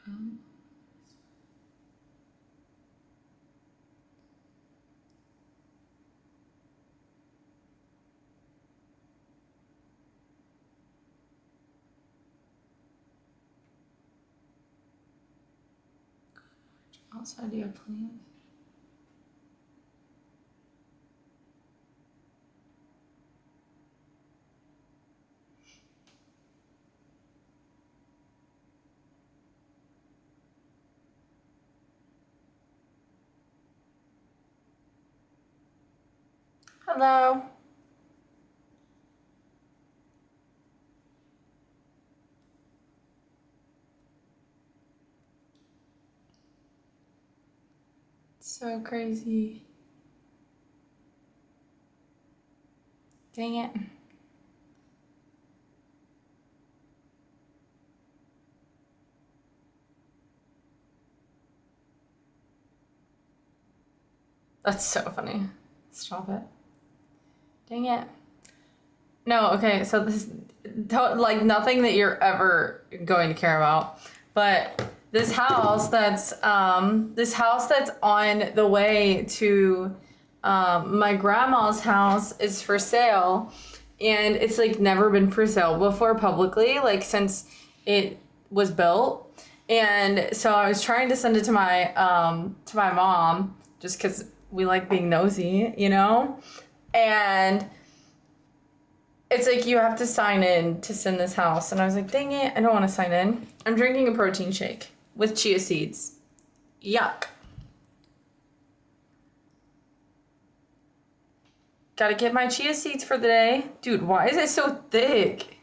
Um, outside airplane. Hello. So crazy. Dang it. That's so funny. Stop it. Dang it. No, okay, so this like nothing that you're ever going to care about. But this house that's on the way to my grandma's house is for sale, and it's like never been for sale before publicly, like since it was built. And so I was trying to send it to my mom just because we like being nosy, you know? And it's like you have to sign in to send this house. And I was like, dang it, I don't want to sign in. I'm drinking a protein shake with chia seeds. Yuck. Gotta get my chia seeds for the day. Dude, why is it so thick?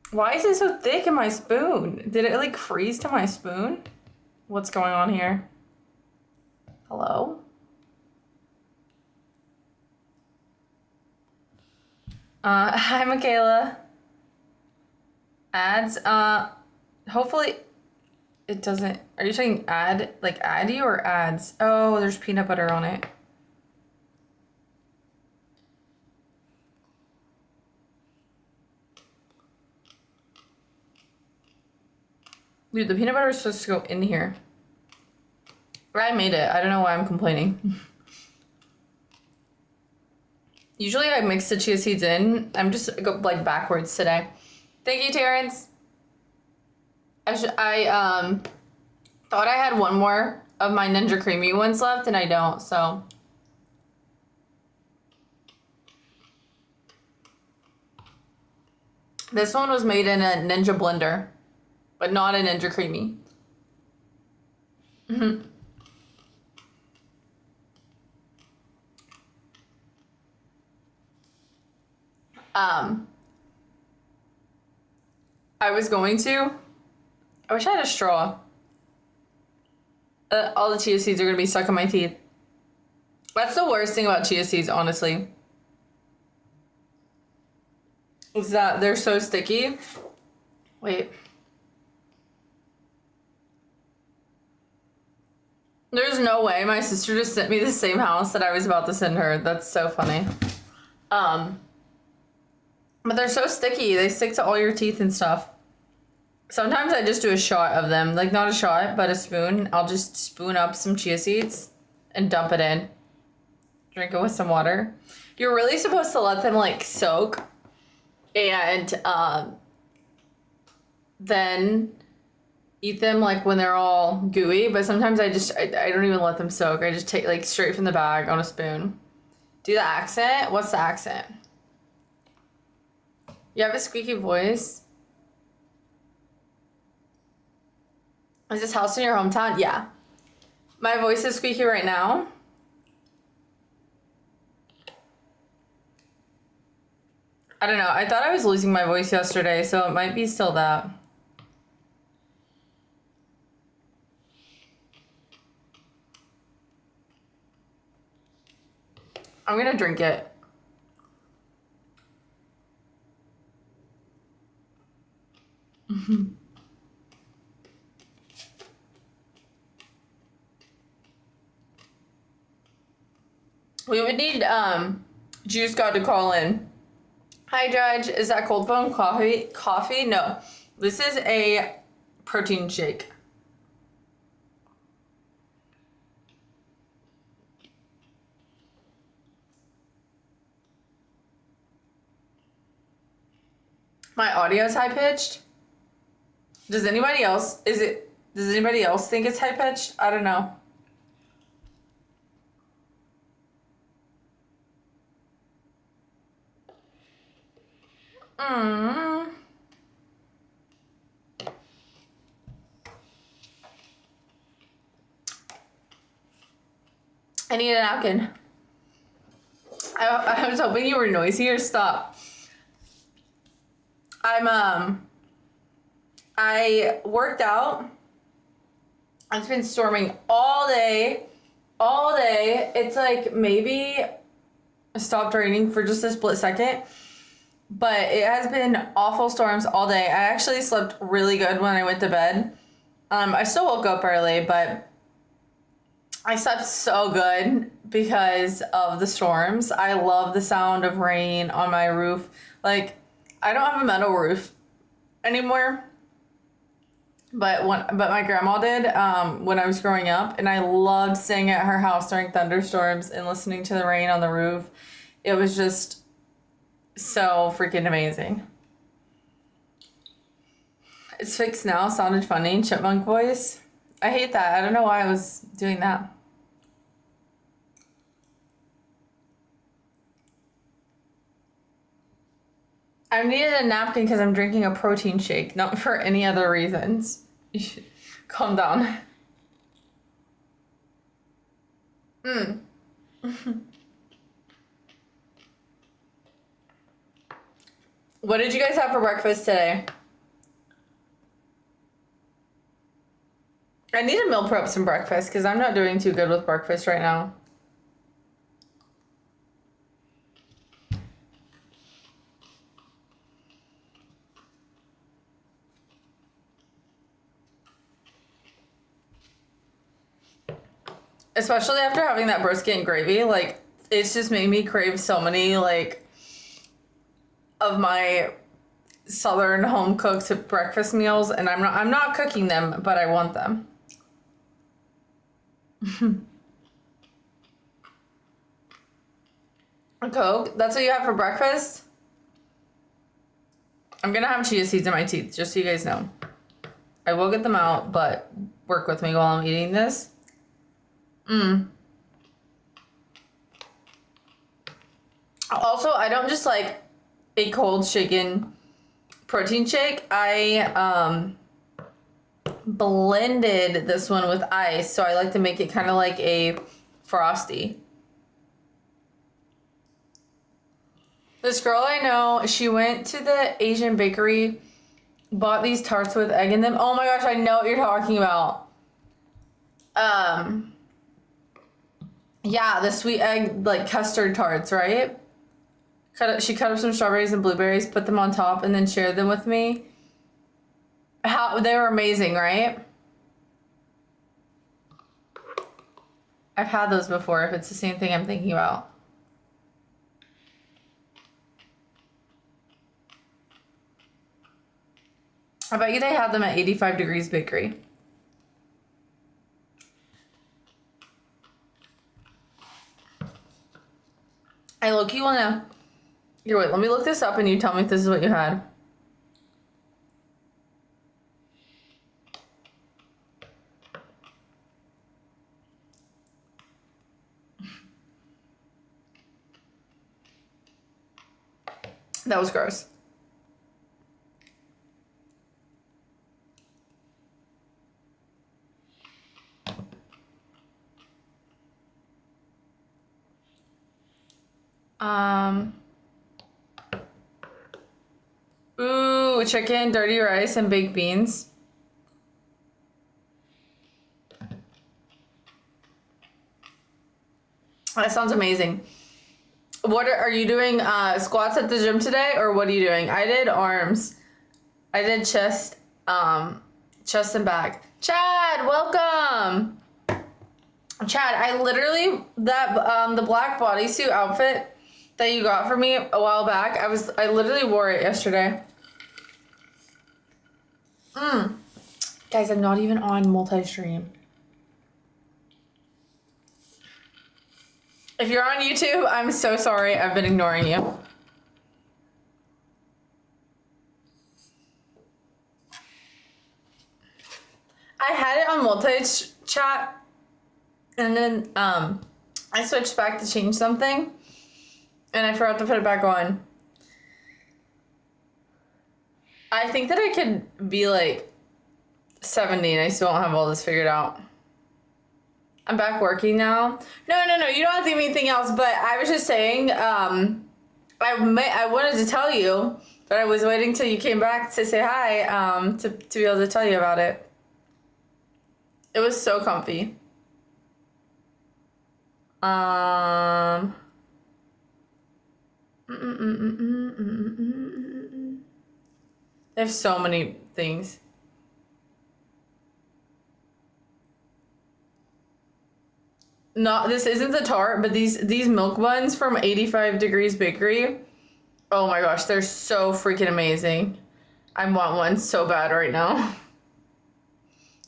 Why is it so thick in my spoon? Did it like freeze to my spoon? What's going on here? Hello? Hi, Michaela. Ads, hopefully it doesn't, are you saying ad, like addy or ads? Oh, there's peanut butter on it. Dude, the peanut butter is supposed to go in here. I made it. I don't know why I'm complaining. Usually I mix the chia seeds in. I'm just go like backwards today. Thank you, Terrence. I thought I had one more of my Ninja Creamy ones left, and I don't, so. This one was made in a Ninja blender, but not a Ninja Creamy. I wish I had a straw. All the chia seeds are gonna be stuck in my teeth. That's the worst thing about chia seeds, honestly. Is that they're so sticky. Wait. There's no way my sister just sent me the same house that I was about to send her. That's so funny. But they're so sticky. They stick to all your teeth and stuff. Sometimes I just do a shot of them. Like, not a shot, but a spoon. I'll just spoon up some chia seeds and dump it in. Drink it with some water. You're really supposed to let them, like, soak. And then eat them, like, when they're all gooey. But sometimes I don't even let them soak. I just take, like, straight from the bag on a spoon. Do the accent? What's the accent? You have a squeaky voice? Is this house in your hometown? Yeah. My voice is squeaky right now. I don't know. I thought I was losing my voice yesterday, so it might be still that. I'm gonna drink it. We would need Juice God to call in. Hi, Judge. Is that cold foam coffee? No. This is a protein shake. My audio is high pitched. Does anybody else does anybody else think it's high pitched? I don't know. I need a napkin. I was hoping you were noisier. Stop. I worked out. It's been storming all day. All day. It's like maybe it stopped raining for just a split second. But it has been awful storms all day. I actually slept really good when I went to bed. I still woke up early, but I slept so good because of the storms. I love the sound of rain on my roof. Like, I don't have a metal roof anymore, but my grandma did when I was growing up, and I loved staying at her house during thunderstorms and listening to the rain on the roof. It was just so freaking amazing. It's fixed now. Sounded funny. Chipmunk voice. I hate that. I don't know why I was doing that. I needed a napkin because I'm drinking a protein shake, not for any other reasons. You should calm down. What did you guys have for breakfast today? I need to meal prep some breakfast because I'm not doing too good with breakfast right now. Especially after having that brisket and gravy, like, it's just made me crave so many, like, of my southern home cooked breakfast meals, and I'm not cooking them, but I want them. A Coke? That's what you have for breakfast? I'm gonna have chia seeds in my teeth, just so you guys know. I will get them out, but work with me while I'm eating this. Also, I don't just like a cold shaken protein shake. I blended this one with ice, so I like to make it kind of like a frosty. This girl I know, she went to the Asian bakery, bought these tarts with egg in them. Oh my gosh, I know what you're talking about. Yeah, the sweet egg, like, custard tarts, right? She cut up some strawberries and blueberries, put them on top, and then shared them with me. They were amazing, right? I've had those before, if it's the same thing I'm thinking about. I bet you they had them at 85 Degrees Bakery. I low-key wanna... Here, wait, let me look this up and you tell me if this is what you had. That was gross. Ooh, chicken, dirty rice, and baked beans. That sounds amazing. What are you doing? Squats at the gym today, or what are you doing? I did arms. I did chest and back. Chad, welcome. Chad, I literally the black bodysuit outfit that you got for me a while back. I literally wore it yesterday. Guys, I'm not even on multi-stream. If you're on YouTube, I'm so sorry. I've been ignoring you. I had it on multi-chat, and then I switched back to change something, and I forgot to put it back on. I think that I could be like 70 and I still don't have all this figured out. I'm back working now. No, you don't have to give me anything else, but I was just saying, I wanted to tell you, but I was waiting till you came back to say hi, to be able to tell you about it. It was so comfy. They have so many things. No, this isn't the tart, but these milk buns from 85 Degrees Bakery. Oh my gosh, they're so freaking amazing. I want one so bad right now.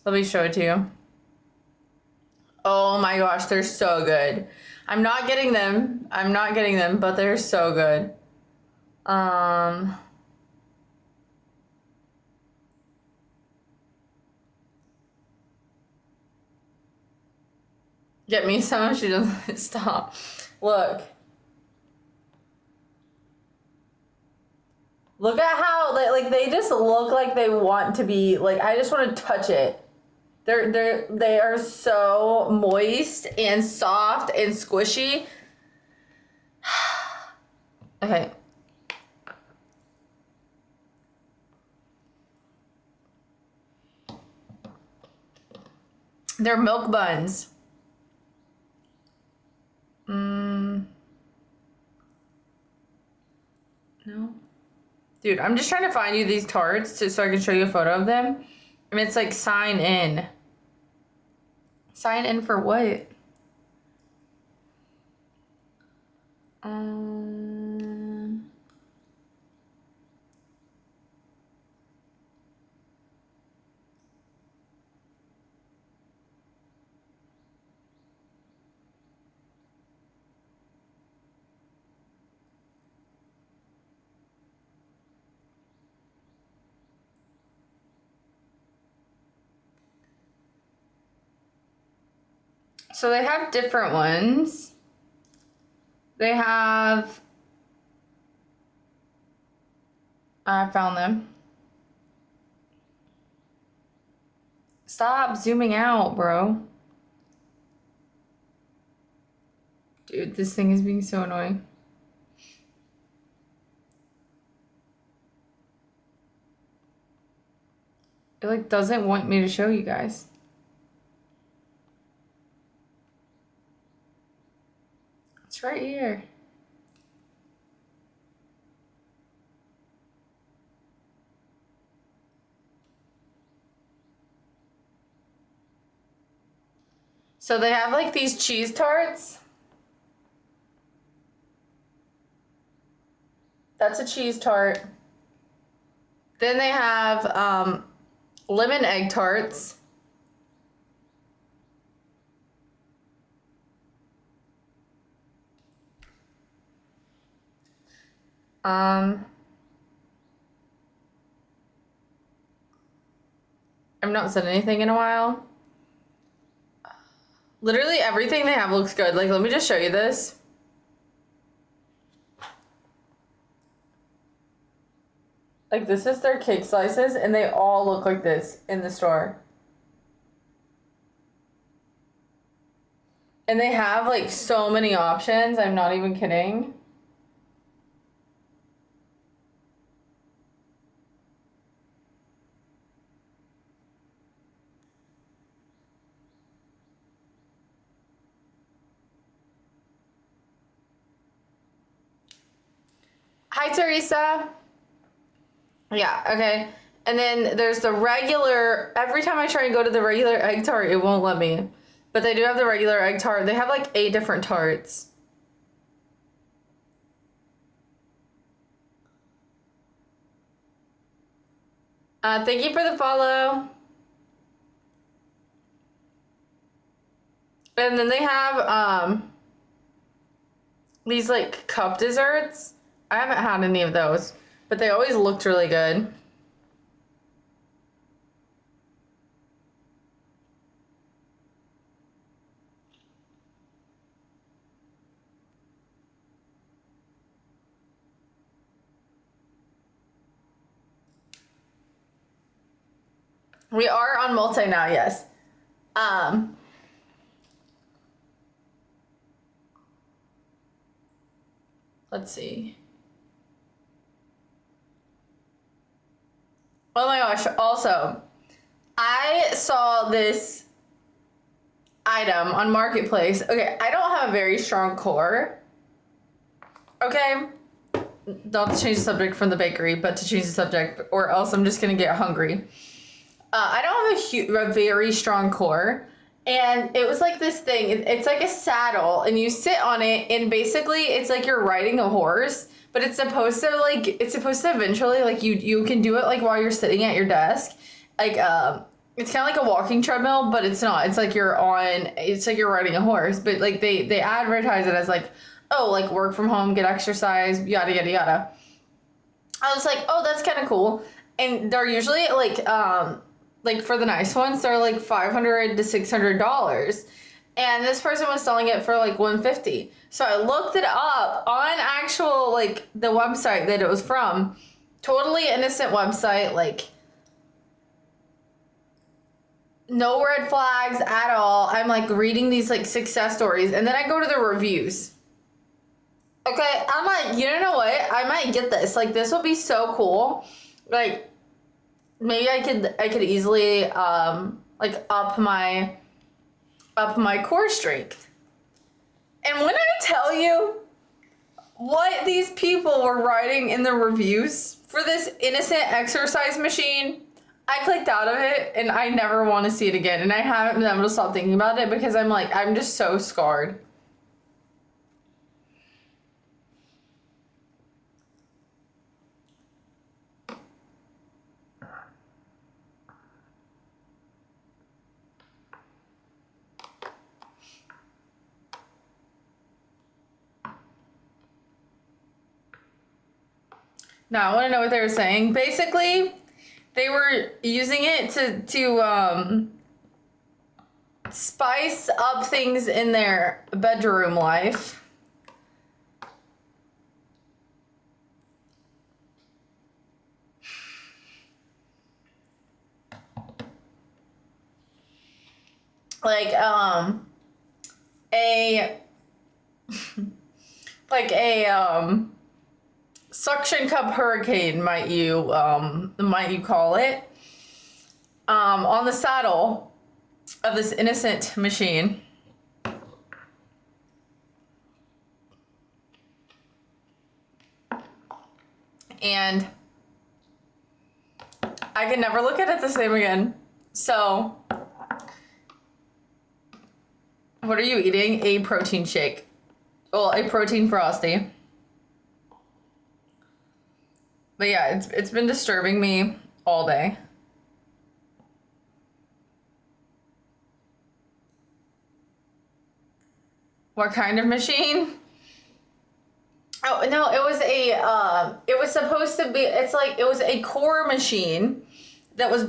Let me show it to you. Oh my gosh, they're so good. I'm not getting them, but they're so good. Get me some. She doesn't stop. Look. Look at how they just look like they want to be like. I just want to touch it. They are so moist and soft and squishy. Okay. They're milk buns. No. Dude, I'm just trying to find you these tarts so I can show you a photo of them. And it's like sign in. Sign in for what? So they have different ones. They have... I found them. Stop zooming out, bro. Dude, this thing is being so annoying. It like doesn't want me to show you guys. It's right here. So they have like these cheese tarts. That's a cheese tart. Then they have lemon egg tarts. I've not said anything in a while. Literally everything they have looks good. Like, let me just show you this. Like, this is their cake slices, and they all look like this in the store. And they have, like, so many options. I'm not even kidding. Hi, Teresa. Yeah, okay. And then there's the regular, every time I try and go to the regular egg tart, it won't let me. But they do have the regular egg tart. They have like 8 different tarts. Thank you for the follow. And then they have these like cup desserts. I haven't had any of those, but they always looked really good. We are on multi now, yes. Let's see. Oh my gosh, also, I saw this item on Marketplace. Okay, I don't have a very strong core. Okay? Not to change the subject from the bakery, but to change the subject, or else I'm just gonna get hungry. I don't have a very strong core. And it was like this thing, it's like a saddle, and you sit on it, and basically it's like you're riding a horse, but it's supposed to eventually, like you can do it like while you're sitting at your desk. Like, it's kind of like a walking treadmill, but it's not. It's like you're riding a horse, but like they advertise it as like, oh, like work from home, get exercise, yada, yada, yada. I was like, oh, that's kind of cool. And they're usually like for the nice ones, they're like $500 to $600, and this person was selling it for like $150. So I looked it up on actual like the website that it was from. Totally innocent website, like no red flags at all. I'm like reading these like success stories, and then I go to the reviews. Okay, I'm like, you know what? I might get this. Like, this would be so cool. Like, maybe I could easily like up my core strength. And when I tell you what these people were writing in the reviews for this innocent exercise machine, I clicked out of it and I never want to see it again. And I haven't been able to stop thinking about it because I'm just so scarred. Now, I want to know what they were saying. Basically, they were using it to spice up things in their bedroom life. Like, a suction cup hurricane, might you call it, on the saddle of this innocent machine. And I can never look at it the same again. So, what are you eating? A protein shake. Well, a protein frosty. But yeah, it's been disturbing me all day. What kind of machine? Oh no, it was supposed to be. It's like it was a core machine that was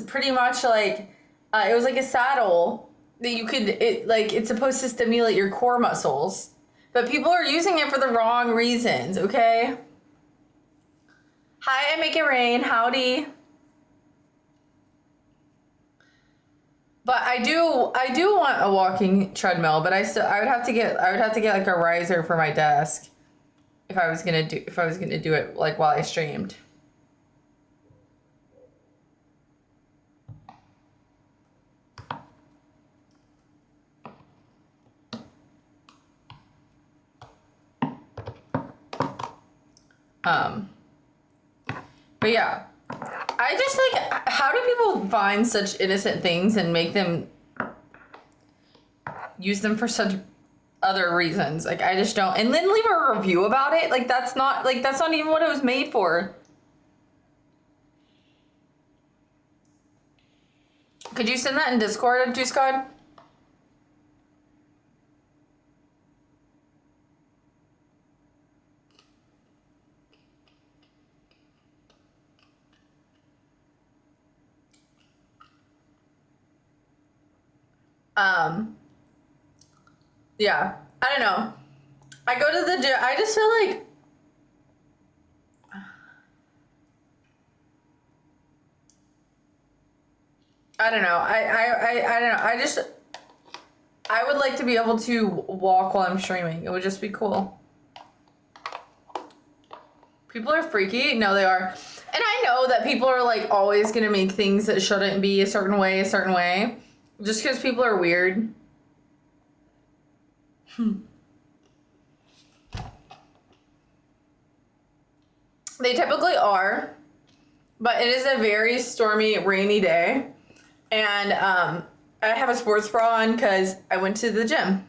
pretty much like it was like a saddle that it's supposed to stimulate your core muscles, but people are using it for the wrong reasons. Okay. Hi, I make it rain. Howdy. But I do want a walking treadmill, but I would have to get like a riser for my desk if I was gonna do it like while I streamed. But yeah, I just like, how do people find such innocent things and make them use them for such other reasons? Like, I just don't. And then leave a review about it. Like, that's not even what it was made for. Could you send that in Discord, Juice God? Um, yeah, I don't know. I go to the gym. I just feel like I don't know. I don't know. I would like to be able to walk while I'm streaming. It would just be cool. People are freaky. No, they are. And I know that people are like always gonna make things that shouldn't be a certain way, just because people are weird. They typically are, but it is a very stormy, rainy day, and I have a sports bra on because I went to the gym.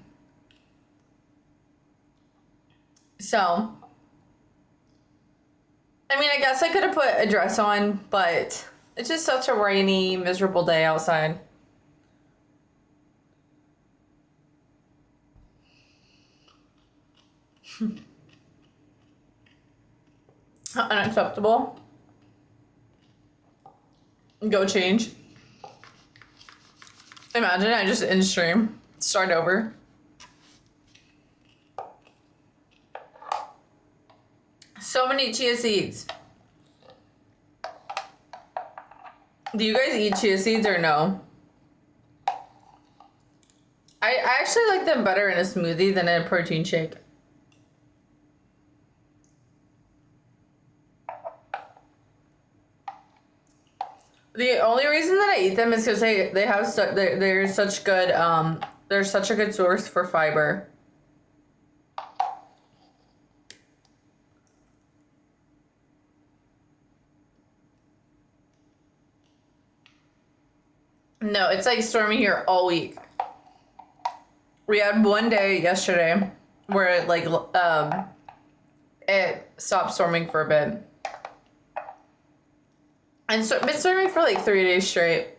So, I mean, I guess I could have put a dress on, but it's just such a rainy, miserable day outside. Unacceptable. Go change. Imagine I just in stream. Start over. So many chia seeds. Do you guys eat chia seeds or no? I actually like them better in a smoothie than in a protein shake. The only reason that I eat them is because they have they're such good they're such a good source for fiber. No, it's like stormy here all week. We had one day yesterday where it stopped storming for a bit. And so it's been storming for like 3 days straight.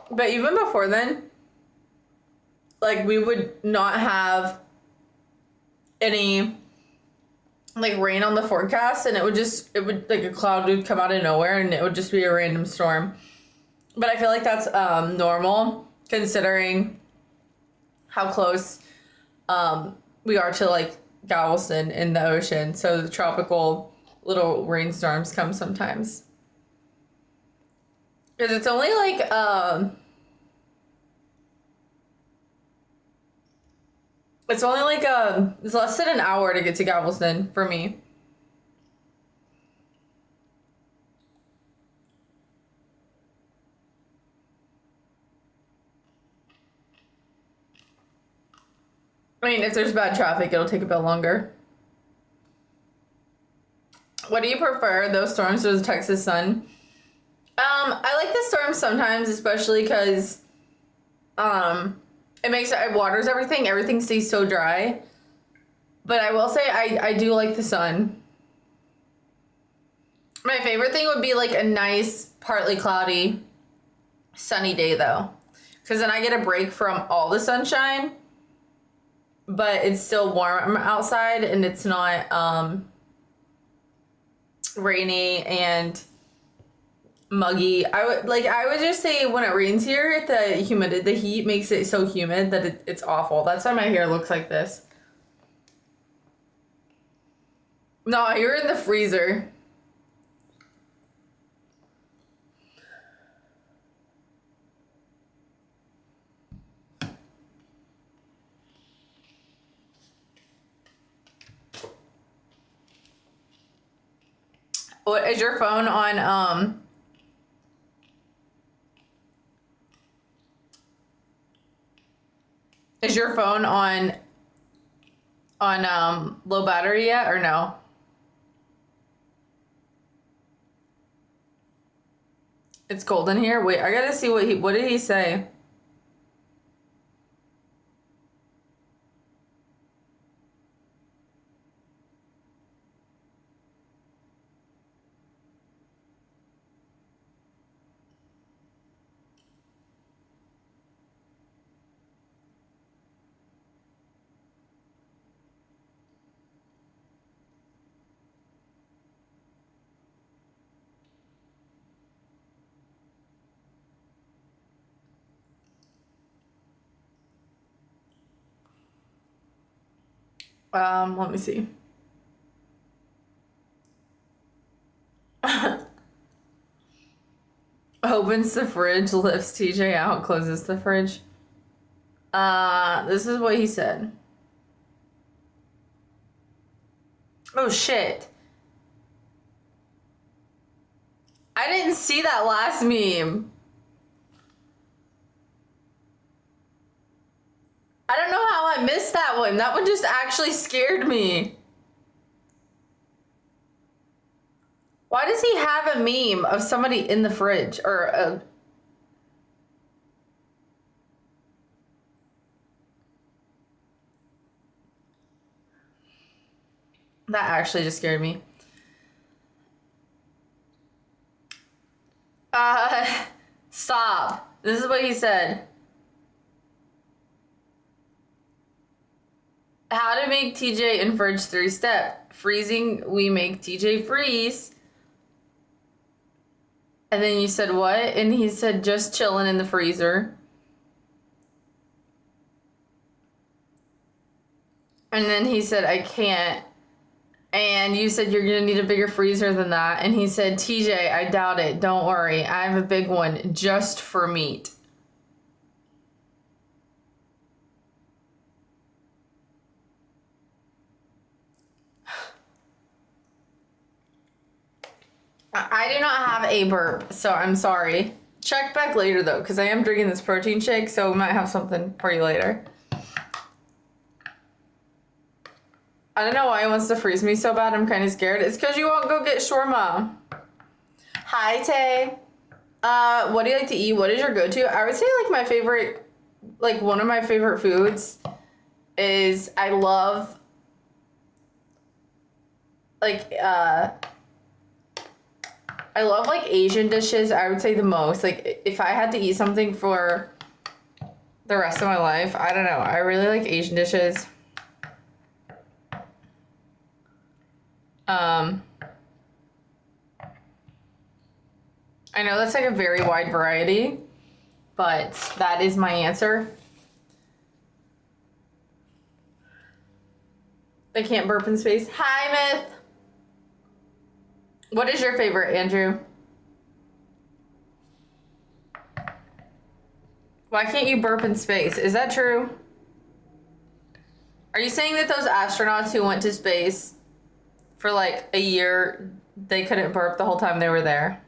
But even before then, like we would not have any like rain on the forecast, and it would like a cloud would come out of nowhere and it would just be a random storm. But I feel like that's normal considering how close we are to like Galveston in the ocean. So the tropical little rainstorms come sometimes. Because it's only like it's less than an hour to get to Galveston for me. I mean, if there's bad traffic, it'll take a bit longer. What do you prefer, those storms or the Texas sun? I like the storms sometimes, especially because it waters everything. Everything stays so dry. But I will say I do like the sun. My favorite thing would be like a nice, partly cloudy, sunny day though. Because then I get a break from all the sunshine, but it's still warm outside and it's not rainy and muggy. I would just say when it rains here, the heat makes it so humid that it's awful. That's why my hair looks like this. No, you're in the freezer. What is your phone on is your phone on low battery yet or no? It's cold in here. Wait, I gotta see what did he say? Let me see. Opens the fridge, lifts TJ out, closes the fridge. This is what he said. Oh shit. I didn't see that last meme. I don't know how I missed that one. That one just actually scared me. Why does he have a meme of somebody in the fridge or a... That actually just scared me. Stop. This is what he said. How to make TJ in fridge 3-step. Freezing, we make TJ freeze. And then you said what? And he said just chilling in the freezer. And then he said I can't. And you said you're gonna need a bigger freezer than that. And he said, TJ, I doubt it. Don't worry. I have a big one just for meat. I do not have a burp, so I'm sorry. Check back later though, because I am drinking this protein shake, so we might have something for you later. I don't know why he wants to freeze me so bad. I'm kind of scared. It's because you won't go get shawarma. Hi, Tay. What do you like to eat? What is your go-to? I would say like my favorite, like one of my favorite foods is I love like Asian dishes. I would say the most. Like if I had to eat something for the rest of my life, I don't know. I really like Asian dishes. I know that's like a very wide variety, but that is my answer. They can't burp in space. Hi, Myth. What is your favorite, Andrew? Why can't you burp in space? Is that true? Are you saying that those astronauts who went to space for like a year, they couldn't burp the whole time they were there?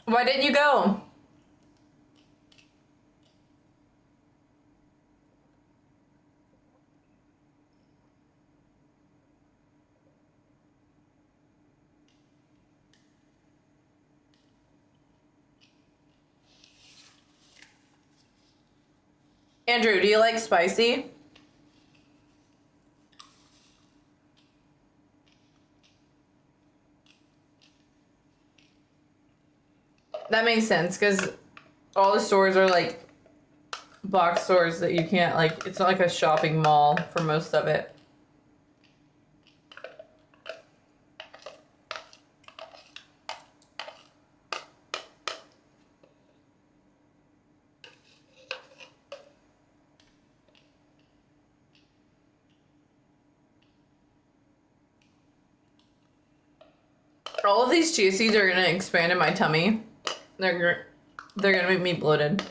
Why didn't you go? Andrew, do you like spicy? That makes sense, because all the stores are like box stores that you can't like, it's not like a shopping mall for most of it. All of these chia seeds are gonna expand in my tummy. They're gonna make me bloated.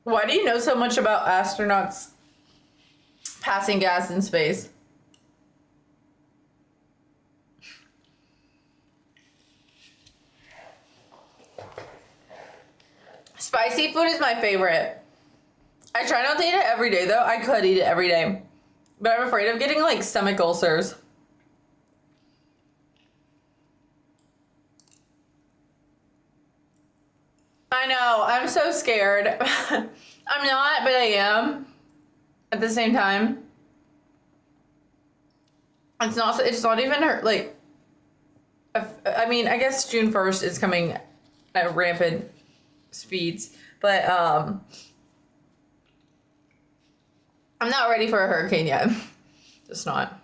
Why do you know so much about astronauts passing gas in space? Spicy food is my favorite. I try not to eat it every day though. I could eat it every day. But I'm afraid of getting like stomach ulcers. I know, I'm so scared. I'm not, but I am at the same time. It's not even her, like, I mean, I guess June 1st is coming at rampant speeds, but I'm not ready for a hurricane yet. Just not.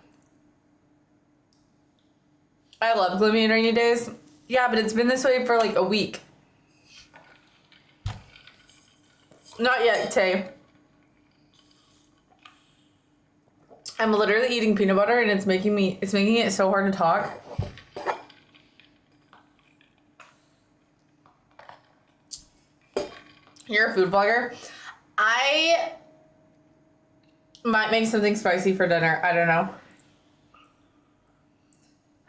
I love gloomy and rainy days. Yeah, but it's been this way for like a week. Not yet, Tay. I'm literally eating peanut butter and it's making it so hard to talk. You're a food blogger. I might make something spicy for dinner. I don't know.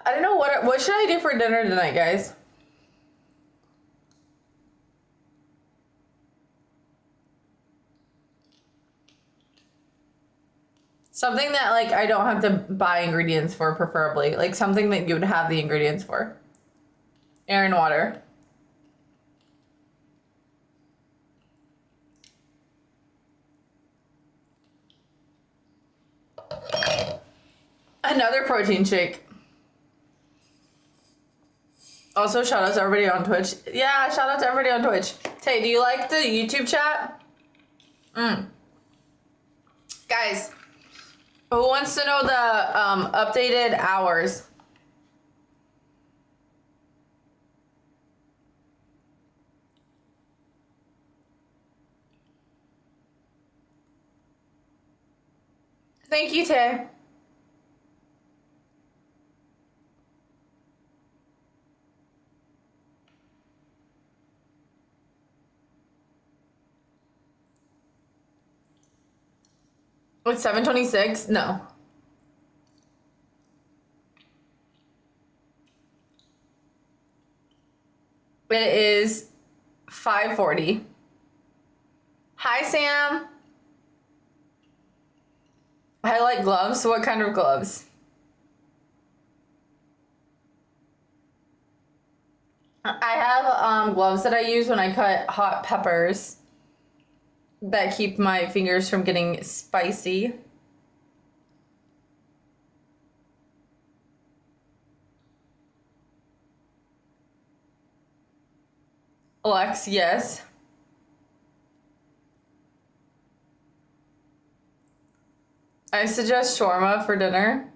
I don't know what should I do for dinner tonight, guys? Something that like I don't have to buy ingredients for, preferably. Like something that you would have the ingredients for. Air and water. Another protein shake. Also, shout out to everybody on Twitch. Yeah, shout out to everybody on Twitch. Tay, do you like the YouTube chat? Guys, who wants to know the updated hours? Thank you, Tay. It's 7:26? No. It is 5:40. Hi, Sam. I like gloves. What kind of gloves? I have gloves that I use when I cut hot peppers that keep my fingers from getting spicy. Lex, yes. I suggest shawarma for dinner.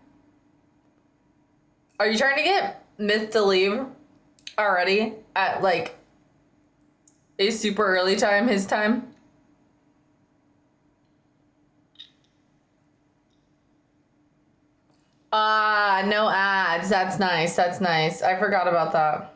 Are you trying to get Myth to leave already at like a super early time, his time? Ah, no ads. That's nice. That's nice. I forgot about that.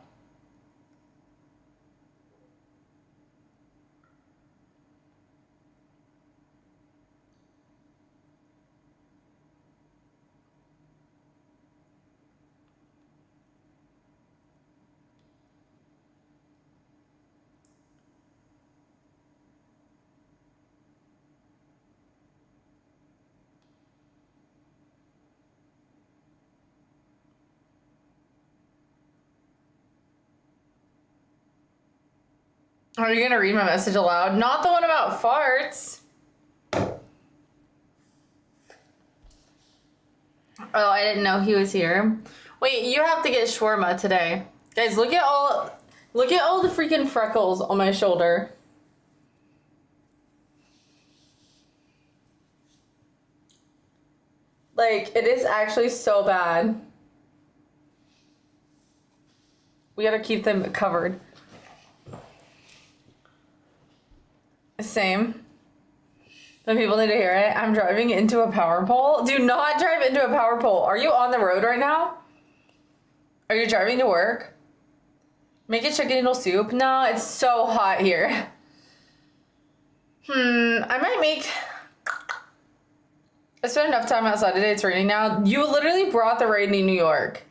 Are you gonna read my message aloud? Not the one about farts. Oh, I didn't know he was here. Wait, you have to get shawarma today. Guys, look at all the freaking freckles on my shoulder. Like, it is actually so bad. We gotta keep them covered. Same. Some people need to hear it. I'm driving into a power pole. Do not drive into a power pole. Are you on the road right now? Are you driving to work? Make it chicken noodle soup. No, it's so hot here. I might make... I spent enough time outside today. It's raining now. You literally brought the rain in New York.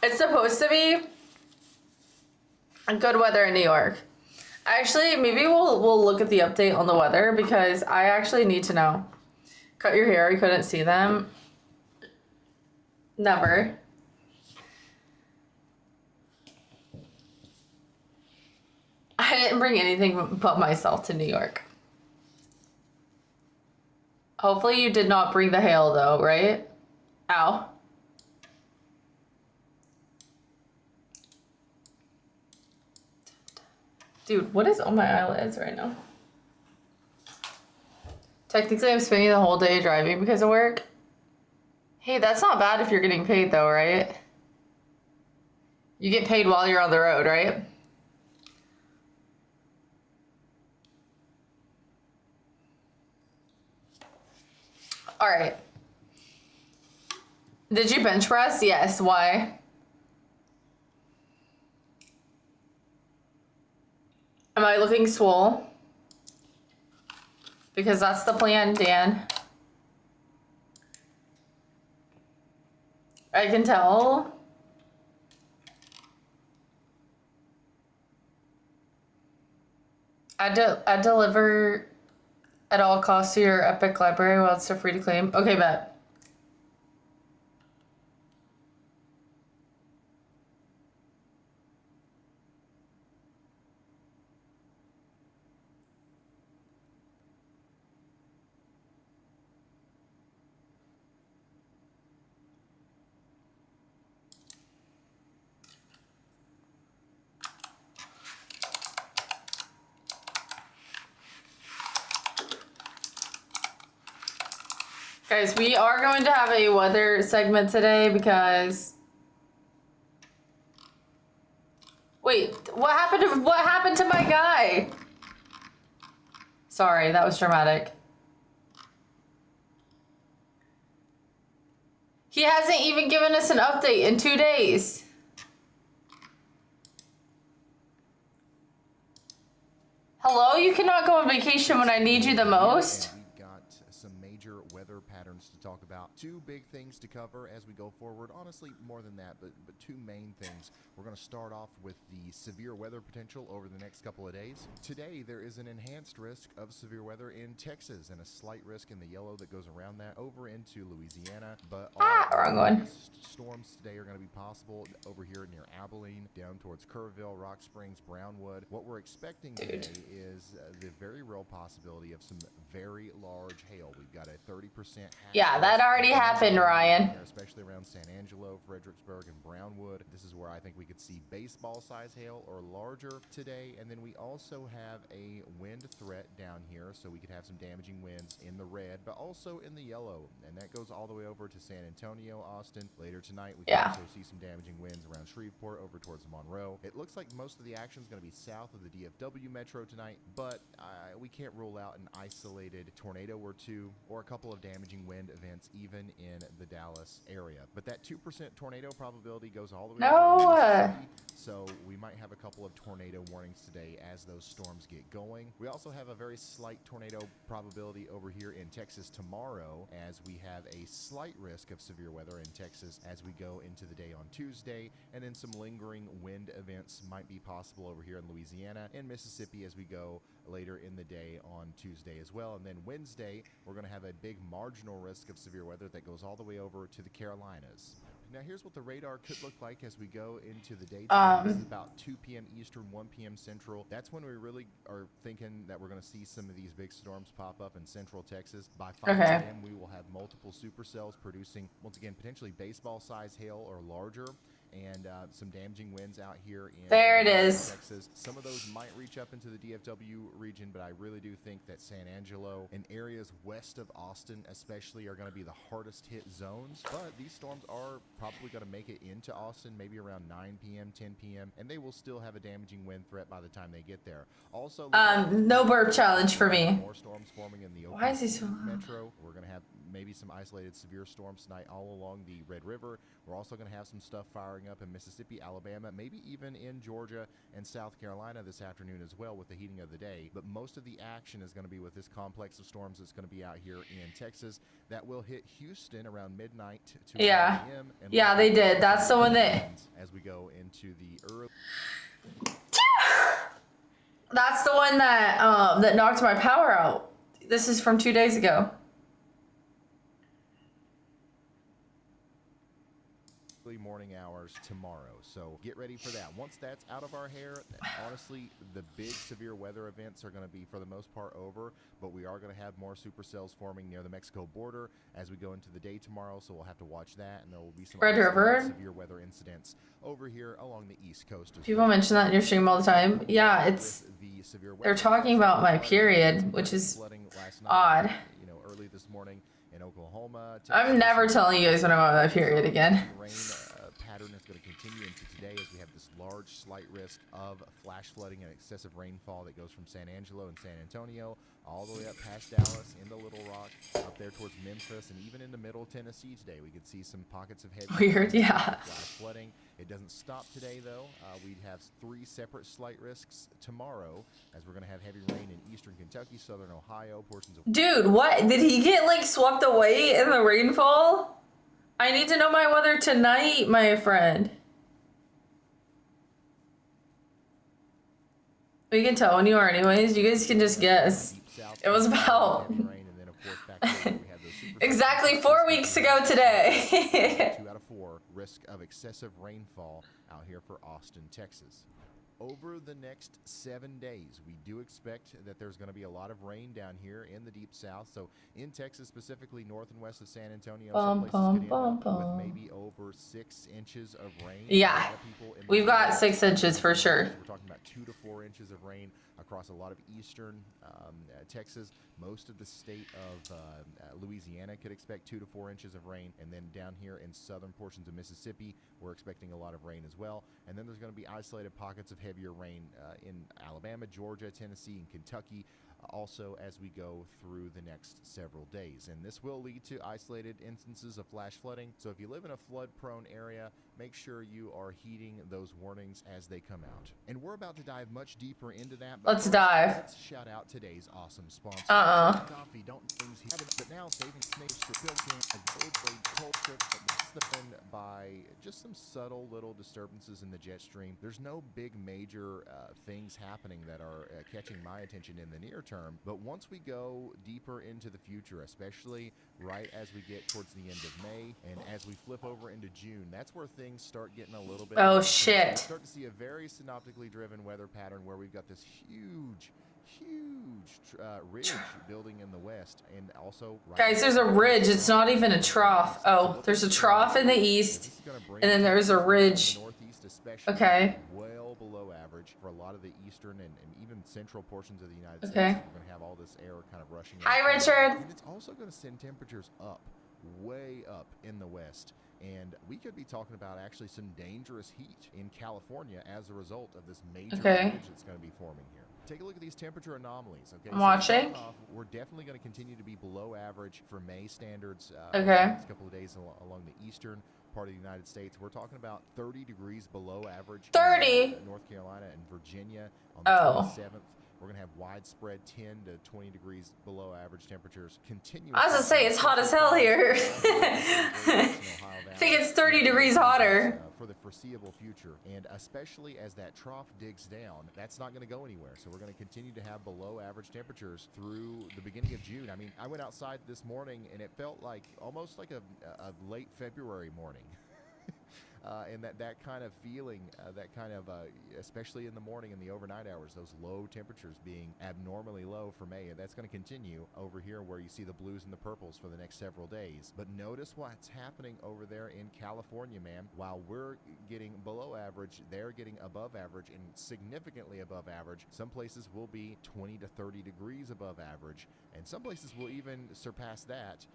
It's supposed to be good weather in New York. Actually, maybe we'll look at the update on the weather because I actually need to know. Cut your hair. You couldn't see them. Never. I didn't bring anything but myself to New York. Hopefully you did not bring the hail though, right? Ow. Dude, what is on my eyelids right now? Technically, I'm spending the whole day driving because of work. Hey, that's not bad if you're getting paid though, right? You get paid while you're on the road, right? All right. Did you bench press? Yes. Why? Am I looking swole? Because that's the plan, Dan. I can tell. I deliver at all costs to your Epic library while it's still free to claim. Okay, bet. Guys, we are going to have a weather segment today because... Wait, what happened to my guy? Sorry, that was dramatic. He hasn't even given us an update in 2 days. Hello? You cannot go on vacation when I need you the most? Patterns to talk about. Two big things to cover as we go forward. Honestly, more than that, but two main things. We're going to start off with the severe weather potential over the next couple of days. Today, there is an enhanced risk of severe weather in Texas and a slight risk in the yellow that goes around that over into Louisiana. But wrong one. Storms today are going to be possible over here near Abilene, down towards Kerrville, Rock Springs, Brownwood. What we're expecting today is the very real possibility of some very large hail. We've got a 30% yeah, that already happened, Ryan. Especially around San Angelo, Fredericksburg, and Brownwood. This is where I think we could see baseball-size hail or larger today. And then we also have a wind threat down here, so we could have some damaging winds in the red, but also in the yellow. And that goes all the way over to San Antonio, Austin. Later tonight, we can also see some damaging winds around Shreveport over towards Monroe. It looks like most of the action is going to be south of the DFW metro tonight, but we can't rule out an isolated tornado or two or a couple of damaging wind events even in the Dallas area. But that 2% tornado probability goes all the way over to Mississippi, so we might have a couple of tornado warnings today as those storms get going. We also have a very slight tornado probability over here in Texas tomorrow, as we have a slight risk of severe weather in Texas as we go into the day on Tuesday, and then some lingering wind events might be possible over here in Louisiana and Mississippi as we go later in the day on Tuesday as well. And then Wednesday, we're going to have a big marginal risk of severe weather that goes all the way over to the Carolinas. Now, here's what the radar could look like as we go into the day. This is about 2 p.m. Eastern, 1 p.m. Central. That's when we really are thinking that we're going to see some of these big storms pop up in central Texas. By 5 p.m., we will have multiple supercells producing, once again, potentially baseball-sized hail or larger, and some damaging winds out here in Texas. Some of those might reach up into the DFW region, but I really do think that San Angelo and areas west of Austin especially are going to be the hardest hit zones. But these storms are probably going to make it into Austin maybe around 9 p.m., 10 p.m., and they will still have a damaging wind threat by the time they get there. Also, no burp challenge for me. More storms forming in the metro. We're going to have maybe some isolated severe storms tonight all along the Red River. We're also going to have some stuff firing up in Mississippi, Alabama, maybe even in Georgia and South Carolina this afternoon as well with the heating of the day. But most of the action is going to be with this complex of storms that's going to be out here in Texas that will hit Houston around midnight to 1 p.m. Yeah, they did. That's the one that... As we go into the early... That's the one that that knocked my power out. This is from 2 days ago. Morning hours tomorrow, so get ready for that. Once that's out of our hair, honestly, the big severe weather events are going to be for the most part over, but we are going to have more supercells forming near the Mexico border as we go into the day tomorrow, so we'll have to watch that, and there will be some severe weather incidents over here along the East Coast. People mention that in your stream all the time. Yeah, it's they're talking about my period, which is odd. Early this morning in Oklahoma. I'm never telling you guys when I'm on that period again. Rain pattern is going to continue into today as we have this large slight risk of flash flooding and excessive rainfall that goes from San Angelo and San Antonio all the way up past Dallas into Little Rock, up there towards Memphis, and even into Middle Tennessee today. We could see some pockets of heavy Weird, yeah. flash flooding. It doesn't stop today, though. We'd have 3 separate slight risks tomorrow, as we're going to have heavy rain in eastern Kentucky, southern Ohio, portions of... Dude, what? Did he get, like, swept away in the rainfall? I need to know my weather tonight, my friend. We can tell when you are anyways. You guys can just guess. It was about... exactly 4 weeks ago today. 2 out of 4 risk of excessive rainfall out here for Austin, Texas. Over the next 7 days, we do expect that there's going to be a lot of rain down here in the deep south. So in Texas, specifically north and west of San Antonio, some places could end up with maybe over 6 inches of rain. Yeah, we've got 6 inches for sure. We're talking about 2 to 4 inches of rain across a lot of eastern Texas. Most of the state of Louisiana could expect 2 to 4 inches of rain. And then down here in southern portions of Mississippi, we're expecting a lot of rain as well. And then there's going to be isolated pockets of heavier rain in Alabama, Georgia, Tennessee, and Kentucky, also as we go through the next several days. And this will lead to isolated instances of flash flooding. So if you live in a flood-prone area, make sure you are heeding those warnings as they come out. And we're about to dive much deeper into that. Let's dive. Let's shout out today's awesome sponsor. Coffee, don't things have it, but now saving snakes for building a gold blade culture that's defended by just some subtle little disturbances in the jet stream. There's no big major things happening that are catching my attention in the near term, but once we go deeper into the future, especially right as we get towards the end of May and as we flip over into June, that's where things start getting a little bit... Oh, shit. We start to see a very synoptically driven weather pattern where we've got this huge ridge building in the west, and also guys, there's a ridge. It's not even a trough. Oh, there's a trough in the east, and then there's a ridge. Northeast especially, okay, well below average for a lot of the eastern and even central portions of the United States. Okay. We're going to have all this air kind of rushing in. Hi, Richard. And it's also going to send temperatures up, way up in the west. And we could be talking about actually some dangerous heat in California as a result of this major ridge that's going to be forming here. Take a look at these temperature anomalies. Okay, I'm watching. We're definitely going to continue to be below average for May standards. Okay. The next couple of days along the eastern part of the United States. We're talking about 30 degrees below average. 30. In North Carolina and Virginia on the 27th. We're going to have widespread 10 to 20 degrees below average temperatures continuously. I was going to say, it's hot as hell here. I think it's 30 degrees hotter. For the foreseeable future, and especially as that trough digs down, that's not going to go anywhere. So we're going to continue to have below average temperatures through the beginning of June. I mean, I went outside this morning and it felt like almost like a late February morning. And that kind of feeling, especially in the morning and the overnight hours, those low temperatures being abnormally low for May, and that's going to continue over here where you see the blues and the purples for the next several days. But notice what's happening over there in California, man. While we're getting below average, they're getting above average and significantly above average. Some places will be 20 to 30 degrees above average, and some places will even surpass that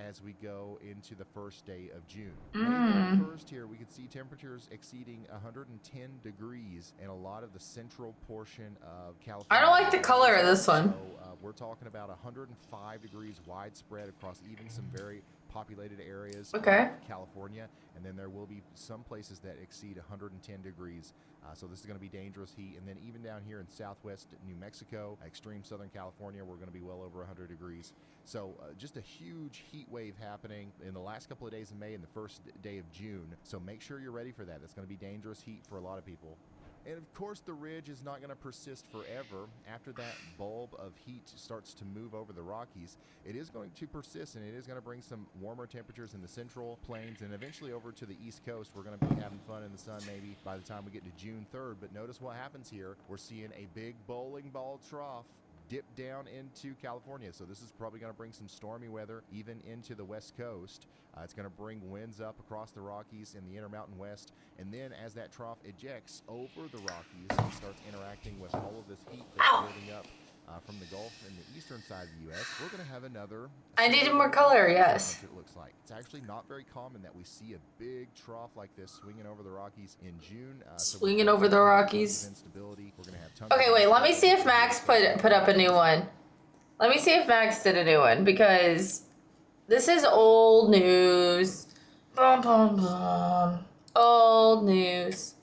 as we go into the first day of June. May 31st here, we could see temperatures exceeding 110 degrees in a lot of the central portion of California. I don't like the color of this one. So we're talking about 105 degrees widespread across even some very populated areas of California, and then there will be some places that exceed 110 degrees. So this is going to be dangerous heat. And then even down here in southwest New Mexico, extreme southern California, we're going to be well over 100 degrees. So just a huge heat wave happening in the last couple of days of May and the first day of June. So make sure you're ready for that. It's going to be dangerous heat for a lot of people. And of course, the ridge is not going to persist forever. After that bulb of heat starts to move over the Rockies, it is going to persist, and it is going to bring some warmer temperatures in the central plains and eventually over to the East Coast. We're going to be having fun in the sun maybe by the time we get to June 3rd. But notice what happens here. We're seeing a big bowling ball trough dip down into California. So this is probably going to bring some stormy weather even into the West Coast. It's going to bring winds up across the Rockies in the Intermountain West. And then as that trough ejects over the Rockies and starts interacting with all of this heat that's building up From the Gulf and the eastern side of the U.S., we're going to have another. I needed more color, yes. It looks like it's actually not very common that we see a big trough like this swinging over the Rockies in June. Swinging over the Rockies. Instability. We're going to have tons Okay, wait. Let me see if Max put up a new one. Let me see if Max did a new one because this is old news. Bum, bum, bum. Old news.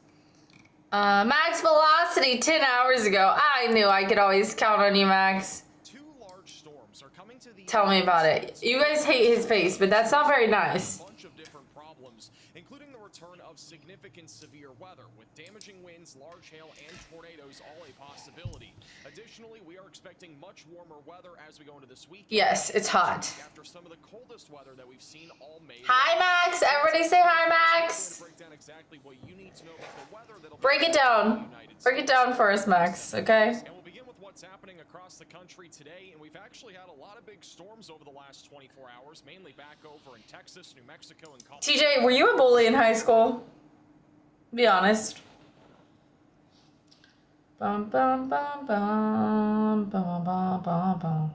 Max Velocity 10 hours ago. I knew I could always count on you, Max. Two large storms are coming to the Tell me about it. You guys hate his face, but that's not very nice. A bunch of different problems, including the return of significant severe weather with damaging winds, large hail, and tornadoes all a possibility. Additionally, we are expecting much warmer weather as we go into this week. Yes, it's hot. After some of the coldest weather that we've seen all May. Hi, Max. Everybody say hi, Max. Break down exactly what you need to know about the weather that'll Break it down. Break it down for us, Max, okay? And we'll begin with what's happening across the country today, and we've actually had a lot of big storms over the last 24 hours, mainly back over in Texas, New Mexico, and Colorado. TJ, were you a bully in high school? Be honest. Bum bum bum bum bum bum bum bum.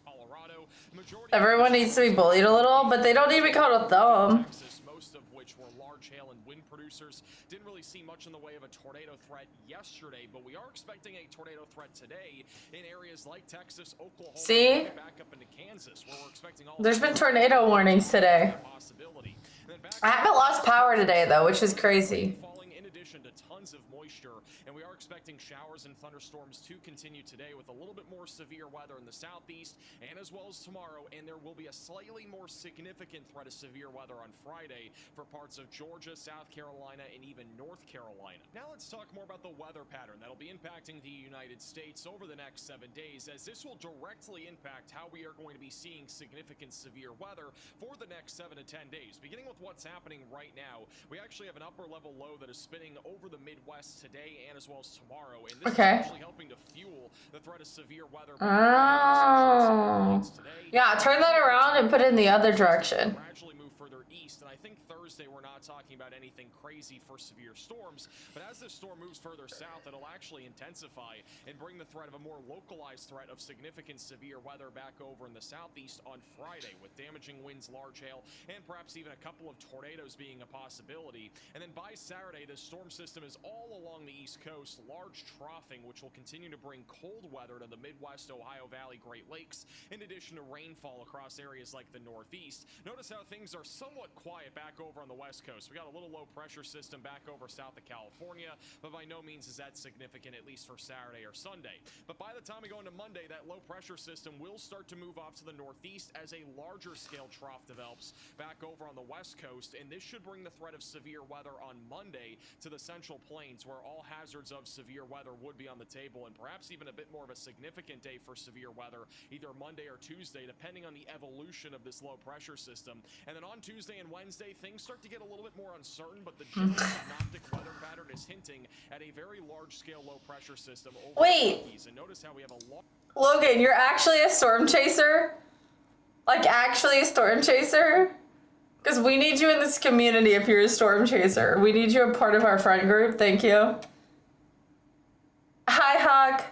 Colorado. Everyone needs to be bullied a little, but they don't need to be called a thumb. Texas, most of which were large hail and wind producers. Didn't really see much in the way of a tornado threat yesterday, but we are expecting a tornado threat today in areas like Texas, Oklahoma, See? and back up into Kansas, where we're expecting all. There's been tornado warnings today. Possibility. And then back I haven't lost power today, though, which is crazy. falling in addition to tons of moisture, and we are expecting showers and thunderstorms to continue today with a little bit more severe weather in the southeast and as well as tomorrow, and there will be a slightly more significant threat of severe weather on Friday for parts of Georgia, South Carolina, and even North Carolina. Now let's talk more about the weather pattern that'll be impacting the United States over the next 7 days, as this will directly impact how we are going to be seeing significant severe weather for the next 7 to 10 days. Beginning with what's happening right now, we actually have an upper level low that is spinning over the Midwest today and as well as tomorrow, and this is actually helping to fuel the threat of severe weather. Oh. Yeah, turn that around and put it in the other direction. Gradually move further east, and I think Thursday we're not talking about anything crazy for severe storms, but as this storm moves further south, it'll actually intensify and bring the threat of a more localized threat of significant severe weather back over in the southeast on Friday, with damaging winds, large hail, and perhaps even a couple of tornadoes being a possibility. And then by Saturday, this storm system is all along the east coast, large troughing, which will continue to bring cold weather to the Midwest, Ohio Valley, Great Lakes, in addition to rainfall across areas like the Northeast. Notice how things are somewhat quiet back over on the West Coast. We got a little low pressure system back over south of California, but by no means is that significant, at least for Saturday or Sunday. But by the time we go into Monday, that low pressure system will start to move off to the Northeast as a larger scale trough develops back over on the West Coast, and this should bring the threat of severe weather on Monday to the Central Plains, where all hazards of severe weather would be on the table, and perhaps even a bit more of a significant day for severe weather, either Monday or Tuesday, depending on the evolution of this low pressure system. And then on Tuesday and Wednesday, things start to get a little bit more uncertain, but the general synoptic weather pattern is hinting at a very large scale low pressure system over the Rockies. And notice how we have a Logan, you're actually a storm chaser? Like, actually a storm chaser? Because we need you in this community if you're a storm chaser. We need you a part of our friend group. Thank you. Hi, Hawk.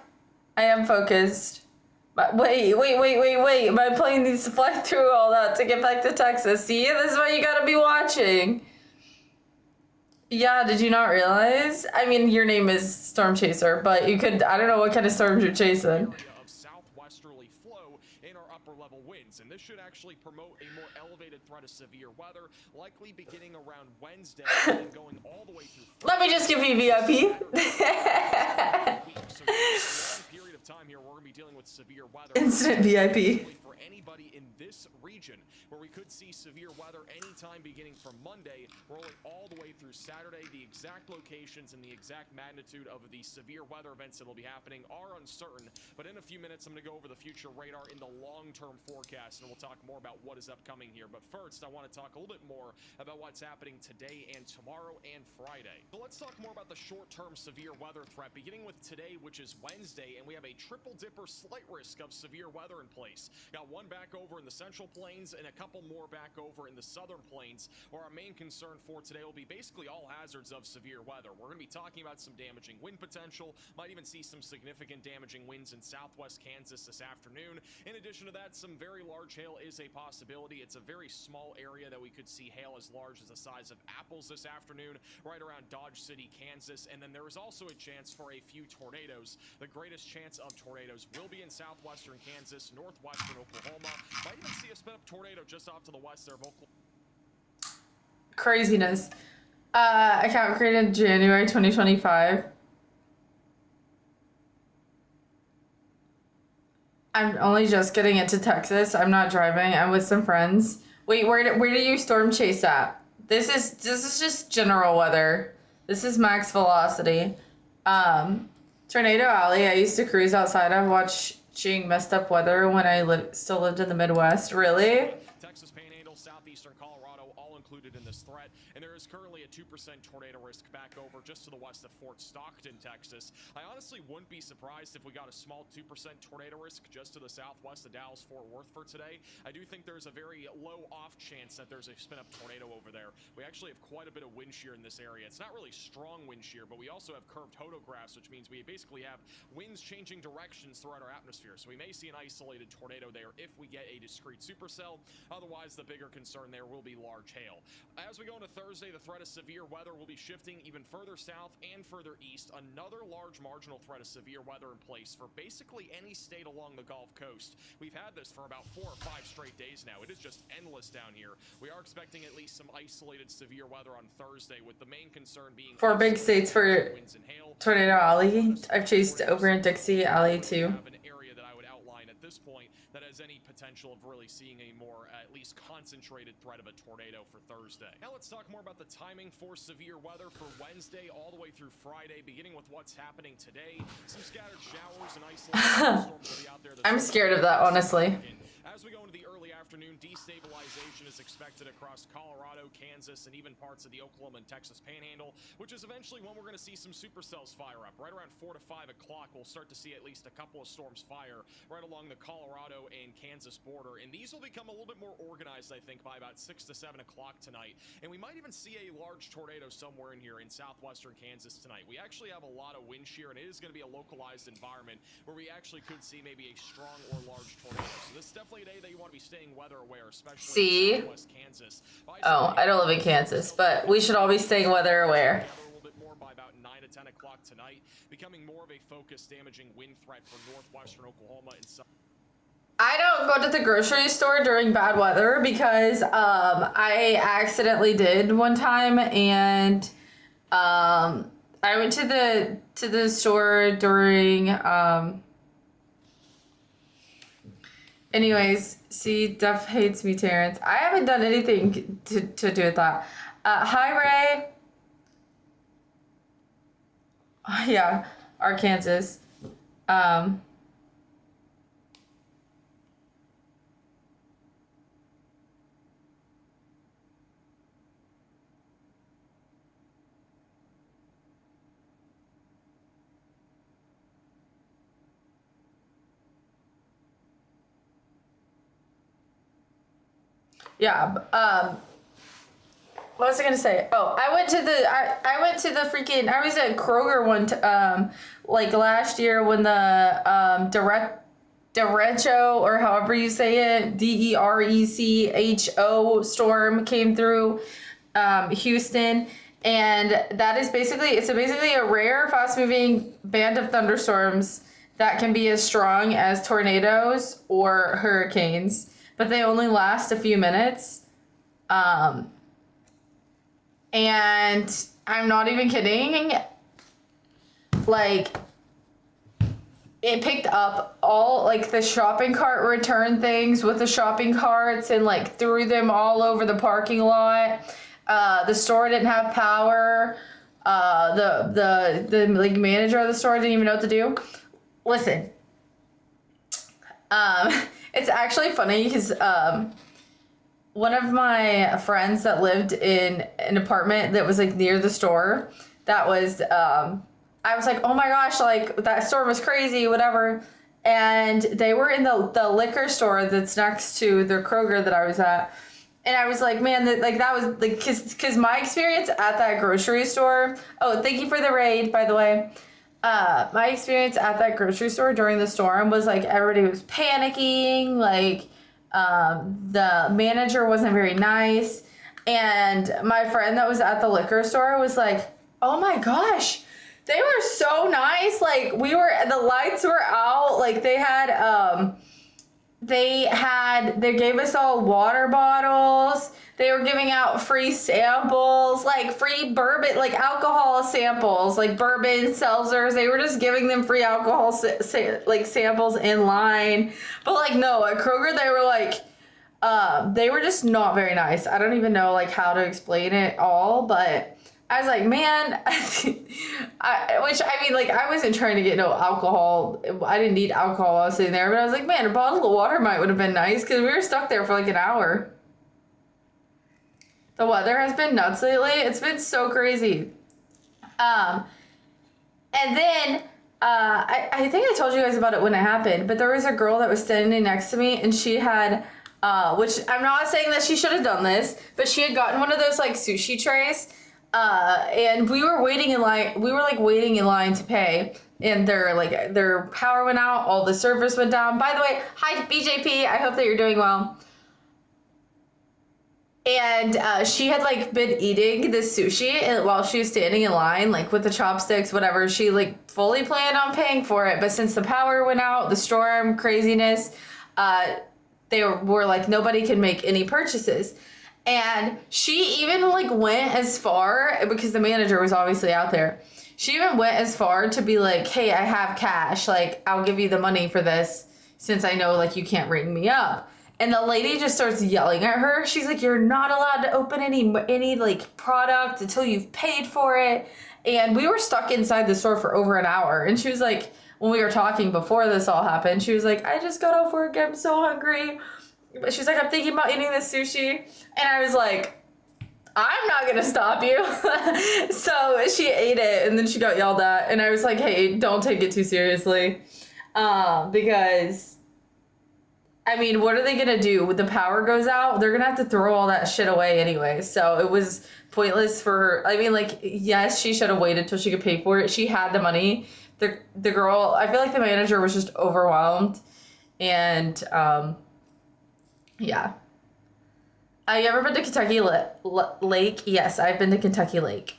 I am focused. But wait. My plane needs to fly through all that to get back to Texas. See, this is what you gotta be watching. Yeah, did you not realize? I mean, your name is Storm Chaser, but you could, I don't know what kind of storms you're chasing. of southwesterly flow in our upper level winds, and this should actually promote a more elevated threat of severe weather, likely beginning around Wednesday and going all the way through. Let me just give you VIP. So a period of of time here, we're going to be dealing with severe weather. Instant VIP. For anybody in this region, where we could see severe weather anytime beginning from Monday, rolling all the way through Saturday. The exact locations and the exact magnitude of the severe weather events that will be happening are uncertain. But in a few minutes, I'm going to go over the future radar in the long-term forecast, and we'll talk more about what is upcoming here. But first, I want to talk a little bit more about what's happening today and tomorrow and Friday. So let's talk more about the short-term severe weather threat, beginning with today, which is Wednesday, and we have a triple dipper slight risk of severe weather in place. Got one back over in the central plains and a couple more back over in the southern plains, where our main concern for today will be basically all hazards of severe weather. We're going to be talking about some damaging wind potential, might even see some significant damaging winds in southwest Kansas this afternoon. In addition to that, some very large hail is a possibility. It's a very small area that we could see hail as large as the size of apples this afternoon, right around Dodge City, Kansas. And then there is also a chance for a few tornadoes. The greatest chance of tornadoes will be in southwestern Kansas, northwestern Oklahoma. Might even see a spin-up tornado just off to the west there of Oklahoma. Craziness. Account created January 2025. I'm only just getting into Texas. I'm not driving. I'm with some friends. Wait, where do you storm chase at? This is just general weather. This is max velocity. Tornado Alley. I used to cruise outside of watching messed up weather when I still lived in the Midwest. Really? Texas Panhandle, southeastern Colorado, all included in this threat. And there is currently a 2% tornado risk back over just to the west of Fort Stockton, Texas. I honestly wouldn't be surprised if we got a small 2% tornado risk just to the southwest of Dallas-Fort Worth for today. I do think there's a very low off chance that there's a spin-up tornado over there. We actually have quite a bit of wind shear in this area. It's not really strong wind shear, but we also have curved hodographs, which means we basically have winds changing directions throughout our atmosphere. So we may see an isolated tornado there if we get a discrete supercell. Otherwise, the bigger concern there will be large hail. As we go into Thursday, the threat of severe weather will be shifting even further south and further east. Another large marginal threat of severe weather in place for basically any state along the Gulf Coast. We've had this for about 4 or 5 straight days now. It is just endless down here. We are expecting at least some isolated severe weather on Thursday, with the main concern being 4 big states for Tornado Alley. I've chased over in Dixie Alley too. An area that I would outline at this point that has any potential of really seeing a more, at least concentrated threat of a tornado for Thursday. Now let's talk more about the timing for severe weather for Wednesday all the way through Friday, beginning with what's happening today. Some scattered showers and isolated storms will be out there. I'm scared of that, honestly. As we go into the early afternoon, destabilization is expected across Colorado, Kansas, and even parts of the Oklahoma and Texas Panhandle, which is eventually when we're going to see some supercells fire up. Right around 4 to 5 o'clock, we'll start to see at least a couple of storms fire right along the Colorado and Kansas border. And these will become a little bit more organized, I think, by about 6 to 7 o'clock tonight. And we might even see a large tornado somewhere in here in southwestern Kansas tonight. We actually have a lot of wind shear, and it is going to be a localized environment where we actually could see maybe a strong or large tornado. So this is definitely a day that you want to be staying weather aware, especially in southwest Kansas. Oh, I don't live in Kansas, but we should all be staying weather aware. A little bit more by about 9 to 10 o'clock tonight, becoming more of a focused damaging wind threat for northwestern Oklahoma and south. I don't go to the grocery store during bad weather because I accidentally did one time, and I went to the store during anyways, see, Duff hates me, Terrence. I haven't done anything to do with that. Hi, Ray. Yeah, Arkansas. Yeah, what was I gonna say? Oh, I went to the freaking, I was at Kroger like last year when the derecho, or however you say it, DERECHO storm came through Houston, and that is basically a rare fast moving band of thunderstorms that can be as strong as tornadoes or hurricanes, but they only last a few minutes. And I'm not even kidding. Like, it picked up all like the shopping cart return things with the shopping carts and like threw them all over the parking lot. The store didn't have power. The like manager of the store didn't even know what to do. Listen, it's actually funny because one of my friends that lived in an apartment that was like near the store, that was I was like, oh my gosh, like that store was crazy, whatever. And they were in the liquor store that's next to the Kroger that I was at. And I was like, man, that was like, cause my experience at that grocery store. Oh, thank you for the raid, by the way. My experience at that grocery store during the storm was like everybody was panicking, like the manager wasn't very nice, and my friend that was at the liquor store was like, oh my gosh, they were so nice. Like the lights were out, like they gave us all water bottles. They were giving out free samples, like free bourbon, like alcohol samples, like bourbon, seltzers. They were just giving them free alcohol like samples in line. But like, no, at Kroger, they were just not very nice. I don't even know like how to explain it all, but I was like, man, I wasn't trying to get no alcohol. I didn't need alcohol while I was sitting there, but I was like, man, a bottle of water would have been nice because we were stuck there for like an hour. The weather has been nuts lately. It's been so crazy. And then I think I told you guys about it when it happened, but there was a girl that was standing next to me, and she had, which I'm not saying that she should have done this, but she had gotten one of those like sushi trays. And we were waiting in line. We were like waiting in line to pay, and their power went out. All the servers went down. By the way, hi BJP. I hope that you're doing well. And she had like been eating this sushi while she was standing in line, like with the chopsticks, whatever. She like fully planned on paying for it, but since the power went out, the storm craziness, they were like, nobody can make any purchases. And she even like went as far, because the manager was obviously out there, she even went as far to be like, hey, I have cash, like I'll give you the money for this since I know like you can't ring me up. And the lady just starts yelling at her. She's like, you're not allowed to open any like product until you've paid for it. And we were stuck inside the store for over an hour. And she was like, when we were talking before this all happened, she was like, I just got off work, I'm so hungry. But she's like, I'm thinking about eating this sushi. And I was like, I'm not gonna stop you. So she ate it, and then she got yelled at. And I was like, hey, don't take it too seriously. Because, I mean, what are they gonna do? When the power goes out, they're gonna have to throw all that shit away anyway. So it was pointless for her. I mean, like, yes, she should have waited till she could pay for it. She had the money. The girl, I feel like the manager was just overwhelmed. And, yeah. Have you ever been to Kentucky Lake? Yes, I've been to Kentucky Lake.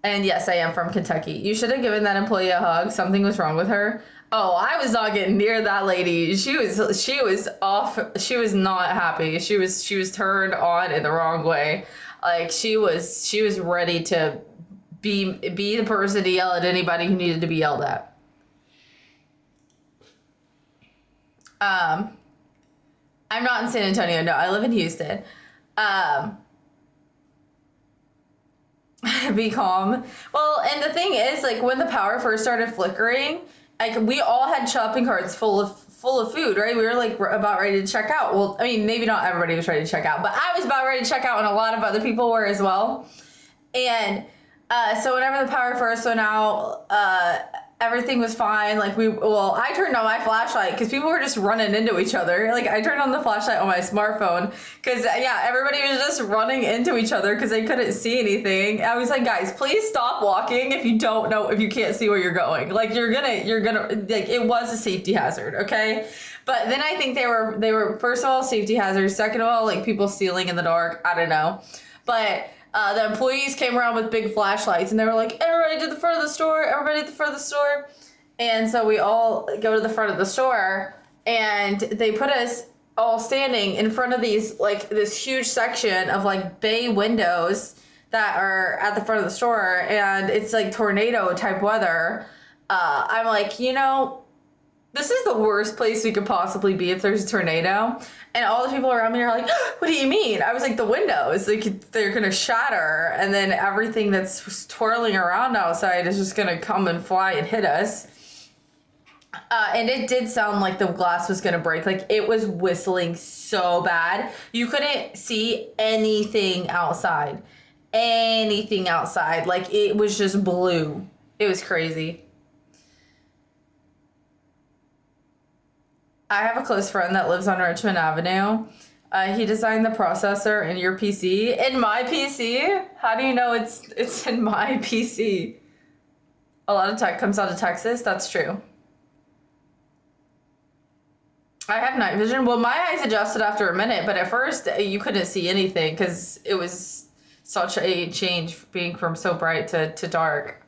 And yes, I am from Kentucky. You should have given that employee a hug. Something was wrong with her. Oh, I was not getting near that lady. She was off. She was not happy. She was turned on in the wrong way. Like she was ready to be the person to yell at anybody who needed to be yelled at. I'm not in San Antonio. No, I live in Houston. Be calm. Well, and the thing is, like, when the power first started flickering, like, we all had shopping carts full of food, right? We were, like, about ready to check out. Well, I mean, maybe not everybody was ready to check out, but I was about ready to check out, and a lot of other people were as well. And so whenever the power first went out, everything was fine. Like I turned on my flashlight because people were just running into each other. Like I turned on the flashlight on my smartphone because everybody was just running into each other because they couldn't see anything. I was like, guys, please stop walking if you can't see where you're going. Like you're gonna like, it was a safety hazard, okay? But then I think they were first of all safety hazards. Second of all, like people stealing in the dark. I don't know, but. The employees came around with big flashlights and they were like, everybody to the front of the store, everybody to the front of the store. And so we all go to the front of the store and they put us all standing in front of these, like this huge section of like bay windows that are at the front of the store. And it's like tornado type weather. I'm like, this is the worst place we could possibly be if there's a tornado. And all the people around me are like, what do you mean? I was like, the windows, like they're gonna shatter, and then everything that's twirling around outside is just gonna come and fly and hit us. And it did sound like the glass was gonna break. Like it was whistling so bad. You couldn't see anything outside. Anything outside. Like it was just blue. It was crazy. I have a close friend that lives on Richmond Avenue. He designed the processor in your PC. In my PC? How do you know it's in my PC? A lot of tech comes out of Texas. That's true. I have night vision. Well, my eyes adjusted after a minute, but at first you couldn't see anything because it was such a change being from so bright to dark.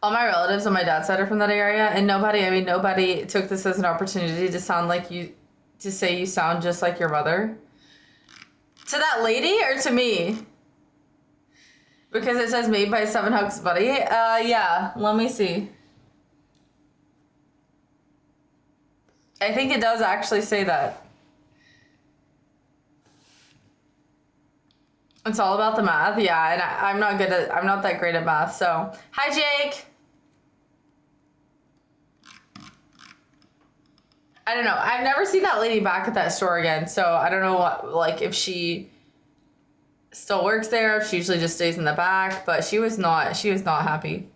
All my relatives on my dad's side are from that area, and nobody took this as an opportunity to sound like you, to say you sound just like your mother. To that lady or to me? Because it says made by Seven Hugs Buddy. Yeah, let me see. I think it does actually say that. It's all about the math, yeah, and I'm not that great at math, so. Hi, Jake! I don't know. I've never seen that lady back at that store again, so I don't know what, like, if she still works there, if she usually just stays in the back, but she was not happy.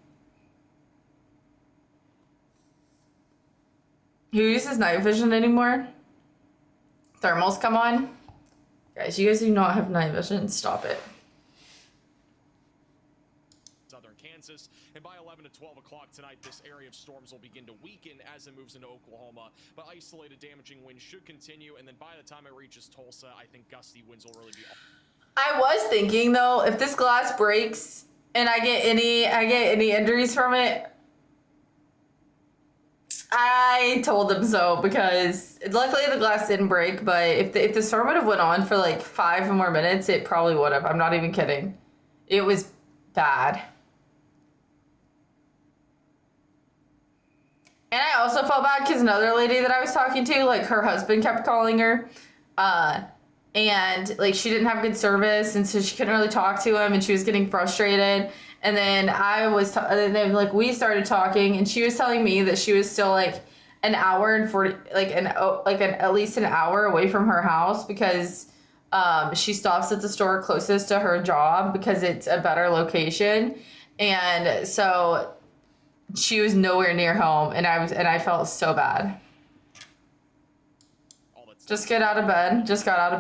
Who uses night vision anymore? Thermals come on? Guys, you guys do not have night vision. Stop it. Southern Kansas, and by 11 to 12 o'clock tonight, this area of storms will begin to weaken as it moves into Oklahoma, but isolated damaging winds should continue, and then by the time it reaches Tulsa, I think gusty winds will really be... I was thinking, though, if this glass breaks and I get any injuries from it, I told them so, because luckily the glass didn't break, but if the storm would have went on for like 5 more minutes, it probably would have. I'm not even kidding. It was bad. And I also felt bad because another lady that I was talking to, like her husband kept calling her, and like she didn't have good service, and so she couldn't really talk to him, and she was getting frustrated. And then we started talking, and she was telling me that she was still like an hour and 40, at least an hour away from her house, because she stops at the store closest to her job because it's a better location. And so she was nowhere near home, and I felt so bad. Just got out of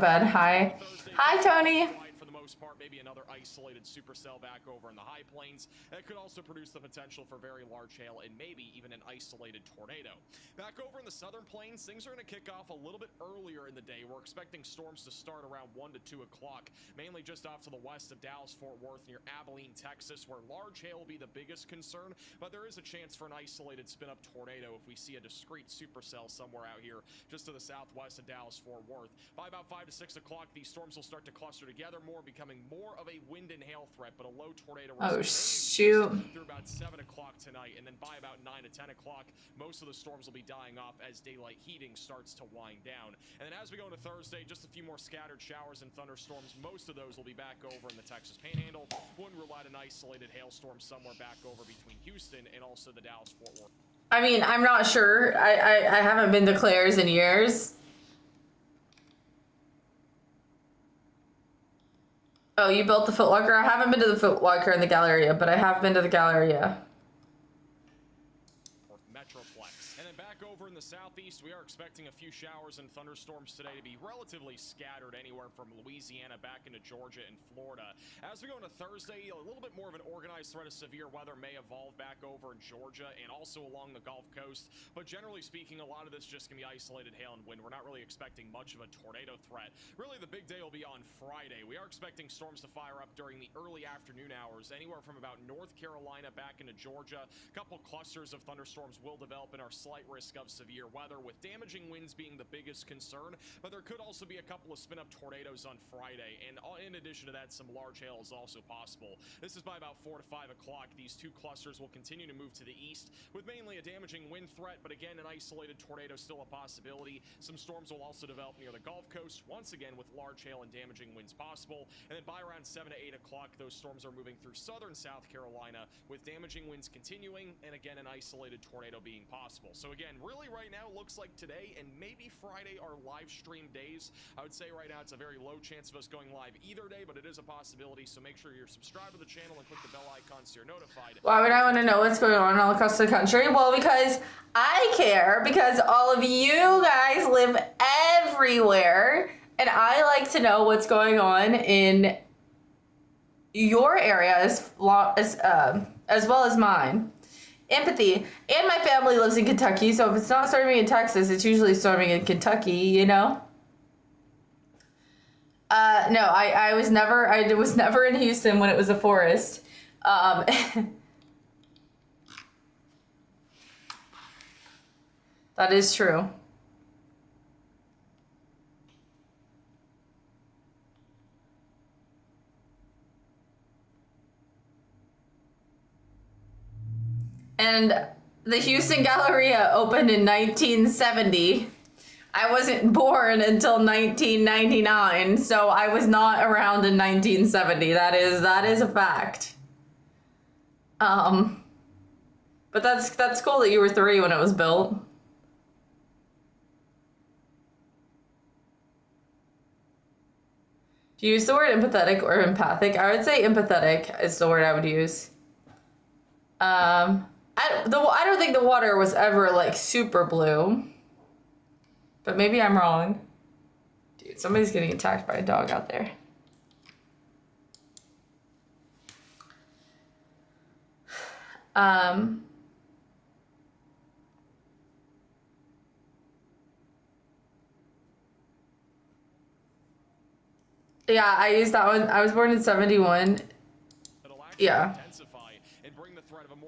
bed. Hi, Tony. For the most part, maybe another isolated supercell back over in the high plains. That could also produce the potential for very large hail and maybe even an isolated tornado. Back over in the southern plains, things are going to kick off a little bit earlier in the day. We're expecting storms to start around 1 to 2 o'clock, mainly just off to the west of Dallas-Fort Worth near Abilene, Texas, where large hail will be the biggest concern, but there is a chance for an isolated spin-up tornado if we see a discrete supercell somewhere out here just to the southwest of Dallas-Fort Worth. By about 5 to 6 o'clock, these storms will start to cluster together more, becoming more of a wind and hail threat, but a low tornado risk through about 7 o'clock tonight, and then by about 9 to 10 o'clock, most of the storms will be dying off as daylight heating starts to wind down. And then as we go into Thursday, just a few more scattered showers and thunderstorms. Most of those will be back over in the Texas Panhandle. Wouldn't rule out an isolated hailstorm somewhere back over between Houston and also the Dallas-Fort Worth. I mean, I'm not sure. I haven't been to Claire's in years. Oh, you built the Foot Locker? I haven't been to the Foot Locker in the Galleria, but I have been to the Galleria. Metroplex. And then back over in the southeast, we are expecting a few showers and thunderstorms today to be relatively scattered anywhere from Louisiana back into Georgia and Florida. As we go into Thursday, a little bit more of an organized threat of severe weather may evolve back over in Georgia and also along the Gulf Coast. But generally speaking, a lot of this just can be isolated hail and wind. We're not really expecting much of a tornado threat. Really, the big day will be on Friday. We are expecting storms to fire up during the early afternoon hours, anywhere from about North Carolina back into Georgia. A couple clusters of thunderstorms will develop and are slight risk of severe severe weather, with damaging winds being the biggest concern, but there could also be a couple of spin-up tornadoes on Friday, and in addition to that, some large hail is also possible. This is by about 4 to 5 o'clock. These two clusters will continue to move to the east, with mainly a damaging wind threat, but again, an isolated tornado still a possibility. Some storms will also develop near the Gulf Coast, once again with large hail and damaging winds possible, and then by around 7 to 8 o'clock, those storms are moving through southern South Carolina, with damaging winds continuing, and again, an isolated tornado being possible. So again, really right now, looks like today and maybe Friday are live stream days. I would say right now it's a very low chance of us going live either day, but it is a possibility, so make sure you're subscribed to the channel and click the bell icon so you're notified. Why would I want to know what's going on all across the country? Well, because I care, because all of you guys live everywhere, and I like to know what's going on in your area as well as mine. Empathy. And my family lives in Kentucky, so if it's not storming in Texas, it's usually storming in Kentucky, you know? No, I was never in Houston when it was a forest. That is true. And the Houston Galleria opened in 1970. I wasn't born until 1999, so I was not around in 1970. That is a fact. But that's cool that you were 3 when it was built. Do you use the word empathetic or empathic? I would say empathetic is the word I would use. I don't think the water was ever like super blue, but maybe I'm wrong. Dude, somebody's getting attacked by a dog out there. Yeah, I used that one. I was born in 71. Yeah.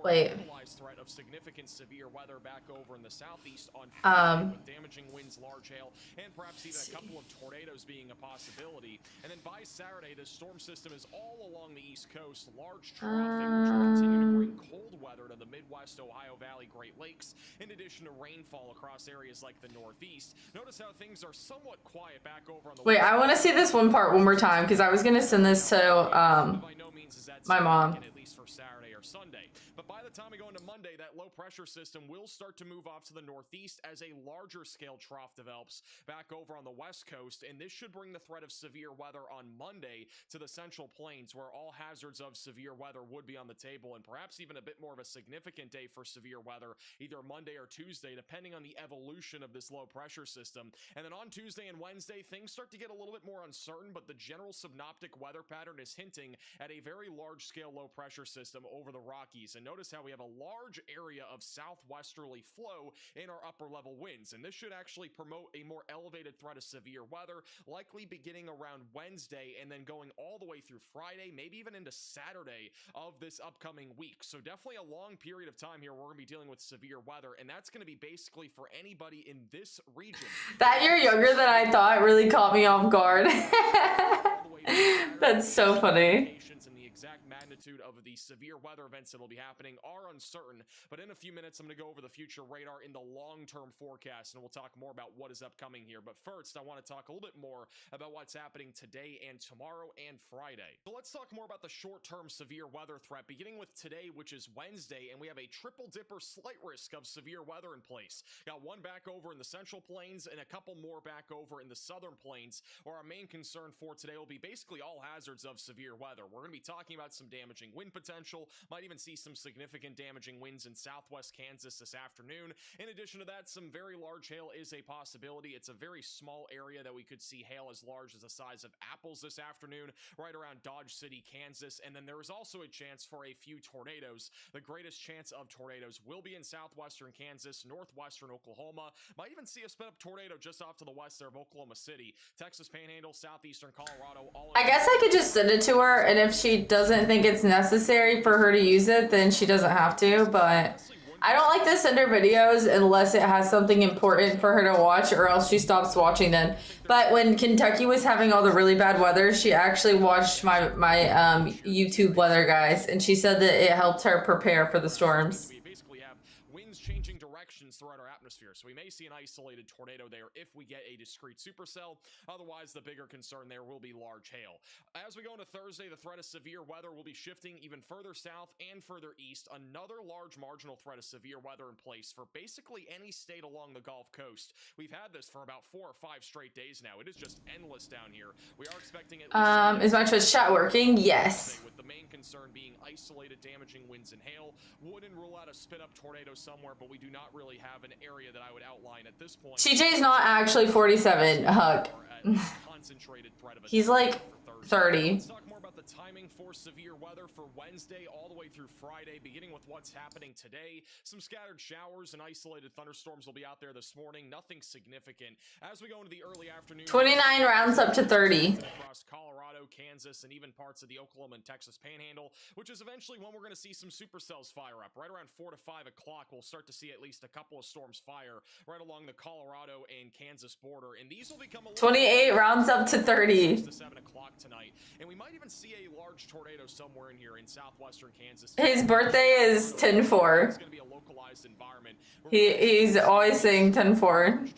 Wait. Threat of significant severe weather back over in the southeast on Friday, with damaging winds, large hail, and perhaps even a couple of tornadoes being a possibility. And then by Saturday, the storm system is all along the east coast, large troughing, which will continue to bring cold weather to the Midwest, Ohio Valley, Great Lakes, in addition to rainfall across areas like the Northeast. Notice how things are somewhat quiet back over on the Wait, I want to see this one part one more time, because I was going to send this to by no means is that my mom. at least for Saturday or Sunday. But by the time we go into Monday, that low pressure system will start to move off to the northeast as a larger scale trough develops back over on the west coast, and this should bring the threat of severe weather on Monday to the central plains, where all hazards of severe weather would be on the table, and perhaps even a bit more of a significant day for severe weather, either Monday or Tuesday, depending on the evolution of this low pressure system. And then on Tuesday and Wednesday, things start to get a little bit more uncertain, but the general synoptic weather pattern is hinting at a very large scale low pressure system over the Rockies. And notice how we have a large area of southwesterly flow in our upper level winds, and this should actually promote a more elevated threat of severe weather, likely beginning around Wednesday and then going all the way through Friday, maybe even into Saturday of this upcoming week. So definitely a long period of time here we're going to be dealing with severe weather, and that's going to be basically for anybody in this region. That you're younger than I thought really caught me off guard. That's so funny. And the exact magnitude of the severe weather events that will be happening are uncertain, but in a few minutes I'm going to go over the future radar in the long-term forecast, and we'll talk more about what is upcoming here. But first, I want to talk a little bit more about what's happening today and tomorrow and Friday. So let's talk more about the short-term severe weather threat, beginning with today, which is Wednesday, and we have a triple dipper slight risk of severe weather in place. Got one back over in the central plains and a couple more back over in the southern plains, where our main concern for today will be basically all hazards of severe weather. We're going to be talking about some damaging wind potential, might even see some significant damaging winds in southwest Kansas this afternoon. In addition to that, some very large hail is a possibility. It's a very small area that we could see hail as large as the size of apples this afternoon, right around Dodge City, Kansas. And then there is also a chance for a few tornadoes. The greatest chance of tornadoes will be in southwestern Kansas, northwestern Oklahoma. Might even see a spin-up tornado just off to the west there of Oklahoma City, Texas Panhandle, southeastern Colorado. I guess I could just send it to her, and if she doesn't think it's necessary for her to use it, then she doesn't have to, but I don't like to send her videos unless it has something important for her to watch, or else she stops watching them. But when Kentucky was having all the really bad weather, she actually watched my YouTube weather, guys, and she said that it helped her prepare for the storms. We basically have winds changing directions throughout our atmosphere, so we may see an isolated tornado there if we get a discrete supercell. Otherwise, the bigger concern there will be large hail. As we go into Thursday, the threat of severe weather will be shifting even further south and further east. Another large marginal threat of severe weather in place for basically any state along the Gulf Coast. We've had this for about 4 or 5 straight days now. It is just endless down here. We are expecting at least Is my Twitch chat working? Yes. with the main concern being isolated damaging winds and hail. Wouldn't rule out a spit-up tornado somewhere, but we do not really have an area that I would outline at this point. TJ's not actually 47, Huck. Concentrated threat of He's like for Thursday. 30. Let's talk more about the timing for severe weather for Wednesday all the way through Friday, beginning with what's happening today. Some scattered showers and isolated thunderstorms will be out there this morning. Nothing significant. As we go into the early afternoon, 29 rounds up to 30. across Colorado, Kansas, and even parts of the Oklahoma and Texas Panhandle, which is eventually when we're going to see some supercells fire up. Right around 4 to 5 o'clock, we'll start to see at least a couple of storms fire right along the Colorado and Kansas border, and these will become a 28 rounds up to 30. to 7 o'clock tonight, and we might even see a large tornado somewhere in here in southwestern Kansas. His birthday is 10-4. It's going to be a localized environment. He's always saying 10-4.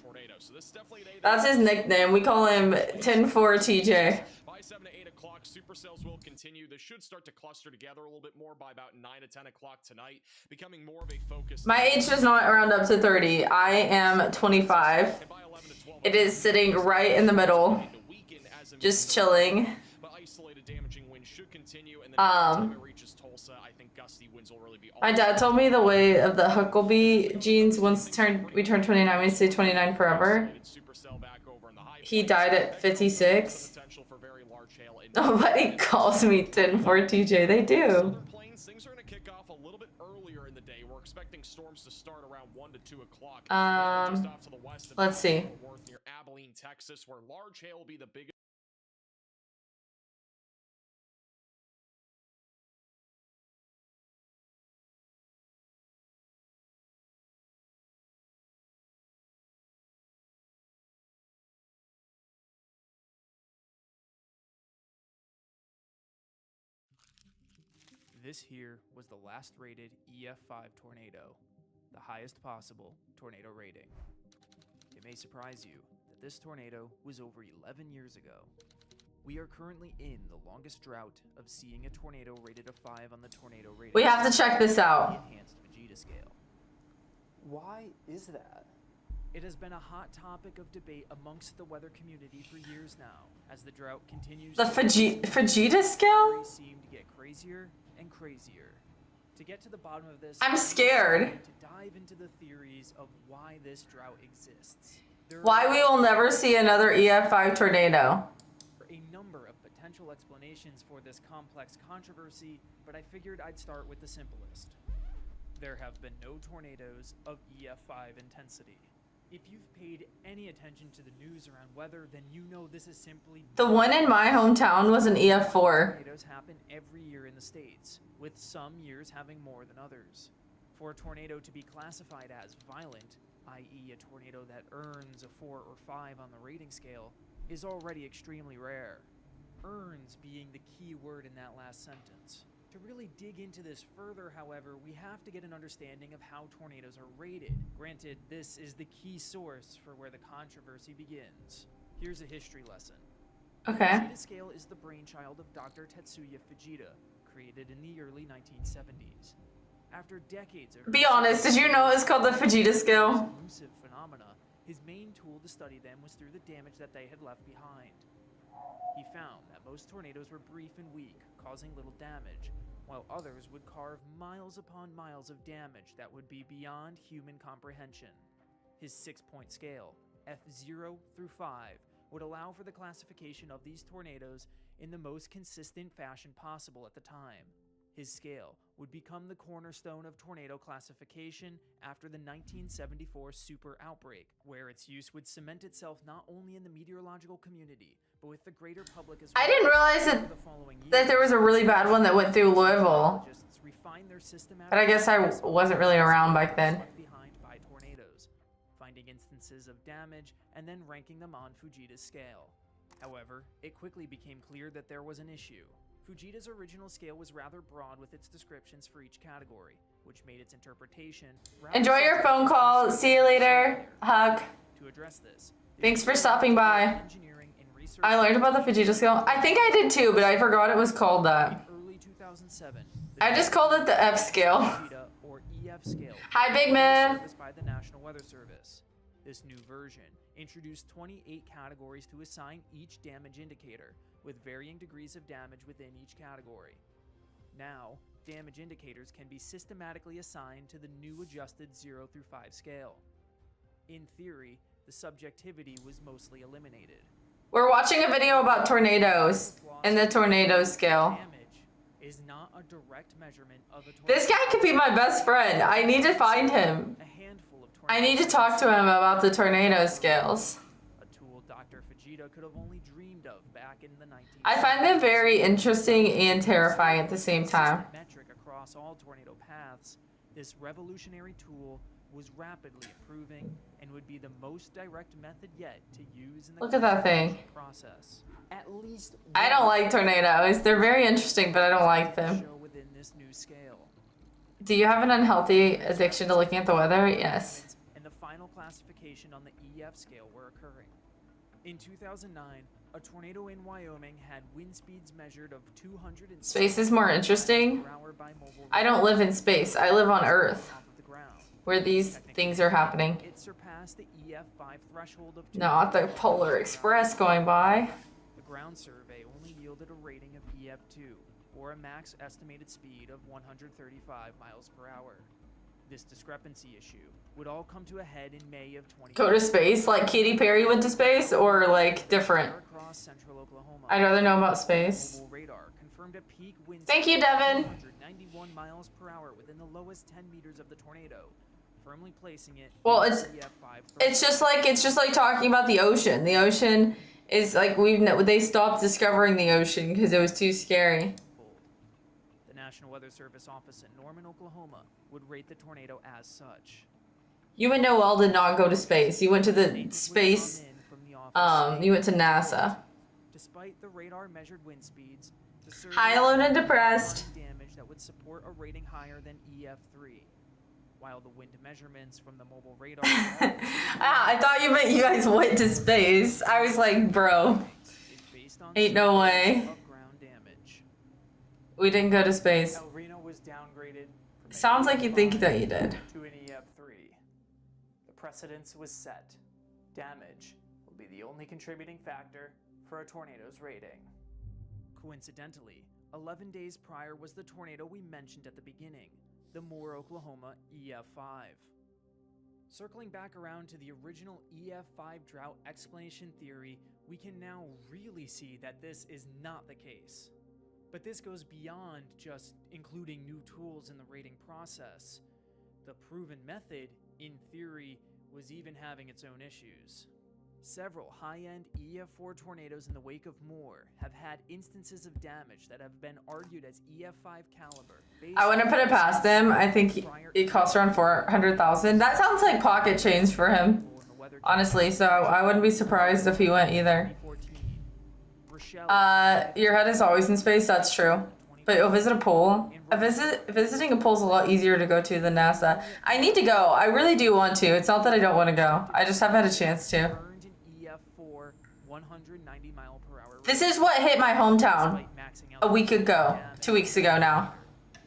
Tornado. So this is definitely a day That's his nickname. We call him 10-4 TJ. by 7 to 8 o'clock, supercells will continue. This should start to cluster together a little bit more by about 9 to 10 o'clock tonight, becoming more of a focus. My age does not round up to 30. I am 25. And by 11 to 12 It is sitting right in the middle, to weaken as a just chilling. but isolated damaging winds should continue, and then by the time it reaches Tulsa, I think gusty winds will really be all My dad told me the way of the Huckabee genes once we turned 29, we stay 29 forever. supercell back over in the high He plains. died at 56. Potential for very large hail in Nobody calls me 10-4 TJ. They do. Southern Plains. Things are going to kick off a little bit earlier in the day. We're expecting storms to start around 1 to 2 o'clock. Just off to the west of Let's see. Fort Worth near Abilene, Texas, where large hail will be the biggest. This here was the last rated EF5 tornado, the highest possible tornado rating. It may surprise you that this tornado was over 11 years ago. We are currently in the longest drought of seeing a tornado rated a 5 on the tornado rating. We have to check this the out. enhanced Vegeta scale. Why is that? It has been a hot topic of debate amongst the weather community for years now, as the drought continues. The Vegeta scale? Seem to get crazier and crazier. To get to the bottom of this, I'm scared. To dive into the theories of why this drought exists. There Why we will never see another EF5 tornado. are a number of potential explanations for this complex controversy, but I figured I'd start with the simplest. There have been no tornadoes of EF5 intensity. If you've paid any attention to the news around weather, then you know this is simply The one in my hometown was an EF4. tornadoes happen every year in the States, with some years having more than others. For a tornado to be classified as violent, i.e. a tornado that earns a 4 or 5 on the rating scale, is already extremely rare. Earns being the key word in that last sentence. To really dig into this further, however, we have to get an understanding of how tornadoes are rated. Granted, this is the key source for where the controversy begins. Here's a history lesson. Okay. Vegeta scale is the brainchild of Dr. Tetsuya Fujita, created in the early 1970s. After decades of Be honest, did you know it's called the Vegeta scale? elusive phenomena, his main tool to study them was through the damage that they had left behind. He found that most tornadoes were brief and weak, causing little damage, while others would carve miles upon miles of damage that would be beyond human comprehension. His 6-point scale, F0 through 5, would allow for the classification of these tornadoes in the most consistent fashion possible at the time. His scale would become the cornerstone of tornado classification after the 1974 super outbreak, where its use would cement itself not only in the meteorological community, but with the greater public as I well. didn't realize Over the following that there was a really bad one that went through Louisville. Geologists refined their systematic But I guess I analysis of wasn't really around back then. left behind by tornadoes, finding instances of damage and then ranking them on Fujita's scale. However, it quickly became clear that there was an issue. Fujita's original scale was rather broad with its descriptions for each category, which made its interpretation rather Enjoy your subject phone to call. considerable See you later. Hug. To address this, Thanks for stopping by. I learned about the Fujita scale. I think I did too, but I forgot it was called that. In early 2007, I just called it the F scale. Fujita or EF scale. Hi, Big Man. Serviced by the National Weather Service. This new version introduced 28 categories to assign each damage indicator, with varying degrees of damage within each category. Now, damage indicators can be systematically assigned to the new adjusted 0 through 5 scale. In theory, the subjectivity was mostly eliminated. We're watching a video about tornadoes and the tornado scale. Damage is not a direct measurement of a tornado. This guy could be my best friend. I need to find him. A handful of I need to tornadoes talk to him about the tornado scales. A tool Dr. Fujita could have only dreamed of back in the 1970s. I find them very interesting and terrifying at the same time. Metric across all tornado paths, this revolutionary tool was rapidly improving and would be the most direct method yet to use in the Look at that thing. classification process. At least I don't like tornadoes. They're very interesting, but I don't like them. Show within this new scale. Do you have an unhealthy addiction to looking at the weather? Yes. And the final classification on the EF scale were occurring. In 2009, a tornado in Wyoming had wind speeds measured of 200 Space is more interesting. per hour by mobile I don't live in space. I live on Earth, off of the ground. where these things are happening. It surpassed the EF5 threshold of Not the Polar Express going by. The ground survey only yielded a rating of EF2, or a max estimated speed of 135 miles per hour. This discrepancy issue would all come to a head in May of 2020. Go to space, like Katy Perry went to space, or like different? Across central Oklahoma, I'd rather know about space. mobile radar confirmed a peak wind Thank speed you, of Devin. 191 miles per hour within the lowest 10 meters of the tornado, firmly placing it. Well, in it's- the EF5 It's just like talking about the ocean. The ocean is like they stopped discovering the ocean because it was too scary. threshold. The National Weather Service office in Norman, Oklahoma, would rate the tornado as such. You and Noel did not go to space. You went to the Statements would space. come in from the office You went to stating, NASA. Despite the radar measured wind speeds, the survey Hi, alone and found depressed. damage that would support a rating higher than EF3. While the wind measurements from the mobile radar I thought you meant you guys went to space. I was like, bro, is based on Ain't no way. of ground damage. we didn't go to space. El Reno was downgraded from an Sounds like you think EF5 that you did. to an EF3. The precedence was set. Damage will be the only contributing factor for a tornado's rating. Coincidentally, 11 days prior was the tornado we mentioned at the beginning, the Moore, Oklahoma EF5. Circling back around to the original EF5 drought explanation theory, we can now really see that this is not the case. But this goes beyond just including new tools in the rating process. The proven method, in theory, was even having its own issues. Several high-end EF4 tornadoes in the wake of Moore have had instances of damage that have been argued as EF5 caliber. I wouldn't put it past him. I think it costs around 400,000. That sounds like pocket change for him, honestly. So I wouldn't be surprised if he went either. Your head is always in space. That's true. But you'll visit a pole. Visiting a pole is a lot easier to go to than NASA. I need to go. I really do want to. It's not that I don't want to go. I just haven't had a chance to. Earned an EF4 190 mile per hour. This is what hit my hometown despite maxing out a week the ago. damage. 2 weeks ago now.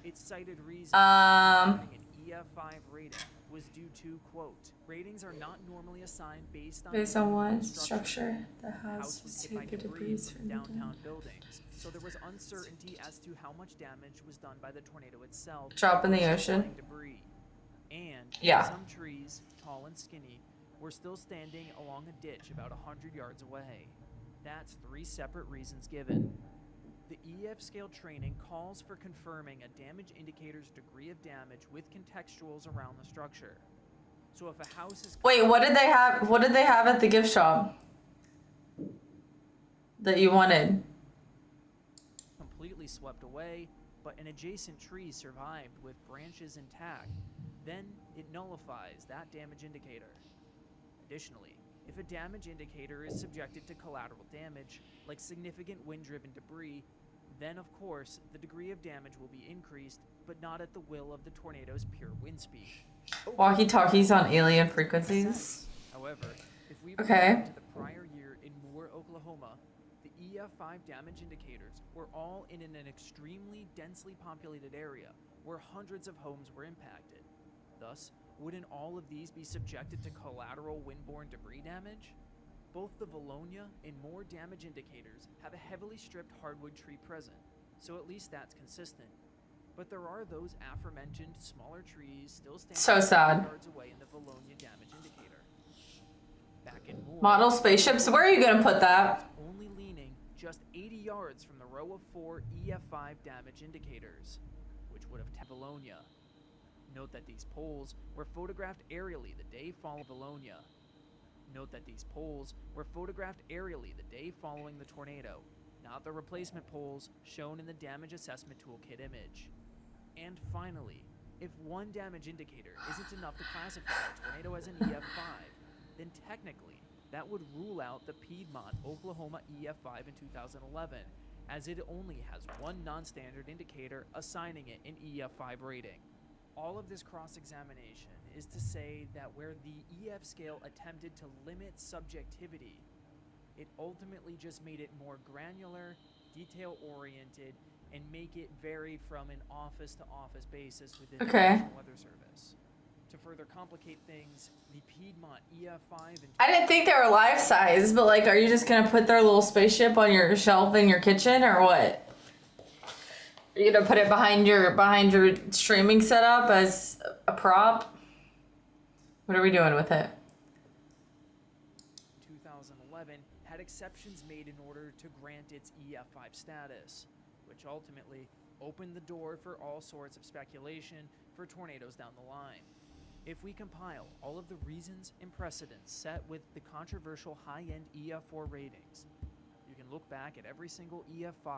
Its cited reason Um, for having an EF5 rating was due to, quote, ratings are not normally assigned based on what structure. structure the The house house was hit by super debris debris from downtown buildings, so there was uncertainty as to how much damage was done by the tornado itself. Drop in the versus ocean. flying debris. And Yeah. some trees, tall and skinny, were still standing along a ditch about 100 yards away. That's 3 separate reasons given. The EF scale training calls for confirming a damage indicator's degree of damage with contextuals around the structure. So if a house is Wait, what did they have? What did they have at the gift shop? that you wanted. Completely swept away, but an adjacent tree survived with branches intact. Then it nullifies that damage indicator. Additionally, if a damage indicator is subjected to collateral damage, like significant wind-driven debris, then of course the degree of damage will be increased, but not at the will of the tornado's pure wind speed. Walkie-talkies on alien frequencies. However, if we Okay. return to the prior year in Moore, Oklahoma, the EF5 damage indicators were all in an extremely densely populated area where hundreds of homes were impacted. Thus, wouldn't all of these be subjected to collateral windborne debris damage? Both the Valonia and Moore damage indicators have a heavily stripped hardwood tree present, so at least that's consistent. But there are those aforementioned smaller trees still standing So sad. yards away in the Valonia damage indicator. Back in Moore, Model spaceships. Where are you gonna put that? only leaning just 80 yards from the row of 4 EF5 damage indicators, which would have tapped Valonia. Note that these poles were photographed aerially the day following Valonia. Note that these poles were photographed aerially the day following the tornado, not the replacement poles shown in the damage assessment toolkit image. And finally, if one damage indicator isn't enough to classify a tornado as an EF5, then technically that would rule out the Piedmont, Oklahoma EF5 in 2011, as it only has one non-standard indicator assigning it an EF5 rating. All of this cross-examination is to say that where the EF scale attempted to limit subjectivity, it ultimately just made it more granular, detail-oriented, and make it vary from an office-to-office basis within the Okay. National Weather Service. To further complicate things, the Piedmont EF5 and I didn't think they were life size, but like, are you just gonna put their little spaceship on your shelf in your kitchen or what? Are you gonna put it behind your streaming setup as a prop? What are we doing with it? 2011 had exceptions made in order to grant its EF5 status, which ultimately opened the door for all sorts of speculation for tornadoes down the line. If we compile all of the reasons and precedents set with the controversial high-end EF4 ratings, you can look back at every single EF5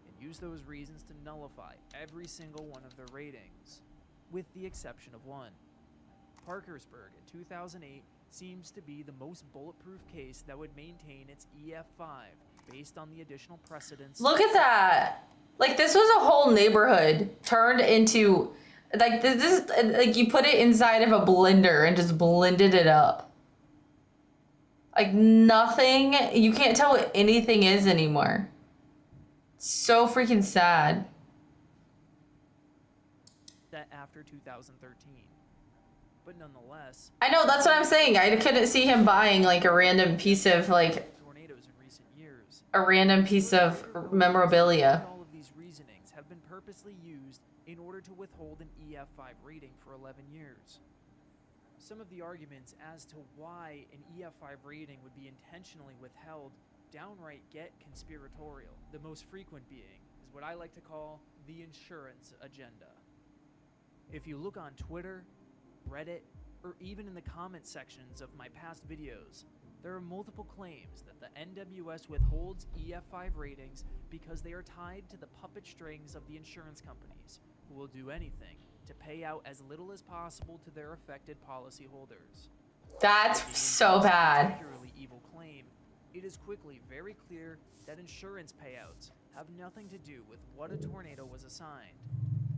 and use those reasons to nullify every single one of the ratings, with the exception of one. Parkersburg in 2008 seems to be the most bulletproof case that would maintain its EF5 based on the additional precedents. Look at that! Like, this was a whole neighborhood turned into, like, this is, like, you put it inside of a blender and just blended it up. Like, nothing, you can't tell what anything is anymore. So freaking sad. That after 2013. But nonetheless, I know, that's what I'm saying. I couldn't see him buying, like, a random piece of, like, tornadoes in recent years. a random piece of memorabilia. All of these reasonings have been purposely used in order to withhold an EF5 rating for 11 years. Some of the arguments as to why an EF5 rating would be intentionally withheld downright get conspiratorial. The most frequent being is what I like to call the insurance agenda. If you look on Twitter, Reddit, or even in the comment sections of my past videos, there are multiple claims that the NWS withholds EF5 ratings because they are tied to the puppet strings of the insurance companies, who will do anything to pay out as little as possible to their affected policyholders. That's so bad. Particularly evil claim, it is quickly very clear that insurance payouts have nothing to do with what a tornado was assigned.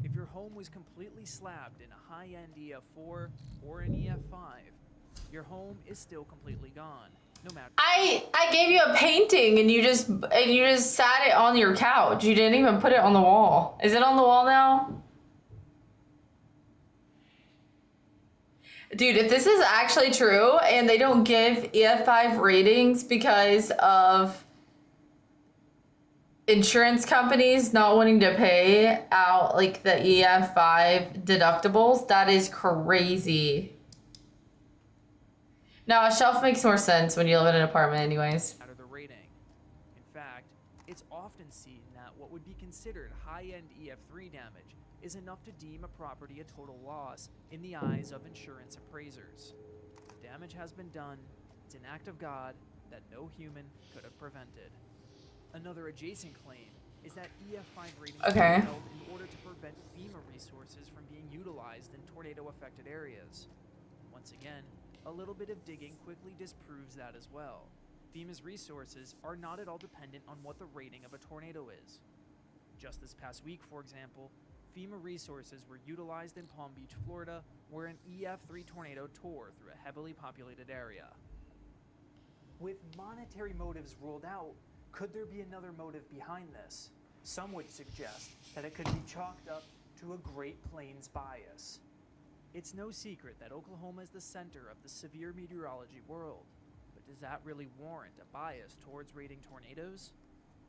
If your home was completely slabbed in a high-end EF4 or an EF5, your home is still completely gone, no matter. I gave you a painting and you just sat it on your couch. You didn't even put it on the wall. Is it on the wall now? Dude, if this is actually true and they don't give EF5 ratings because of insurance companies not wanting to pay out like the EF5 deductibles, that is crazy. No, a shelf makes more sense when you live in an apartment anyways. Out of the rating. In fact, it's often seen that what would be considered high-end EF3 damage is enough to deem a property a total loss in the eyes of insurance appraisers. Damage has been done. It's an act of God that no human could have prevented. Another adjacent claim is that EF5 ratings Okay. were held in order to prevent FEMA resources from being utilized in tornado-affected areas. Once again, a little bit of digging quickly disproves that as well. FEMA's resources are not at all dependent on what the rating of a tornado is. Just this past week, for example, FEMA resources were utilized in Palm Beach, Florida, where an EF3 tornado tore through a heavily populated area. With monetary motives ruled out, could there be another motive behind this? Some would suggest that it could be chalked up to a Great Plains bias. It's no secret that Oklahoma is the center of the severe meteorology world, but does that really warrant a bias towards rating tornadoes?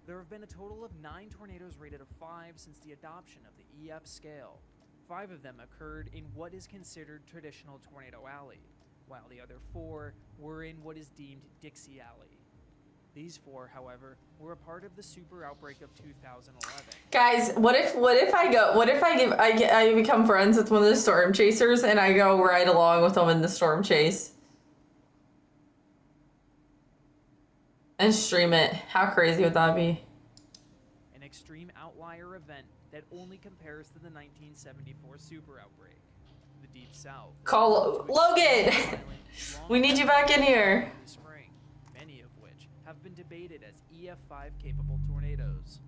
There have been a total of 9 tornadoes rated a 5 since the adoption of the EF scale. 5 of them occurred in what is considered traditional Tornado Alley, while the other 4 were in what is deemed Dixie Alley. These 4, however, were a part of the super outbreak of 2011. Guys, what if I become friends with one of the storm chasers and I go right along with them in the storm chase and stream it? How crazy would that be? An extreme outlier event that only compares to the 1974 super outbreak. The Deep South. Call Logan. We need you back in here. Spring, many of which have been debated as EF5 capable tornadoes.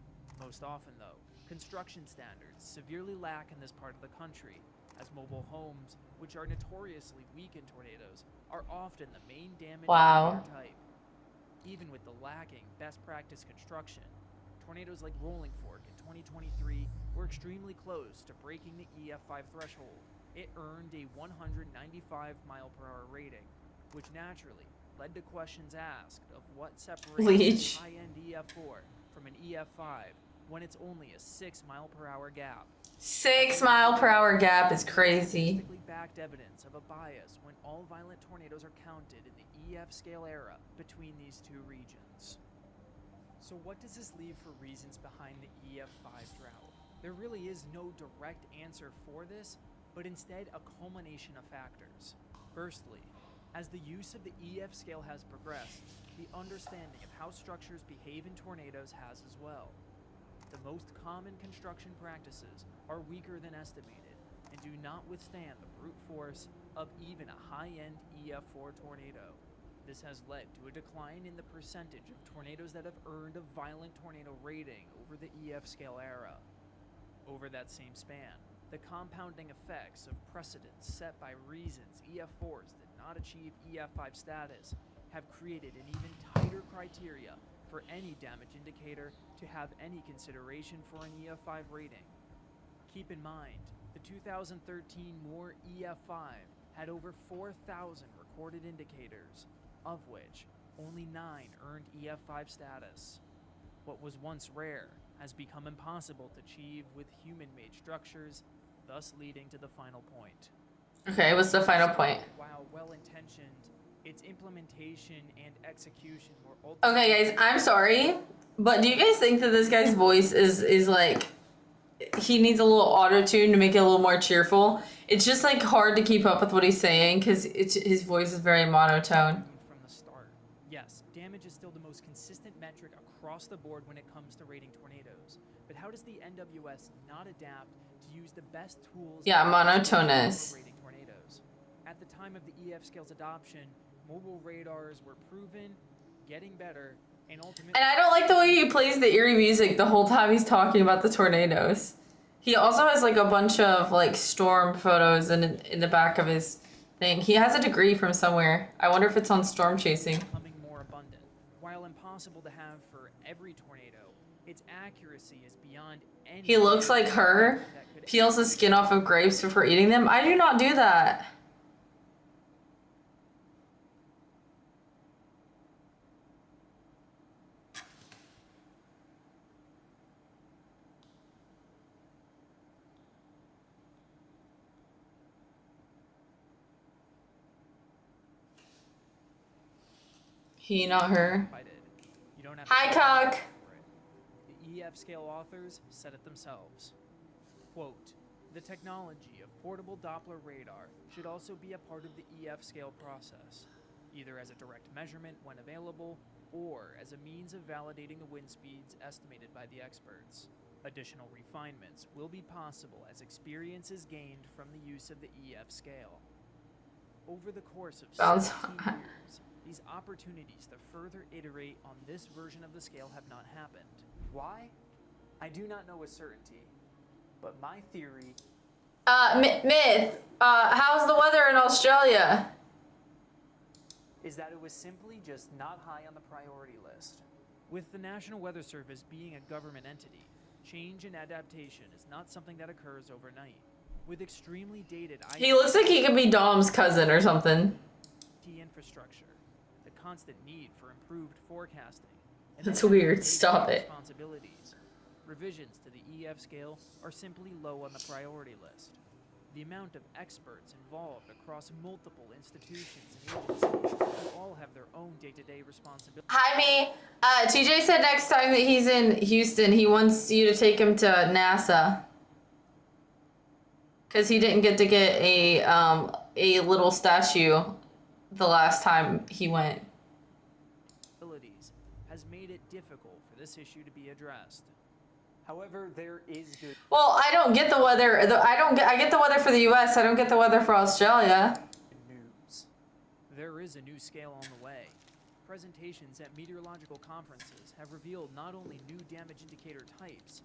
Most often, though, construction standards severely lack in this part of the country, as mobile homes, which are notoriously weak in tornadoes, are often the main damage Wow. type. Even with the lacking best practice construction, tornadoes like Rolling Fork in 2023 were extremely close to breaking the EF5 threshold. It earned a 195 mile per hour rating, which naturally led to questions asked of what separates Leech. a high-end EF4 from an EF5 when it's only a 6 mile per hour gap. 6 mile per hour gap is crazy. Scientifically backed evidence of a bias when all violent tornadoes are counted in the EF scale era between these two regions. So what does this leave for reasons behind the EF5 drought? There really is no direct answer for this, but instead a culmination of factors. Firstly, as the use of the EF scale has progressed, the understanding of how structures behave in tornadoes has as well. The most common construction practices are weaker than estimated and do not withstand the brute force of even a high-end EF4 tornado. This has led to a decline in the percentage of tornadoes that have earned a violent tornado rating over the EF scale era. Over that same span, the compounding effects of precedents set by reasons EF4s did not achieve EF5 status have created an even tighter criteria for any damage indicator to have any consideration for an EF5 rating. Keep in mind, the 2013 Moore EF5 had over 4,000 recorded indicators, of which only 9 earned EF5 status. What was once rare has become impossible to achieve with human-made structures, thus leading to the final point. Okay, what's the final point? While well-intentioned, its implementation and execution were Okay, guys, I'm sorry, but do you guys think that this guy's voice is like, he needs a little auto-tune to make it a little more cheerful? It's just like hard to keep up with what he's saying because his voice is very monotone. from the start. Yes, damage is still the most consistent metric across the board when it comes to rating tornadoes. But how does the NWS not adapt to use the best tools Yeah, for monotonous. rating tornadoes? At the time of the EF scale's adoption, mobile radars were proven, getting better, and ultimately... And I don't like the way he plays the eerie music the whole time he's talking about the tornadoes. He also has like a bunch of like storm photos in the back of his thing. He has a degree from somewhere. I wonder if it's on storm chasing. becoming more abundant. While impossible to have for every tornado, its accuracy is beyond any... He looks like her, that could peels the skin off of grapes before eating them. I do not do that. He, not her. provided. You don't have to Hi, pay Cock. for it. The EF scale authors said it themselves. Quote, the technology of portable Doppler radar should also be a part of the EF scale process, either as a direct measurement when available or as a means of validating the wind speeds estimated by the experts. Additional refinements will be possible as experience is gained from the use of the EF scale. Over the course of Sounds 17 years, these opportunities to further iterate on this version of the scale have not happened. Why? I do not know with certainty, but my theory Myth, how's the weather in Australia? is that it was simply just not high on the priority list. With the National Weather Service being a government entity, change and adaptation is not something that occurs overnight. With extremely dated He looks like he could be Dom's cousin or something. IT infrastructure, the constant need for improved forecasting, and the That's weird. delegation Stop of it. responsibilities, revisions to the EF scale are simply low on the priority list. The amount of experts involved across multiple institutions and agencies who all have their own day-to-day responsibilities. Hi, me. TJ said next time that he's in Houston, he wants you to take him to NASA. Cause he didn't get to get a little statue the last time he went. Has made it difficult for this issue to be addressed. However, there is good Well, I don't get the weather. I get the weather for the U.S. I don't get the weather for Australia. news. There is a new scale on the way. Presentations at meteorological conferences have revealed not only new damage indicator types,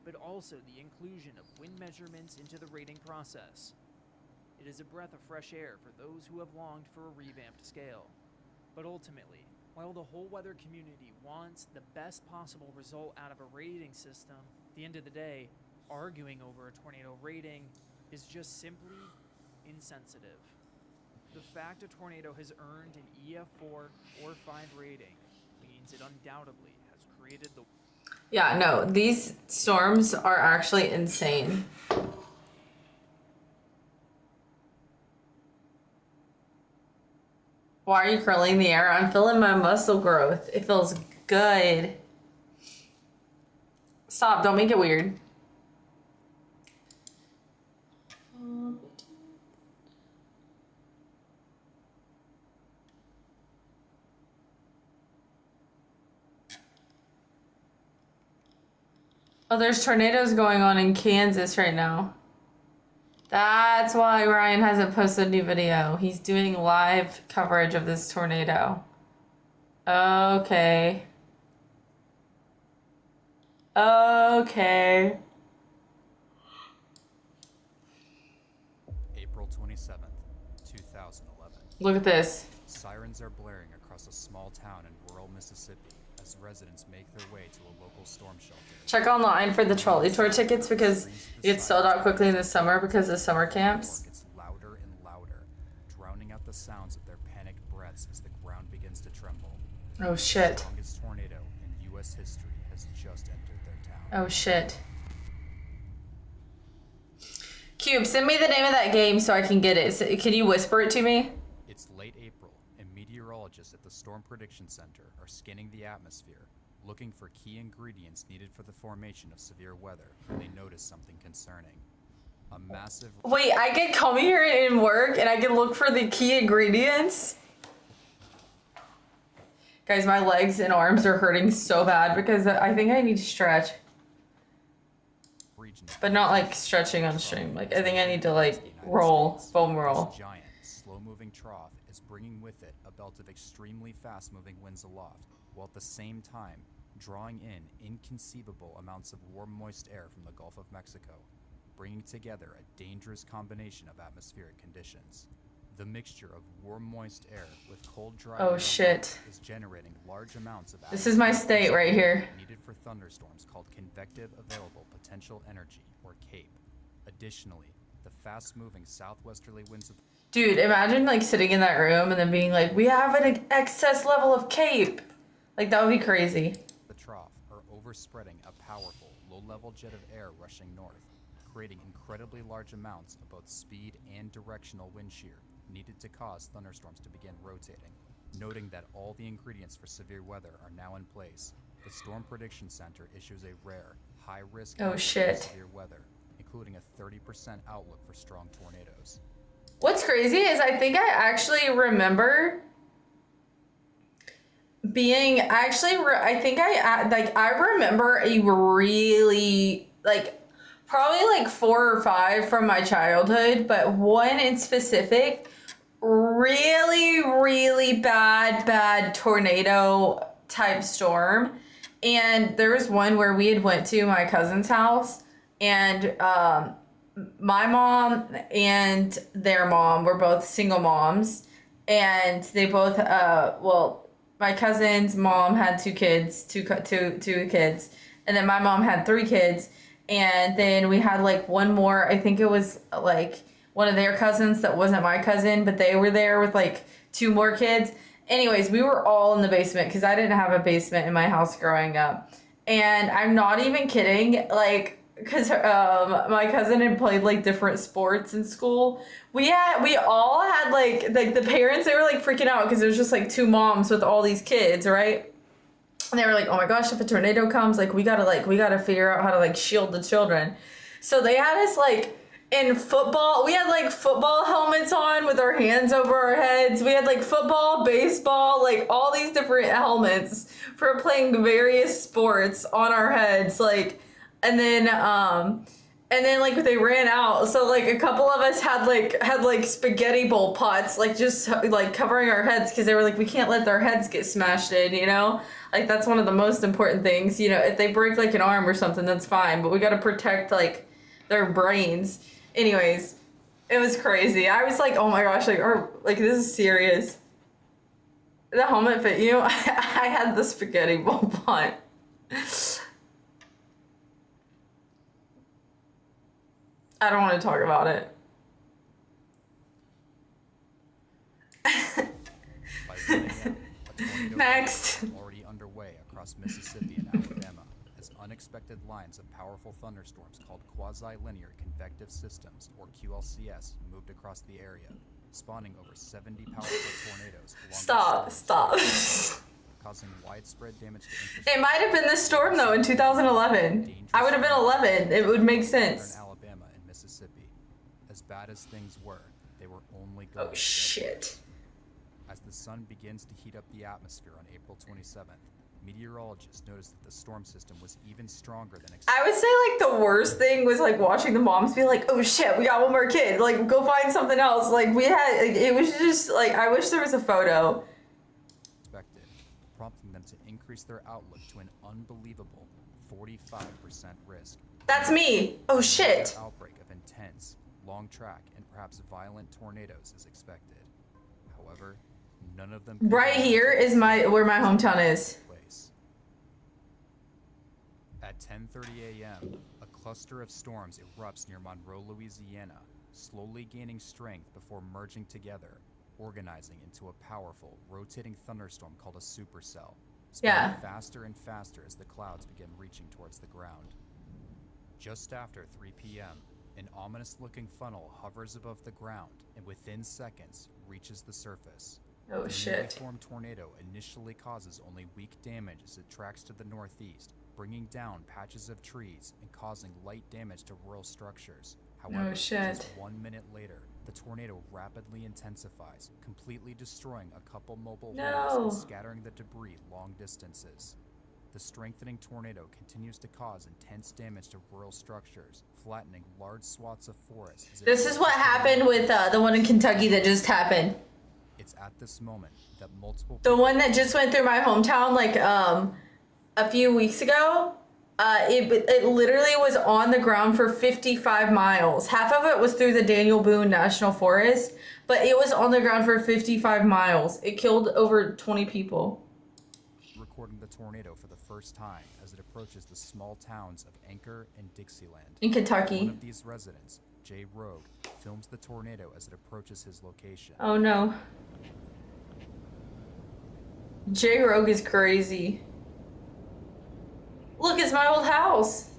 but also the inclusion of wind measurements into the rating process. It is a breath of fresh air for those who have longed for a revamped scale. But ultimately, while the whole weather community wants the best possible result out of a rating system, at the end of the day, arguing over a tornado rating is just simply insensitive. The fact a tornado has earned an EF4 or 5 rating means it undoubtedly has created the Yeah, no, these storms are actually insane. Why are you curling the air? I'm feeling my muscle growth. It feels good. Stop, don't make it weird. Oh, there's tornadoes going on in Kansas right now. That's why Ryan hasn't posted a new video. He's doing live coverage of this tornado. Okay. Okay. April 27th, 2011. Look at this. Sirens are blaring across a small town in rural Mississippi as residents make their way to a local storm shelter. Check online for the trolley tour tickets because it gets sold out quickly in the summer because of summer camps. Gets louder and louder, drowning out the sounds of their panicked breaths as the ground begins to tremble. Oh shit. The longest tornado in U.S. history has just entered their town. Oh shit. Cube, send me the name of that game so I can get it. Can you whisper it to me? It's late April, and meteorologists at the Storm Prediction Center are scanning the atmosphere, looking for key ingredients needed for the formation of severe weather when they notice something concerning. A massive... Wait, I can come here in work and I can look for the key ingredients? Guys, my legs and arms are hurting so bad because I think I need to stretch. region But not like stretching on stream. Like, I think I need to like roll, foam roll. This giant, slow-moving trough is bringing with it a belt of extremely fast-moving winds aloft, while at the same time drawing in inconceivable amounts of warm, moist air from the Gulf of Mexico, bringing together a dangerous combination of atmospheric conditions. The mixture of warm, moist air with cold, dry Oh, air shit. is generating large amounts of This is my state right here. needed for thunderstorms called convective available potential energy, or CAPE. Additionally, the fast-moving southwesterly winds of Dude, imagine like sitting in that room and then being like, we have an excess level of CAPE. Like, that would be crazy. the trough are overspreading a powerful, low-level jet of air rushing north, creating incredibly large amounts of both speed and directional wind shear needed to cause thunderstorms to begin rotating. Noting that all the ingredients for severe weather are now in place, the Storm Prediction Center issues a rare, high-risk Oh, outlook for shit. severe weather, including a 30% outlook for strong tornadoes. What's crazy is I think I actually remember being actually I think I remember a really like probably like 4 or 5 from my childhood, but one in specific really bad tornado type storm. And there was one where we had went to my cousin's house, and my mom and their mom were both single moms, and they both my cousin's mom had 2 kids, two kids, and then my mom had 3 kids, and then we had like one more. I think it was like one of their cousins that wasn't my cousin, but they were there with like 2 more kids. Anyways, we were all in the basement because I didn't have a basement in my house growing up, and I'm not even kidding. Like, because my cousin had played like different sports in school. We all had like the parents, they were like freaking out because it was just like 2 moms with all these kids, right? And they were like, oh my gosh, if a tornado comes, like we gotta figure out how to like shield the children. So they had us like in football. We had like football helmets on with our hands over our heads. We had like football, baseball, like all these different helmets for playing various sports on our heads, like. And then like they ran out, so like a couple of us had like spaghetti bowl pots, like just like covering our heads because they were like, we can't let their heads get smashed in, you know, like that's one of the most important things, you know. If they break like an arm or something, that's fine, but we got to protect like their brains. Anyways, it was crazy. I was like, oh my gosh, like this is serious. The helmet fit you? I had the spaghetti bowl pot. I don't want to talk about it. By 1 a.m., a tornado Next. was already underway across Mississippi and Alabama as unexpected lines of powerful thunderstorms called quasi-linear convective systems, or QLCS, moved across the area, spawning over 70 powerful tornadoes. Stop. Causing widespread damage to infrastructure. It might have been this storm though in 2011. I would have been 11. It would make sense. Southern Alabama and Mississippi. As bad as things were, they were only going Oh shit. As the sun begins to heat up the atmosphere on April 27th, meteorologists noticed that the storm system was even stronger than expected. I would say like the worst thing was like watching the moms be like, oh shit, we got one more kid. Like go find something else. Like we had, like, it was just like, I wish there was a photo. Prompting them to increase their outlook to an unbelievable 45% risk. That's me. Oh shit. An outbreak of intense, long track, and perhaps violent tornadoes is expected. However, none of them. Right here is where my hometown is. Place. At 10:30 a.m., a cluster of storms erupts near Monroe, Louisiana, slowly gaining strength before merging together, organizing into a powerful, rotating thunderstorm called a supercell, spinning faster and faster as the clouds begin reaching towards the ground. Just after 3 p.m., an ominous-looking funnel hovers above the ground and within seconds reaches the surface. Oh The shit. newly formed tornado initially causes only weak damage as it tracks to the northeast, bringing down patches of trees and causing light damage to rural structures. However, shit. just 1 minute later, the tornado rapidly intensifies, completely destroying a couple mobile homes and scattering the debris long distances. The strengthening tornado continues to cause intense damage to rural structures, flattening large swaths of forest. This is what happened with the one in Kentucky that just happened. It's at this moment that multiple The one that just went through my hometown like a few weeks ago. It literally was on the ground for 55 miles. Half of it was through the Daniel Boone National Forest, but it was on the ground for 55 miles. It killed over 20 people. recording the tornado for the first time as it approaches the small towns of Anchor and Dixieland. In Kentucky. One of these residents, Jay Rogue, films the tornado as it approaches his location. Oh no. Jay Rogue is crazy. Look, it's my old house.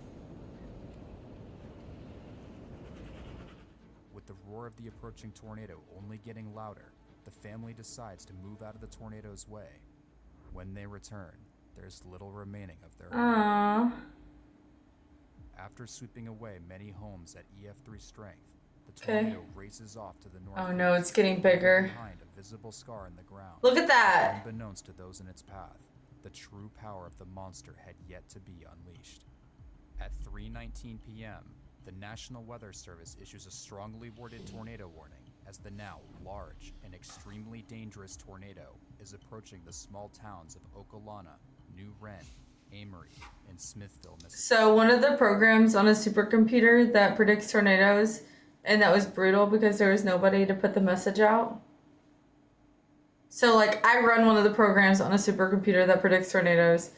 With the roar of the approaching tornado only getting louder, the family decides to move out of the tornado's way. When they return, there's little remaining of their home. Aww. After sweeping away many homes at EF3 strength, the tornado races off to the north. Oh no, it's getting bigger. Behind a visible scar in the ground. Look at that. Unbeknownst to those in its path, the true power of the monster had yet to be unleashed. At 3:19 p.m., the National Weather Service issues a strongly worded tornado warning as the now large and extremely dangerous tornado is approaching the small towns of Okolana, New Wren, Amory, and Smithville, Mississippi. So one of the programs on a supercomputer that predicts tornadoes, and that was brutal because there was nobody to put the message out. So like I run one of the programs on a supercomputer that predicts tornadoes,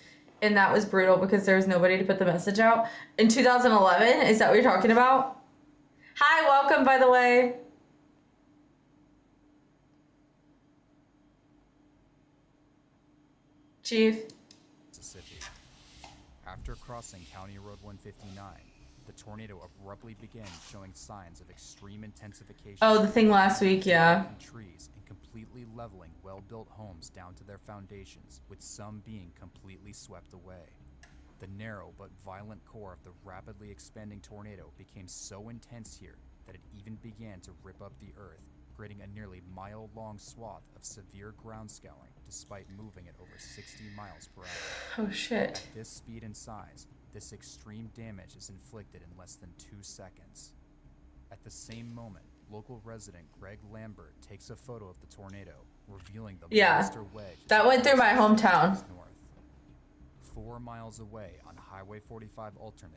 and that was brutal because there was nobody to put the message out. In 2011, is that what you're talking about? Hi, welcome by the way. Chief. Mississippi. After crossing County Road 159, the tornado abruptly began showing signs of extreme intensification. Oh, the thing last week, yeah. Trees and completely leveling well-built homes down to their foundations, with some being completely swept away. The narrow but violent core of the rapidly expanding tornado became so intense here that it even began to rip up the earth, creating a nearly mile-long swath of severe ground scaling, despite moving at over 60 miles per hour. Oh shit. At this speed and size, this extreme damage is inflicted in less than 2 seconds. At the same moment, local resident Greg Lambert takes a photo of the tornado, revealing the monster wedge. That went through my hometown. North. 4 miles away on Highway 45 alternate,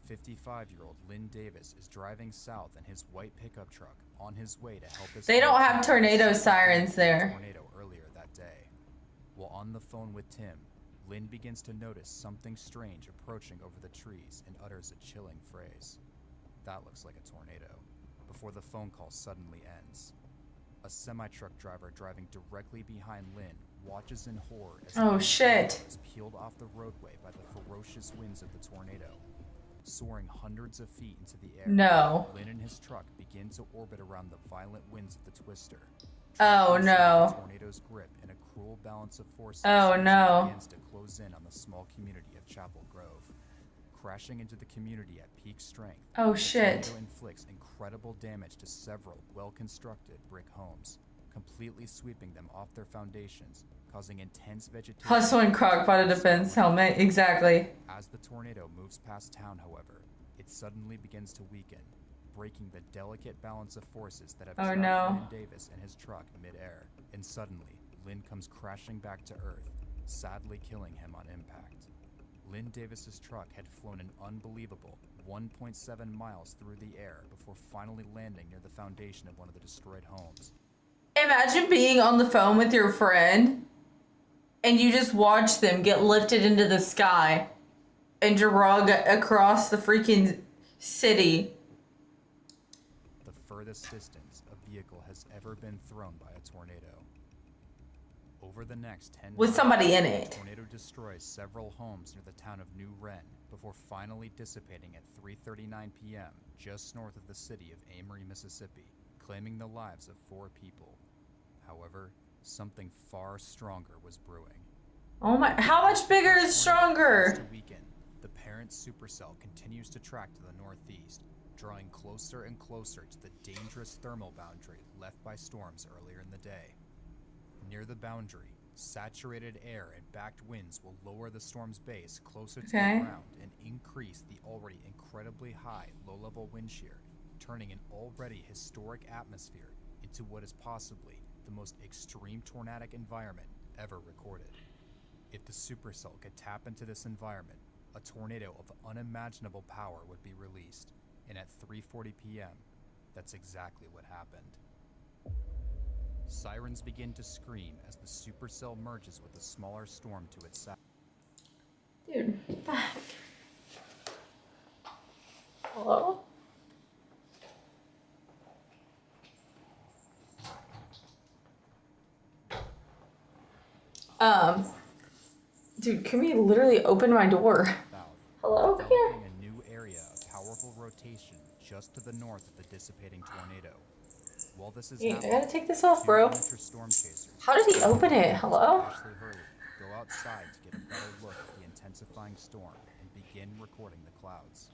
55-year-old Lynn Davis is driving south in his white pickup truck on his way to help his They don't have tornado sirens there. tornado earlier that day. While on the phone with Tim, Lynn begins to notice something strange approaching over the trees and utters a chilling phrase. That looks like a tornado, before the phone call suddenly ends. A semi-truck driver driving directly behind Lynn watches in horror as Oh, the shit. is peeled off the roadway by the ferocious winds of the tornado. Soaring hundreds of feet into the air, No. Lynn and his truck begin to orbit around the violent winds of the twister. Oh, Trapped inside no. The tornado's grip in a cruel balance of forces. Oh, as it no. begins to close in on the small community of Chapel Grove. Crashing into the community at peak strength, Oh, the shit. tornado inflicts incredible damage to several well-constructed brick homes, completely sweeping them off their foundations, causing intense vegetation. Plus one crockpot defense helmet. Exactly. As the tornado moves past town, however, it suddenly begins to weaken, breaking the delicate balance of forces that have Oh, trapped no. Lynn Davis and his truck mid-air. And suddenly, Lynn comes crashing back to Earth, sadly killing him on impact. Lynn Davis's truck had flown an unbelievable 1.7 miles through the air before finally landing near the foundation of one of the destroyed homes. Imagine being on the phone with your friend and you just watch them get lifted into the sky and drug across the freaking city. The furthest distance a vehicle has ever been thrown by a tornado. Over the next 10 With days, somebody in the it. tornado destroys several homes near the town of New Wren before finally dissipating at 3:39 p.m. just north of the city of Amory, Mississippi, claiming the lives of 4 people. However, something far stronger was brewing. Oh my, how much bigger is stronger? To weaken, the parent supercell continues to track to the northeast, drawing closer and closer to the dangerous thermal boundary left by storms earlier in the day. Near the boundary, saturated air and backed winds will lower the storm's base closer to Okay. the ground and increase the already incredibly high low-level wind shear, turning an already historic atmosphere into what is possibly the most extreme tornadic environment ever recorded. If the supercell could tap into this environment, a tornado of unimaginable power would be released, and at 3:40 p.m., that's exactly what happened. Sirens begin to scream as the supercell merges with a smaller storm to its south. Dude, fuck. Hello? Dude, can we literally open my door? Hello? Come here. Developing a new area of powerful rotation just to the north of the dissipating tornado. While this is I happening, gotta take this off, 2 bro. miniature storm chasers, How did he open it? Hello? Ashley Hurley, go outside to get a better look at the intensifying storm and begin recording the clouds.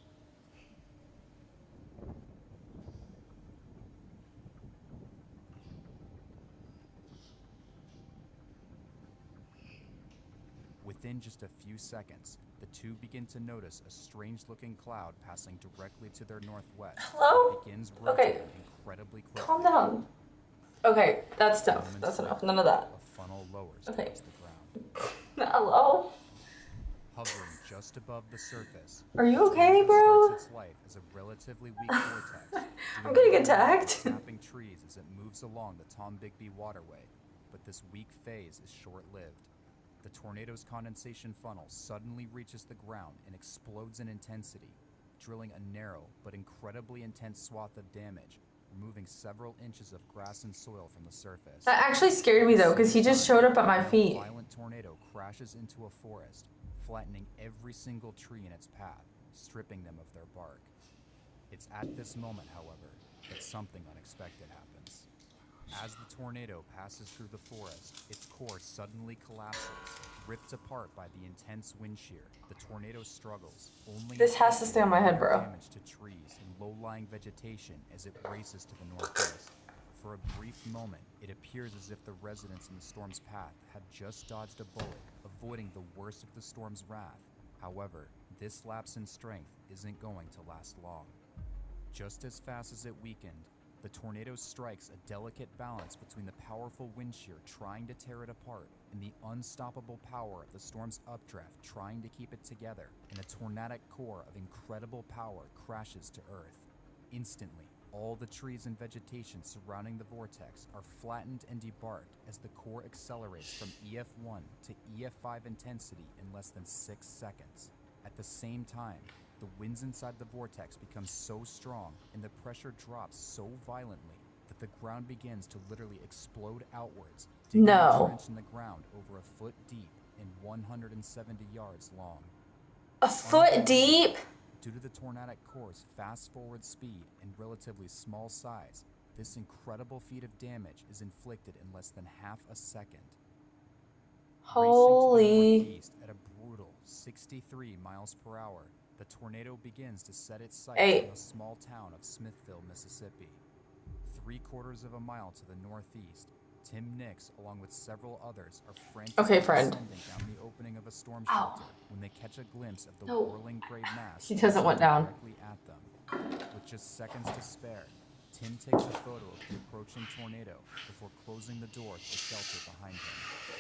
Within just a few seconds, the two begin to notice a strange-looking cloud passing directly to their northwest. Hello? It begins Okay. rotating incredibly quickly. Calm down. Okay, that's tough. That's enough. None of that. A funnel lowers Okay. towards the ground. Hello? Hovering just above the surface, Are you the okay, tornado bro? starts its life as a relatively weak vortex. I'm getting attacked. Snapping trees as it moves along the Tombigbee waterway, but this weak phase is short-lived. The tornado's condensation funnel suddenly reaches the ground and explodes in intensity, drilling a narrow but incredibly intense swath of damage, removing several inches of grass and soil from the surface. That actually scared me though, because he just showed up at my feet. A violent tornado crashes into a forest, flattening every single tree in its path, stripping them of their bark. It's at this moment, however, that something unexpected happens. As the tornado passes through the forest, its core suddenly collapses, ripped apart by the intense wind shear. The tornado struggles, only This has to stay on my head, bro. damage to trees and low-lying vegetation as it races to the northeast. For a brief moment, it appears as if the residents in the storm's path have just dodged a bullet, avoiding the worst of the storm's wrath. However, this lapse in strength isn't going to last long. Just as fast as it weakened, the tornado strikes a delicate balance between the powerful wind shear trying to tear it apart and the unstoppable power of the storm's updraft trying to keep it together, and a tornadic core of incredible power crashes to Earth. Instantly, all the trees and vegetation surrounding the vortex are flattened and debarked as the core accelerates from EF1 to EF5 intensity in less than 6 seconds. At the same time, the winds inside the vortex become so strong and the pressure drops so violently that the ground begins to literally explode outwards, digging a No. trench in the ground over a foot deep and 170 yards long. A foot deep? Due to the tornadic core's fast-forward speed and relatively small size, this incredible feat of damage is inflicted in less than half a second. Racing to the Holy. northeast at a brutal 63 miles per hour, the tornado begins to set its sights Hey. on the small town of Smithville, Mississippi. 3/4 of a mile to the northeast, Tim Nix, along with several others, are frantically Okay, friend. descending down the opening of a storm Ow. shelter when they catch a glimpse of the No. whirling gray mass He doesn't went down. directly at them. With just seconds to spare, Tim takes a photo of the approaching tornado before closing the door to the shelter behind him.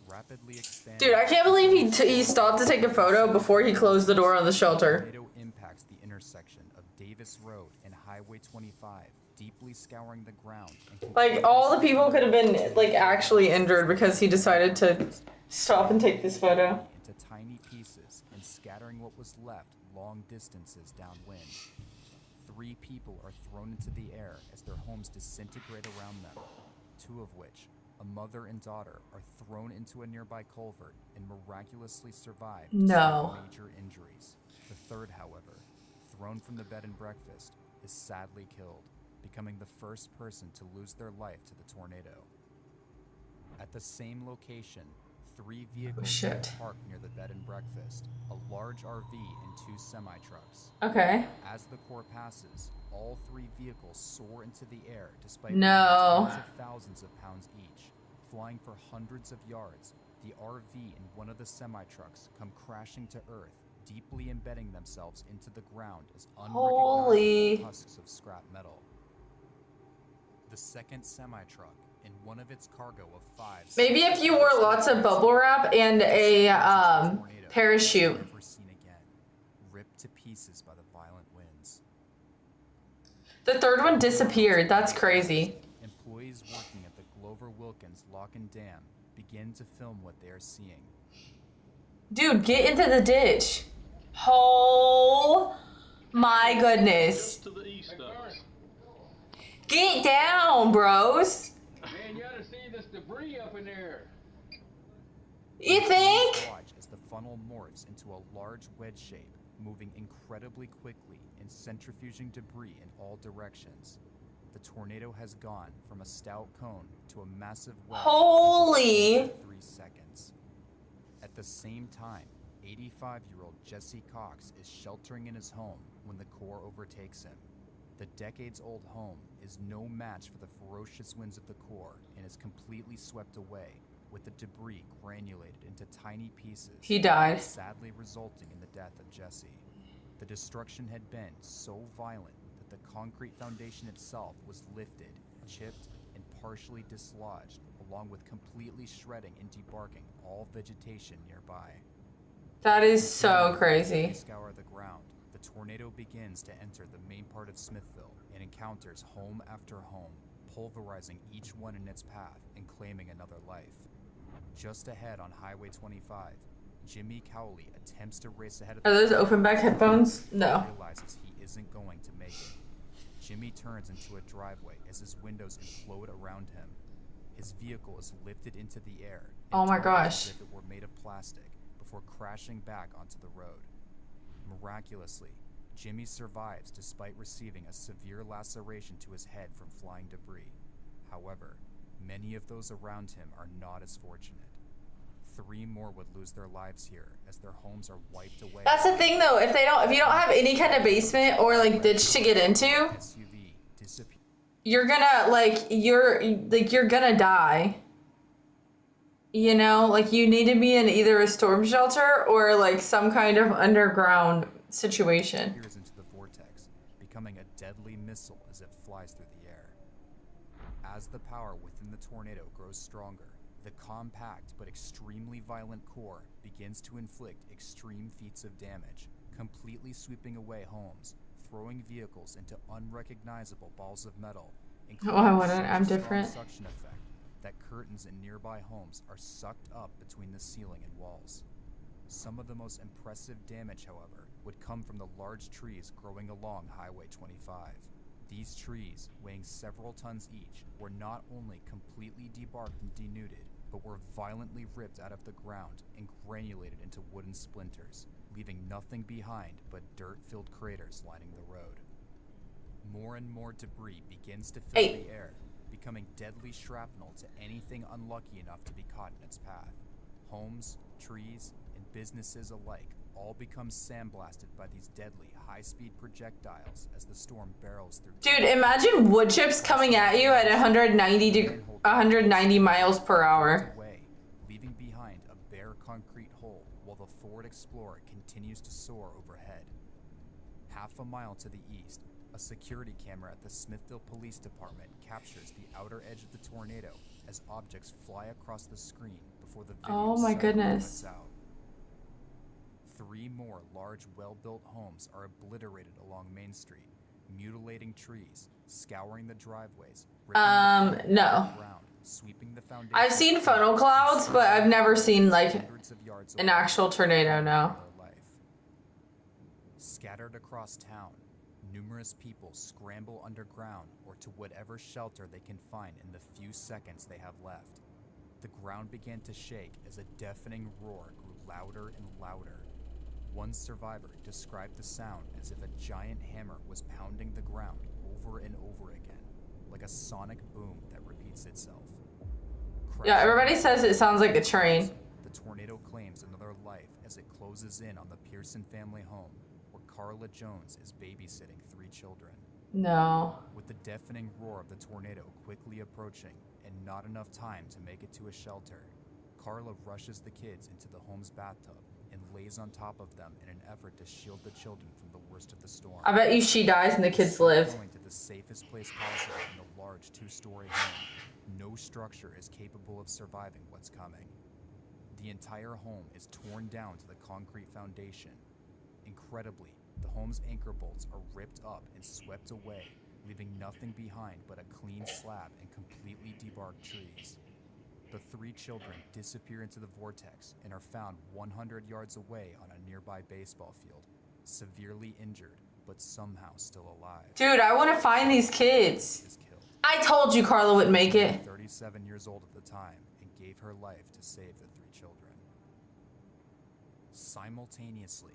Rapidly expanding. Dude, I can't believe he stopped to take a photo before he closed the door on the shelter. Tornado impacts the intersection of Davis Road and Highway 25, deeply scouring the ground. And Like, all the people could have been, like, actually injured because he decided to stop and take this photo. into tiny pieces and scattering what was left long distances downwind. 3 people are thrown into the air as their homes disintegrate around them, 2 of which, a mother and daughter, are thrown into a nearby culvert and miraculously survive No. despite major injuries. The third, however, thrown from the bed and breakfast, is sadly killed, becoming the first person to lose their life to the tornado. At the same location, 3 vehicles shit. are parked near the bed and breakfast, a large RV and 2 semi-trucks. Okay. As the core passes, all 3 vehicles soar into the air despite No. weighing tens of thousands of pounds each. Flying for hundreds of yards, the RV and one of the semi-trucks come crashing to Earth, deeply embedding themselves into the ground as Holy. unrecognizable husks of scrap metal. The second semi-truck and one of its cargo of 5. Maybe if you wore lots of bubble wrap and a parachute. Never seen again, ripped to pieces by the violent winds. The third one disappeared. That's crazy. Employees working at the Glover Wilkins Lock and Dam begin to film what they are seeing. Dude, get into the ditch. Oh my goodness. To the east of us. Get down, bros. Man, you ought to see this debris up in there. You think? Watch as the funnel morphs into a large wedge shape, moving incredibly quickly and centrifuging debris in all directions. The tornado has gone from a stout cone to a massive wedge Holy. in just 3 seconds. At the same time, 85-year-old Jesse Cox is sheltering in his home when the core overtakes him. The decades-old home is no match for the ferocious winds of the core and is completely swept away, with the debris granulated into tiny pieces, He died. sadly resulting in the death of Jesse. The destruction had been so violent that the concrete foundation itself was lifted, chipped, and partially dislodged, along with completely shredding and debarking all vegetation nearby. That is so They crazy. scour the ground. The tornado begins to enter the main part of Smithville and encounters home after home, pulverizing each one in its path and claiming another life. Just ahead on Highway 25, Jimmy Cowley attempts to race ahead of Are those open back headphones? No. realizes he isn't going to make it. Jimmy turns into a driveway as his windows implode around him. His vehicle is lifted into the air. and Oh my tumbles gosh. As if it were made of plastic before crashing back onto the road. Miraculously, Jimmy survives despite receiving a severe laceration to his head from flying debris. However, many of those around him are not as fortunate. 3 more would lose their lives here as their homes are wiped away. That's the thing though, if you don't have any kind of basement or like ditch to get into, SUV disappears. you're gonna you're gonna die. You know, like you need to be in either a storm shelter or like some kind of underground situation. Into the vortex, becoming a deadly missile as it flies through the air. As the power within the tornado grows stronger, the compact but extremely violent core begins to inflict extreme feats of damage, completely sweeping away homes, throwing vehicles into unrecognizable balls of metal, Oh, I wouldn't. such a I'm strong different. suction effect that curtains in nearby homes are sucked up between the ceiling and walls. Some of the most impressive damage, however, would come from the large trees growing along Highway 25. These trees, weighing several tons each, were not only completely debarked and denuded, but were violently ripped out of the ground and granulated into wooden splinters, leaving nothing behind but dirt-filled craters lining the road. More and more debris begins to fill Hey. the air, becoming deadly shrapnel to anything unlucky enough to be caught in its path. Homes, trees, and businesses alike all become sandblasted by these deadly high-speed projectiles as the storm barrels through. Dude, imagine wood chips coming at you at 190 miles per hour. Away, leaving behind a bare concrete hole while the Ford Explorer continues to soar overhead. Half a mile to the east, a security camera at the Smithville Police Department captures the outer edge of the tornado as objects fly across the screen before the video Oh my suddenly goodness. cuts out. 3 more large, well-built homes are obliterated along Main Street, mutilating trees, scouring the driveways, ripping the No. ground, sweeping the foundation. I've seen funnel clouds, but I've never seen like hundreds of yards an away actual tornado, no. their life. Scattered across town, numerous people scramble underground or to whatever shelter they can find in the few seconds they have left. The ground began to shake as a deafening roar grew louder and louder. One survivor described the sound as if a giant hammer was pounding the ground over and over again, like a sonic boom that repeats itself. Yeah, everybody says it sounds like a train. The tornado claims another life as it closes in on the Pearson family home, where Carla Jones is babysitting 3 children. No. With the deafening roar of the tornado quickly approaching and not enough time to make it to a shelter, Carla rushes the kids into the home's bathtub and lays on top of them in an effort to shield the children from the worst of the storm. I bet you she dies and the kids live. Going to the safest place possible in the large 2-story home, no structure is capable of surviving what's coming. The entire home is torn down to the concrete foundation. Incredibly, the home's anchor bolts are ripped up and swept away, leaving nothing behind but a clean slab and completely debarked trees. The 3 children disappear into the vortex and are found 100 yards away on a nearby baseball field, severely injured but somehow still alive. Dude, I want to find these kids. Is killed. I told you Carla would make it. 37 years old at the time and gave her life to save the 3 children. Simultaneously,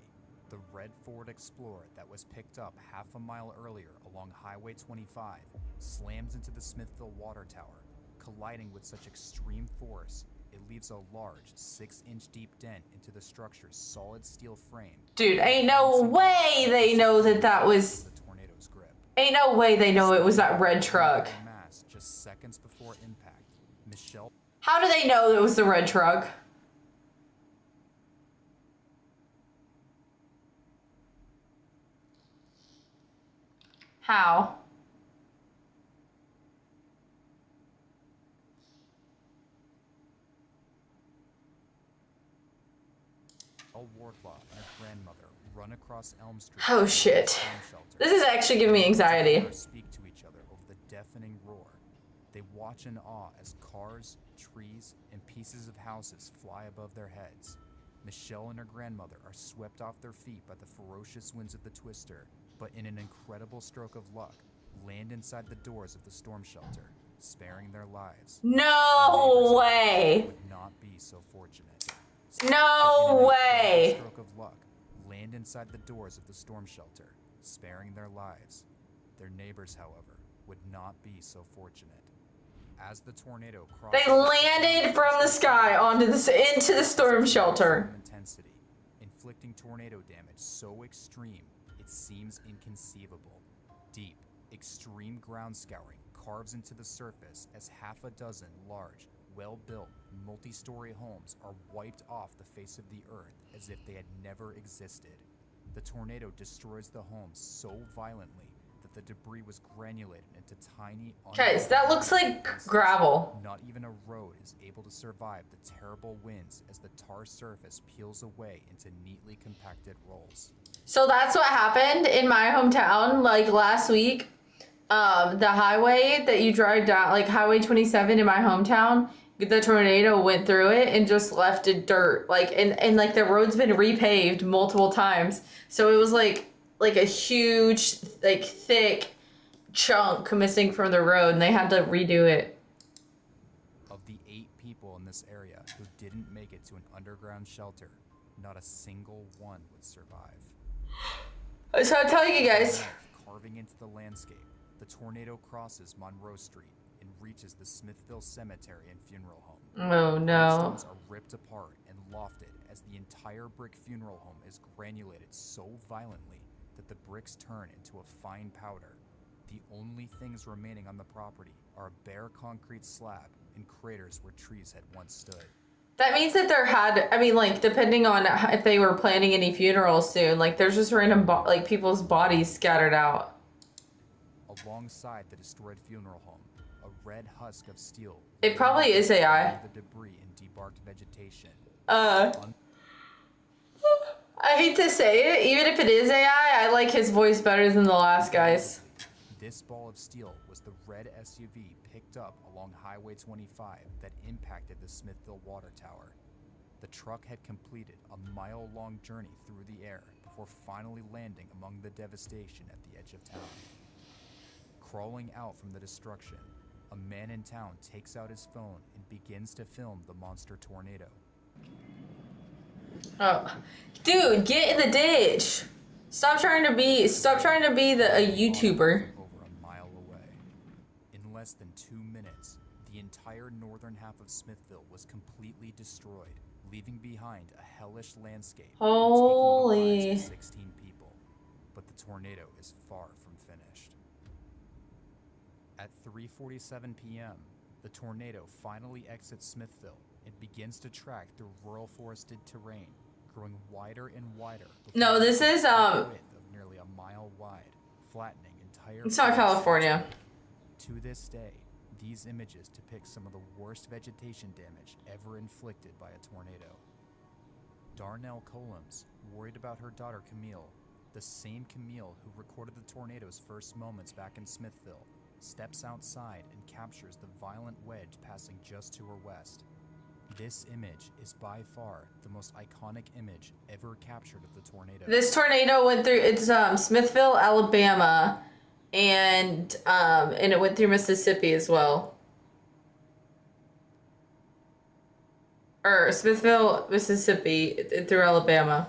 the red Ford Explorer that was picked up half a mile earlier along Highway 25 slams into the Smithville Water Tower, colliding with such extreme force it leaves a large 6-inch deep dent into the structure's solid steel frame. Dude, ain't no way they know that was. The tornado's grip. Ain't no way they know it was that red truck. Mass just seconds before impact, Michelle. How do they know it was the red truck? How? Michelle Wardlaw and her grandmother run across Elm Street. Oh, to the shit. storm shelter. This is actually giving me anxiety. Together speak to each other over the deafening roar. They watch in awe as cars, trees, and pieces of houses fly above their heads. Michelle and her grandmother are swept off their feet by the ferocious winds of the twister, but in an incredible stroke of luck, land inside the doors of the storm shelter, sparing their lives. No way. Would not be so fortunate. No way. Stroke of luck, land inside the doors of the storm shelter, sparing their lives. Their neighbors, however, would not be so fortunate. As the tornado crossed, They landed from the sky onto into the storm shelter. Intensity, inflicting tornado damage so extreme it seems inconceivable. Deep, extreme ground scouring carves into the surface as half a dozen large, well-built, multi-story homes are wiped off the face of the earth as if they had never existed. The tornado destroys the homes so violently that the debris was granulated into tiny. Guys, that looks like gravel. Not even a road is able to survive the terrible winds as the tar surface peels away into neatly compacted rolls. So that's what happened in my hometown, like last week. The highway that you drive down, like Highway 27 in my hometown, the tornado went through it and just left it dirt. Like, and like the road's been repaved multiple times. So it was like a huge, like thick chunk missing from the road, and they had to redo it. Of the 8 people in this area who didn't make it to an underground shelter, not a single one would survive. So I'll tell you guys. Carving into the landscape, the tornado crosses Monroe Street and reaches the Smithville Cemetery and Funeral Home. Oh no. Gravestones are ripped apart and lofted as the entire brick funeral home is granulated so violently that the bricks turn into a fine powder. The only things remaining on the property are a bare concrete slab and craters where trees had once stood. That means that there had, I mean, like, depending on if they were planning any funerals soon, like, there's just random, like, people's bodies scattered out. Alongside the destroyed funeral home, a red husk of steel. It probably is AI. The debris and debarked vegetation. I hate to say it, even if it is AI, I like his voice better than the last guy's. This ball of steel was the red SUV picked up along Highway 25 that impacted the Smithville Water Tower. The truck had completed a mile-long journey through the air before finally landing among the devastation at the edge of town. Crawling out from the destruction, a man in town takes out his phone and begins to film the monster tornado. Oh, dude, get in the ditch. Stop trying to be a YouTuber. Over a mile away. In less than 2 minutes, the entire northern half of Smithville was completely destroyed, leaving behind a hellish landscape. and Holy. taking the lives of 16 people. But the tornado is far from finished. At 3:47 p.m., the tornado finally exits Smithville and begins to track through rural forested terrain, growing wider and wider. No, this is, width of nearly a mile wide, flattening entire. It's not California. To this day, these images depict some of the worst vegetation damage ever inflicted by a tornado. Darnell Columns, worried about her daughter Camille, the same Camille who recorded the tornado's first moments back in Smithville, steps outside and captures the violent wedge passing just to her west. This image is by far the most iconic image ever captured of the tornado. This tornado went through, it's Smithville, Alabama, and it went through Mississippi as well. Or Smithville, Mississippi, through Alabama.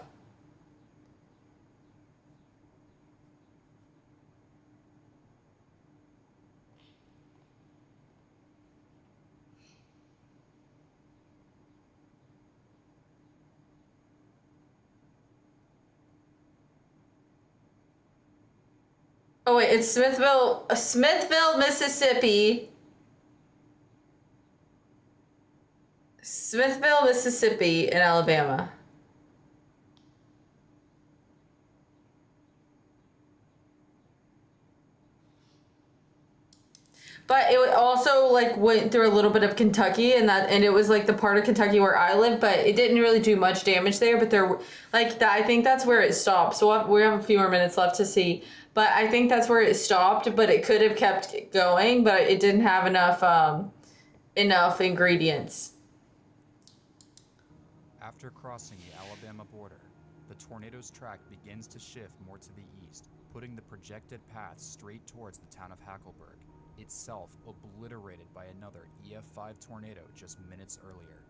Oh wait, it's Smithville, Mississippi. Smithville, Mississippi, and Alabama. But it also like went through a little bit of Kentucky, and it was like the part of Kentucky where I live, but it didn't really do much damage there. But there, like that, I think that's where it stopped. So we have a few more minutes left to see, but I think that's where it stopped. But it could have kept going, but it didn't have enough ingredients. After crossing the Alabama border, the tornado's track begins to shift more to the east, putting the projected path straight towards the town of Hackleburg, itself obliterated by another EF5 tornado just minutes earlier.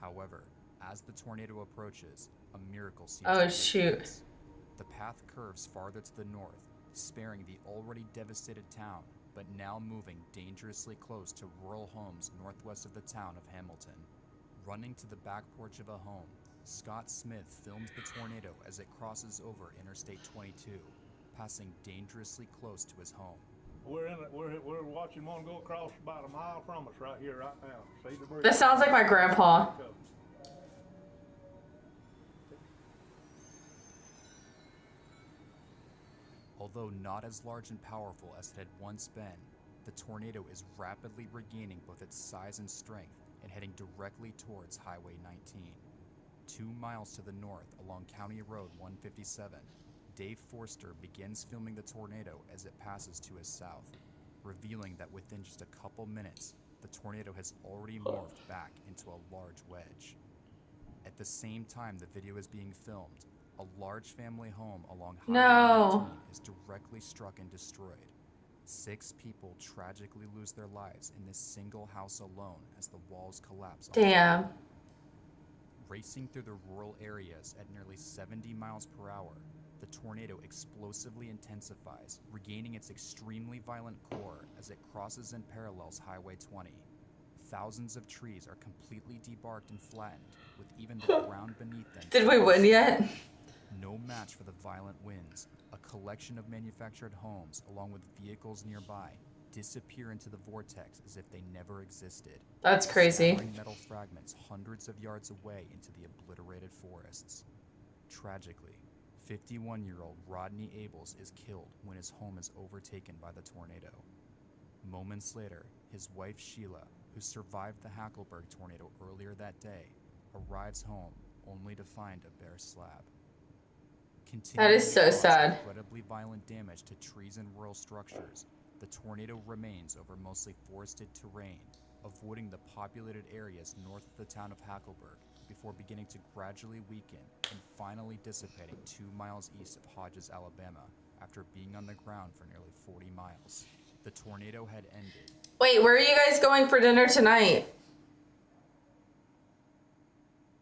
However, as the tornado approaches, a miracle seems to take Shoot. place. The path curves farther to the north, sparing the already devastated town, but now moving dangerously close to rural homes northwest of the town of Hamilton. Running to the back porch of a home, Scott Smith films the tornado as it crosses over Interstate 22, passing dangerously close to his home. We're watching one go across about a mile from us right here, right now. See the bridge? That sounds like my grandpa. Although not as large and powerful as it had once been, the tornado is rapidly regaining both its size and strength and heading directly towards Highway 19. 2 miles to the north along County Road 157, Dave Forster begins filming the tornado as it passes to his south, revealing that within just a couple minutes, the tornado has already morphed back into a large wedge. At the same time the video is being filmed, a large family home along Highway 19 is directly struck and destroyed. 6 people tragically lose their lives in this single house alone as the walls collapse. Damn. Racing through the rural areas at nearly 70 miles per hour, the tornado explosively intensifies, regaining its extremely violent core as it crosses and parallels Highway 20. Thousands of trees are completely debarked and flattened, with even the ground beneath them. Did we win yet? No match for the violent winds. A collection of manufactured homes, along with vehicles nearby, disappear into the vortex as if they never existed. That's crazy. Scattering metal fragments hundreds of yards away into the obliterated forests. Tragically, 51-year-old Rodney Abels is killed when his home is overtaken by the tornado. Moments later, his wife Sheila, who survived the Hackleburg tornado earlier that day, arrives home only to find a bare slab. That is so sad. Incredibly violent damage to trees and rural structures, the tornado remains over mostly forested terrain, avoiding the populated areas north of the town of Hackleburg before beginning to gradually weaken and finally dissipating 2 miles east of Hodges, Alabama, after being on the ground for nearly 40 miles. The tornado had ended. Wait, where are you guys going for dinner tonight?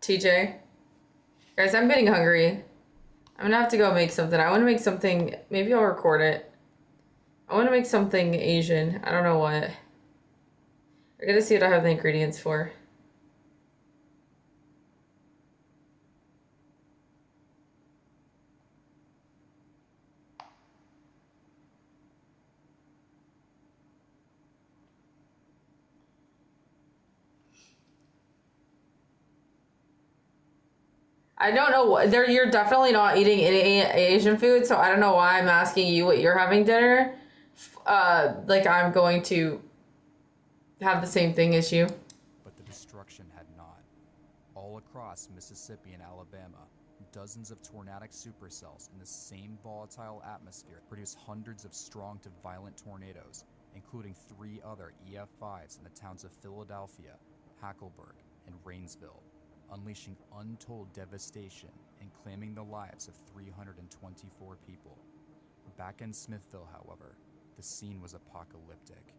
TJ? Guys, I'm getting hungry. I'm gonna have to go make something. I want to make something. Maybe I'll record it. I want to make something Asian. I don't know what. I gotta see what I have the ingredients for. I don't know what you're definitely not eating any Asian food, so I don't know why I'm asking you what you're having dinner. Like I'm going to have the same thing as you. But the destruction had not. All across Mississippi and Alabama, dozens of tornadic supercells in the same volatile atmosphere produce hundreds of strong to violent tornadoes, including 3 other EF5s in the towns of Philadelphia, Hackleburg, and Rainsville, unleashing untold devastation and claiming the lives of 324 people. Back in Smithville, however, the scene was apocalyptic.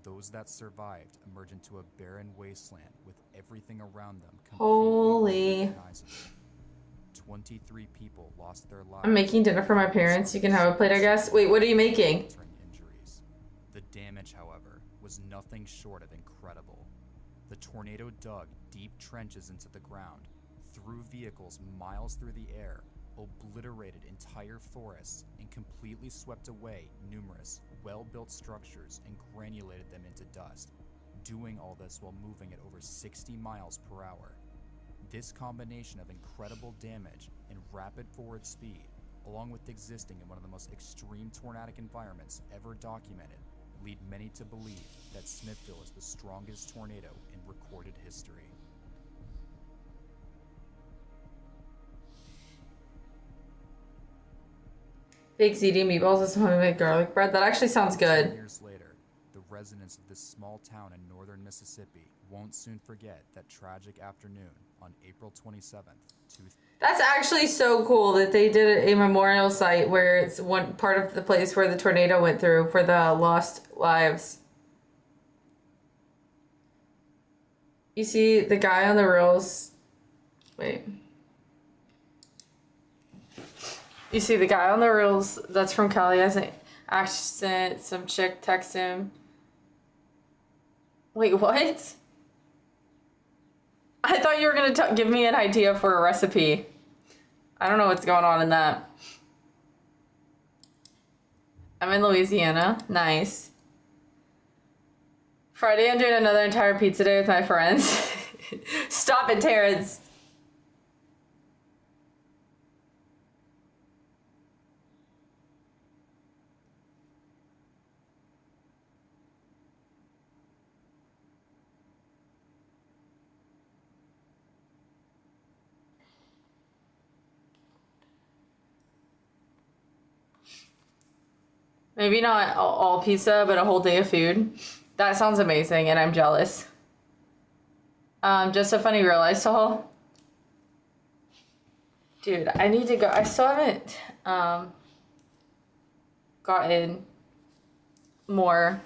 Those that survived emerged into a barren wasteland with everything around them completely unrecognizable. 23 people lost their lives. I'm making dinner for my parents. You can have a plate, I guess. Wait, what are you making? Injuries. The damage, however, was nothing short of incredible. The tornado dug deep trenches into the ground, threw vehicles miles through the air, obliterated entire forests, and completely swept away numerous, well-built structures and granulated them into dust. doing all this while moving at over 60 miles per hour. This combination of incredible damage and rapid forward speed, along with existing in one of the most extreme tornadic environments ever documented, lead many to believe that Smithville is the strongest tornado in recorded history. Big ziti meatballs is homemade garlic bread. That actually sounds 10 good. years later, the residents of this small town in northern Mississippi won't soon forget that tragic afternoon on April 27th, That's actually so cool that they did a memorial site where it's one part of the place where the tornado went through for the lost lives. You see the guy on the reels. Wait. You see the guy on the reels that's from Cali has an accent. Some chick texts him. Wait, what? I thought you were going to give me an idea for a recipe. I don't know what's going on in that. I'm in Louisiana. Nice. Friday, I'm doing another entire pizza day with my friends. Stop it, Terrence. Maybe not all pizza, but a whole day of food. That sounds amazing, and I'm jealous. Just a funny reel I saw. Dude, I need to go. I still haven't gotten more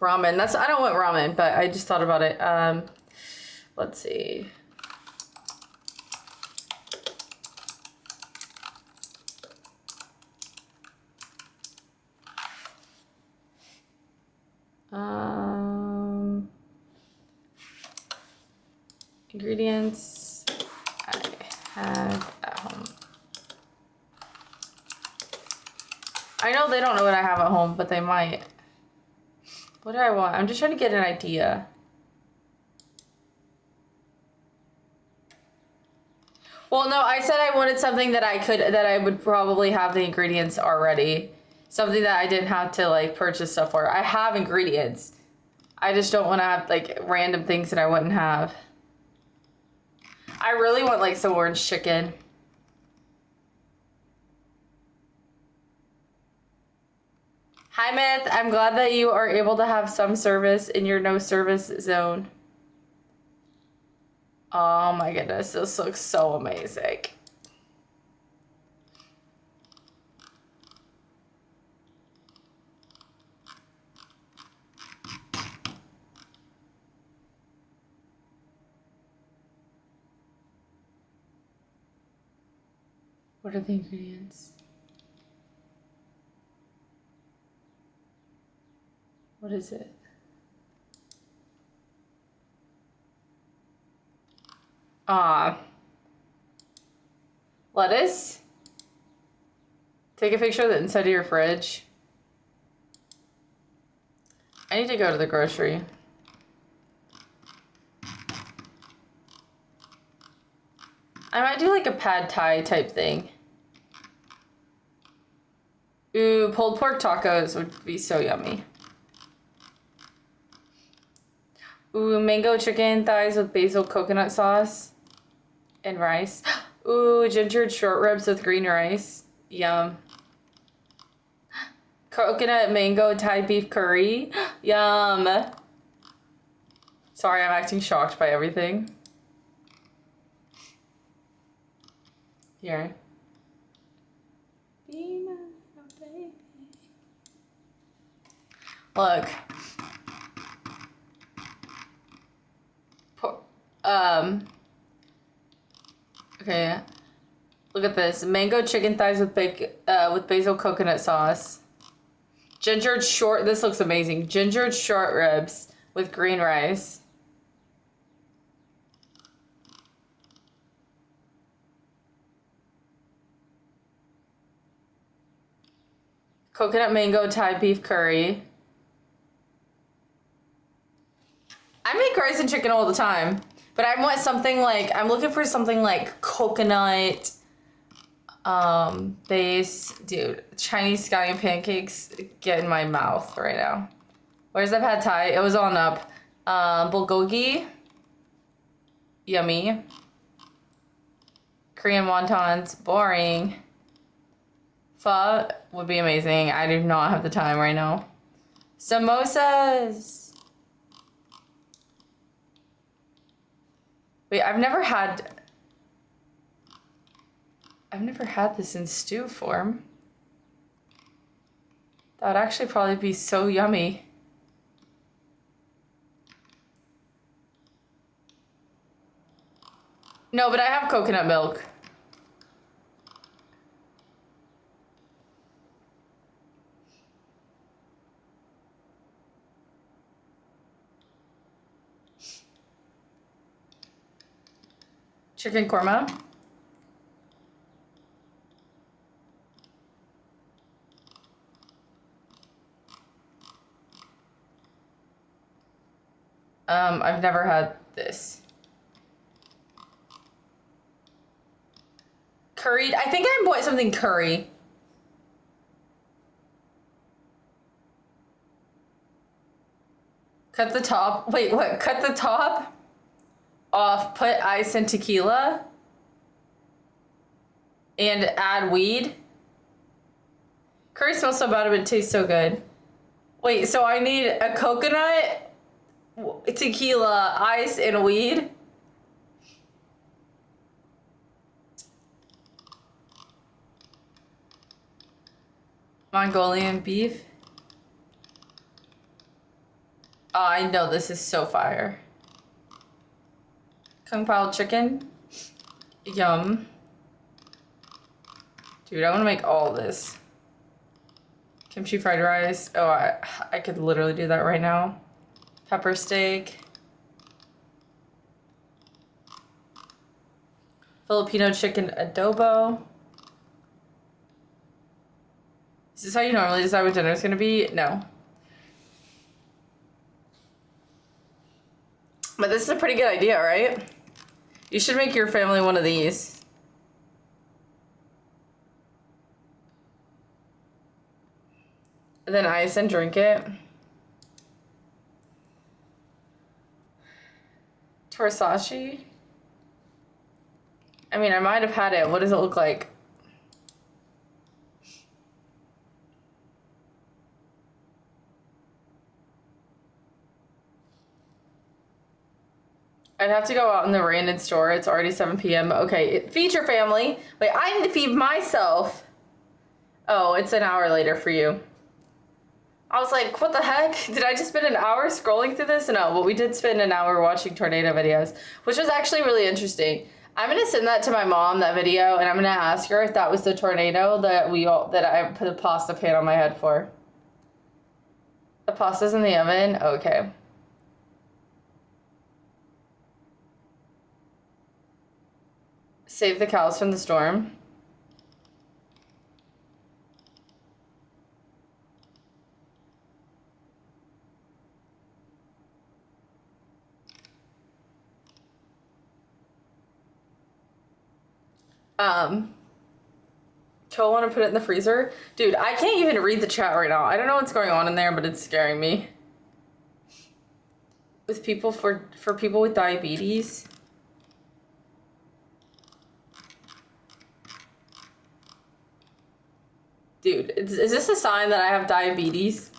ramen. I don't want ramen, but I just thought about it. Let's see. Ingredients I have at home. I know they don't know what I have at home, but they might. What do I want? I'm just trying to get an idea. Well, no, I said I wanted something that I would probably have the ingredients already. Something that I didn't have to like purchase stuff for. I have ingredients. I just don't want to have like random things that I wouldn't have. I really want like some orange chicken. Hi, Myth. I'm glad that you are able to have some service in your no service zone. Oh my goodness, this looks so amazing. What are the ingredients? What is it? Lettuce? Take a picture of the inside of your fridge. I need to go to the grocery. I might do like a pad thai type thing. Ooh, pulled pork tacos would be so yummy. Ooh, mango chicken thighs with basil coconut sauce and rice. Ooh, gingered short ribs with green rice. Yum. Coconut mango Thai beef curry. Yum. Sorry, I'm acting shocked by everything. Here. Be my baby. Look. Okay. Look at this. Mango chicken thighs with basil coconut sauce. Gingered short, this looks amazing. Gingered short ribs with green rice. Coconut mango Thai beef curry. I make rice and chicken all the time, but I want something like, I'm looking for something like coconut base. Dude, Chinese scallion pancakes get in my mouth right now. Where's the pad thai? It was on up. Bulgogi. Yummy. Korean wontons. Boring. Pho would be amazing. I do not have the time right now. Samosas. Wait, I've never had this in stew form. That would actually probably be so yummy. No, but I have coconut milk. Chicken korma. I've never had this. Curried. I think I bought something curry. Cut the top. Wait, what? Cut the top off, put ice and tequila, and add weed. Curry smells so bad, but it tastes so good. Wait, so I need a coconut, tequila, ice, and weed? Mongolian beef. Oh, I know this is so fire. Kung Pao chicken. Yum. Dude, I want to make all this. Kimchi fried rice. Oh, I could literally do that right now. Pepper steak. Filipino chicken adobo. Is this how you normally decide what dinner is going to be? No. But this is a pretty good idea, right? You should make your family one of these. And then ice and drink it. Torsashi? I mean, I might have had it. What does it look like? I'd have to go out in the rain and store. It's already 7 p.m. Okay, feed your family. Wait, I need to feed myself. Oh, it's an hour later for you. I was like, what the heck? Did I just spend an hour scrolling through this? No, but we did spend an hour watching tornado videos, which was actually really interesting. I'm gonna send that to my mom, that video, and I'm gonna ask her if that was the tornado that I put a pasta pan on my head for. The pasta's in the oven? Okay. Save the cows from the storm. Joel want to put it in the freezer? Dude, I can't even read the chat right now. I don't know what's going on in there, but it's scaring me. With people for people with diabetes. Dude, is this a sign that I have diabetes?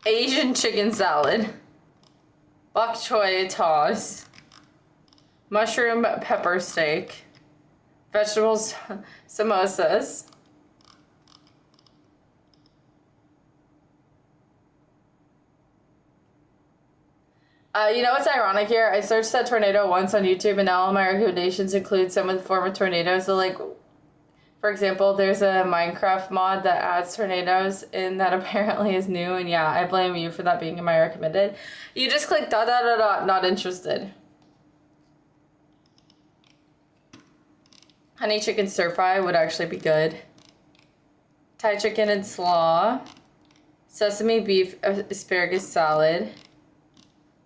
Asian chicken salad. Bok choy toss. Mushroom pepper steak. Vegetables samosas. You know what's ironic here? I searched that tornado once on YouTube, and now all my recommendations include some of the former tornadoes. So, like, for example, there's a Minecraft mod that adds tornadoes, and that apparently is new. And yeah, I blame you for that being in my recommended. You just click ... not interested. Honey chicken stir fry would actually be good. Thai chicken and slaw. Sesame beef asparagus salad.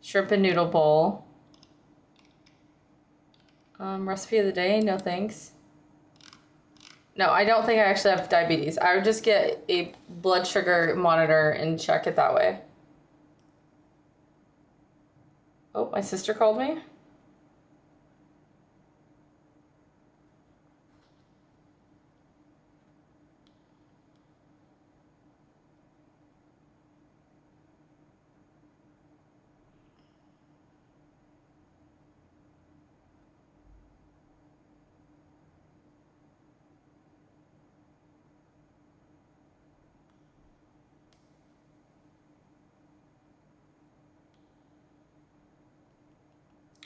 Shrimp and noodle bowl. Recipe of the day, no thanks. No, I don't think I actually have diabetes. I would just get a blood sugar monitor and check it that way. Oh, my sister called me.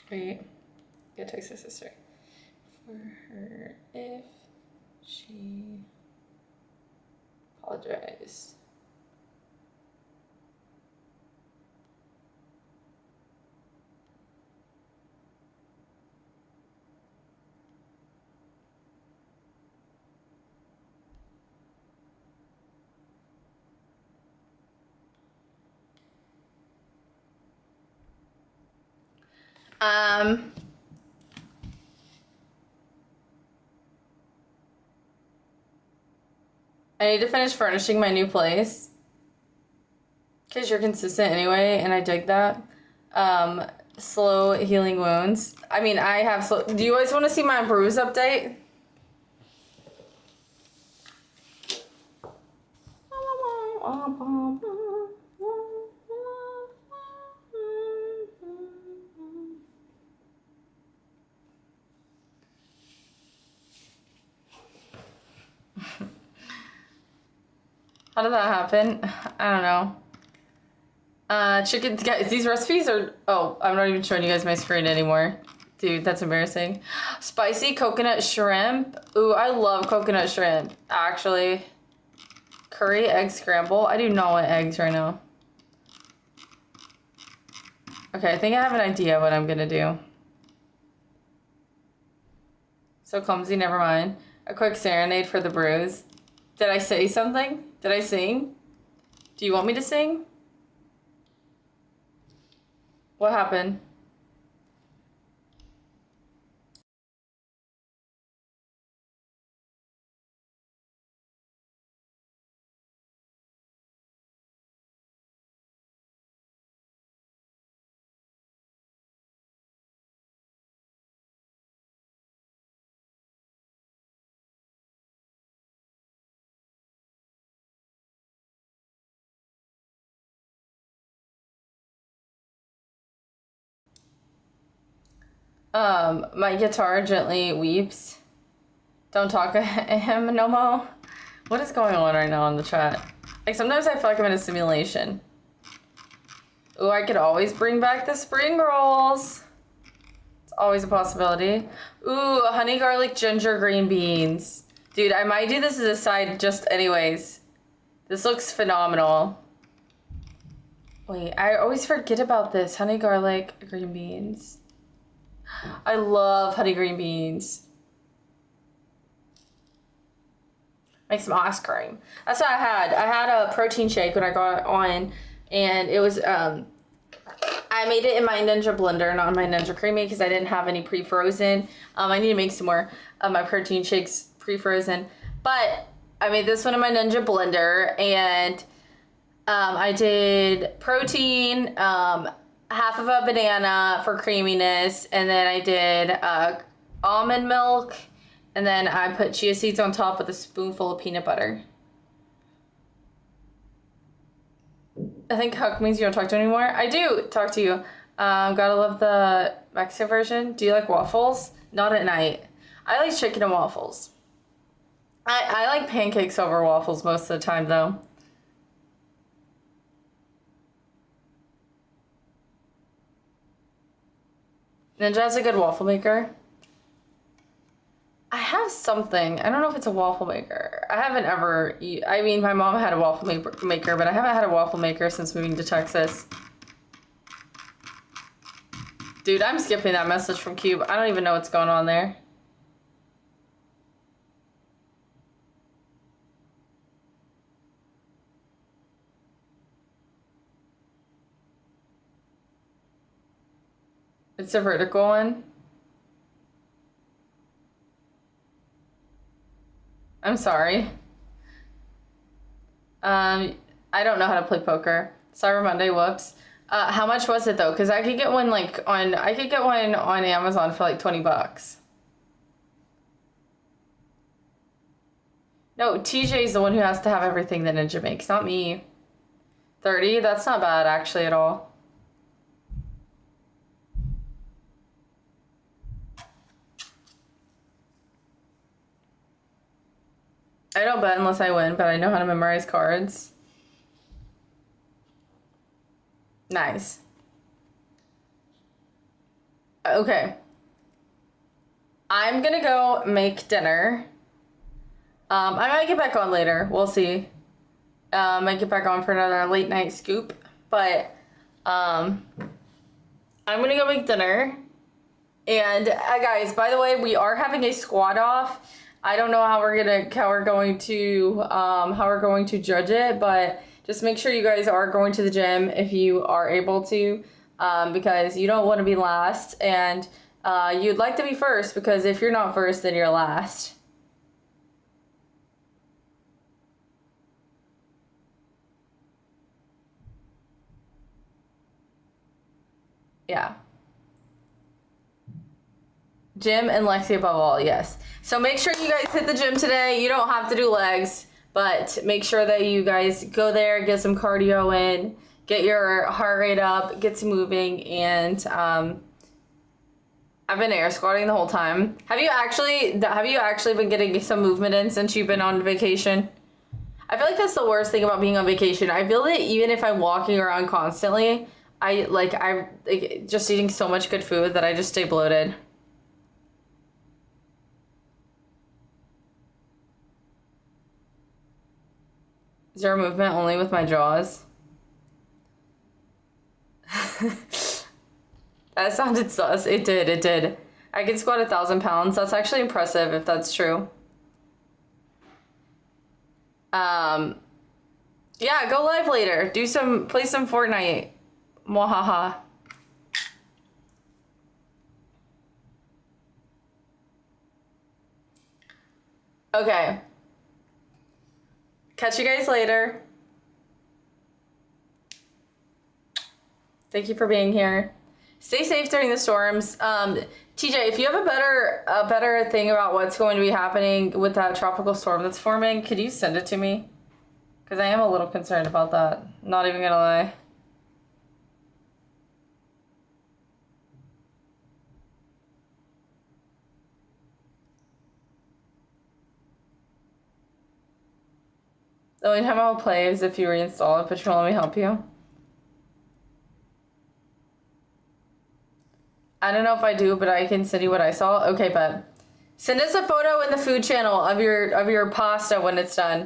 Wait, gotta text my sister. For her, if she apologized. I need to finish furnishing my new place. Because you're consistent anyway, and I dig that. Slow healing wounds. I mean, I have slow... Do you guys want to see my bruise update? How did that happen? I don't know. Chicken, guys, these recipes are, oh, I'm not even showing you guys my screen anymore. Dude, that's embarrassing. Spicy coconut shrimp. Ooh, I love coconut shrimp, actually. Curry egg scramble. I do not want eggs right now. Okay, I think I have an idea what I'm gonna do. So clumsy, never mind. A quick serenade for the bruise. Did I say something? Did I sing? Do you want me to sing? What happened? My guitar gently weeps. Don't talk to him no more. What is going on right now in the chat? Like, sometimes I feel like I'm in a simulation. Ooh, I could always bring back the spring rolls. It's always a possibility. Ooh, honey garlic ginger green beans. Dude, I might do this as a side just anyways. This looks phenomenal. Wait, I always forget about this. Honey garlic green beans. I love honey green beans. Make some ice cream. That's what I had. I had a protein shake when I got on, and it was, I made it in my Ninja blender, not in my Ninja Creamy, because I didn't have any pre-frozen. I need to make some more of my protein shakes pre-frozen. But I made this one in my Ninja blender, and I did protein, half of a banana for creaminess, and then I did almond milk, and then I put chia seeds on top with a spoonful of peanut butter. I think Huck means you don't talk to anymore. I do talk to you. Gotta love the Mexican version. Do you like waffles? Not at night. I like chicken and waffles. I like pancakes over waffles most of the time, though. Ninja has a good waffle maker. I have something. I don't know if it's a waffle maker. I haven't ever... I mean, my mom had a waffle maker, but I haven't had a waffle maker since moving to Texas. Dude, I'm skipping that message from Cube. I don't even know what's going on there. It's a vertical one. I'm sorry. I don't know how to play poker. Cyber Monday, whoops. How much was it though? Because I could get one I could get one on Amazon for like $20. No, TJ's the one who has to have everything that Ninja makes, not me. 30? That's not bad actually at all. I don't bet unless I win, but I know how to memorize cards. Nice. Okay. I'm gonna go make dinner. I might get back on later. We'll see. Might get back on for another late night scoop. But I'm gonna go make dinner. And guys, by the way, we are having a squad off. I don't know how we're going to judge it, but just make sure you guys are going to the gym if you are able to, because you don't want to be last, and you'd like to be first, because if you're not first, then you're last. Yeah. Gym and Lexi above all, yes. So make sure you guys hit the gym today. You don't have to do legs, but make sure that you guys go there, get some cardio in, get your heart rate up, get some moving, and I've been air squatting the whole time. Have you actually been getting some movement in since you've been on vacation? I feel like that's the worst thing about being on vacation. I feel that even if I'm walking around constantly, I'm just eating so much good food that I just stay bloated. Zero movement only with my jaws. That sounded sus. It did. I can squat 1,000 pounds. That's actually impressive if that's true. Yeah, go live later. Play some Fortnite. Mwahaha. Okay. Catch you guys later. Thank you for being here. Stay safe during the storms. TJ, if you have a better thing about what's going to be happening with that tropical storm that's forming, could you send it to me? Because I am a little concerned about that. Not even gonna lie. The only time I'll play is if you reinstall it, but you want me to help you? I don't know if I do, but I can send you what I saw. Okay, but send us a photo in the food channel of your pasta when it's done.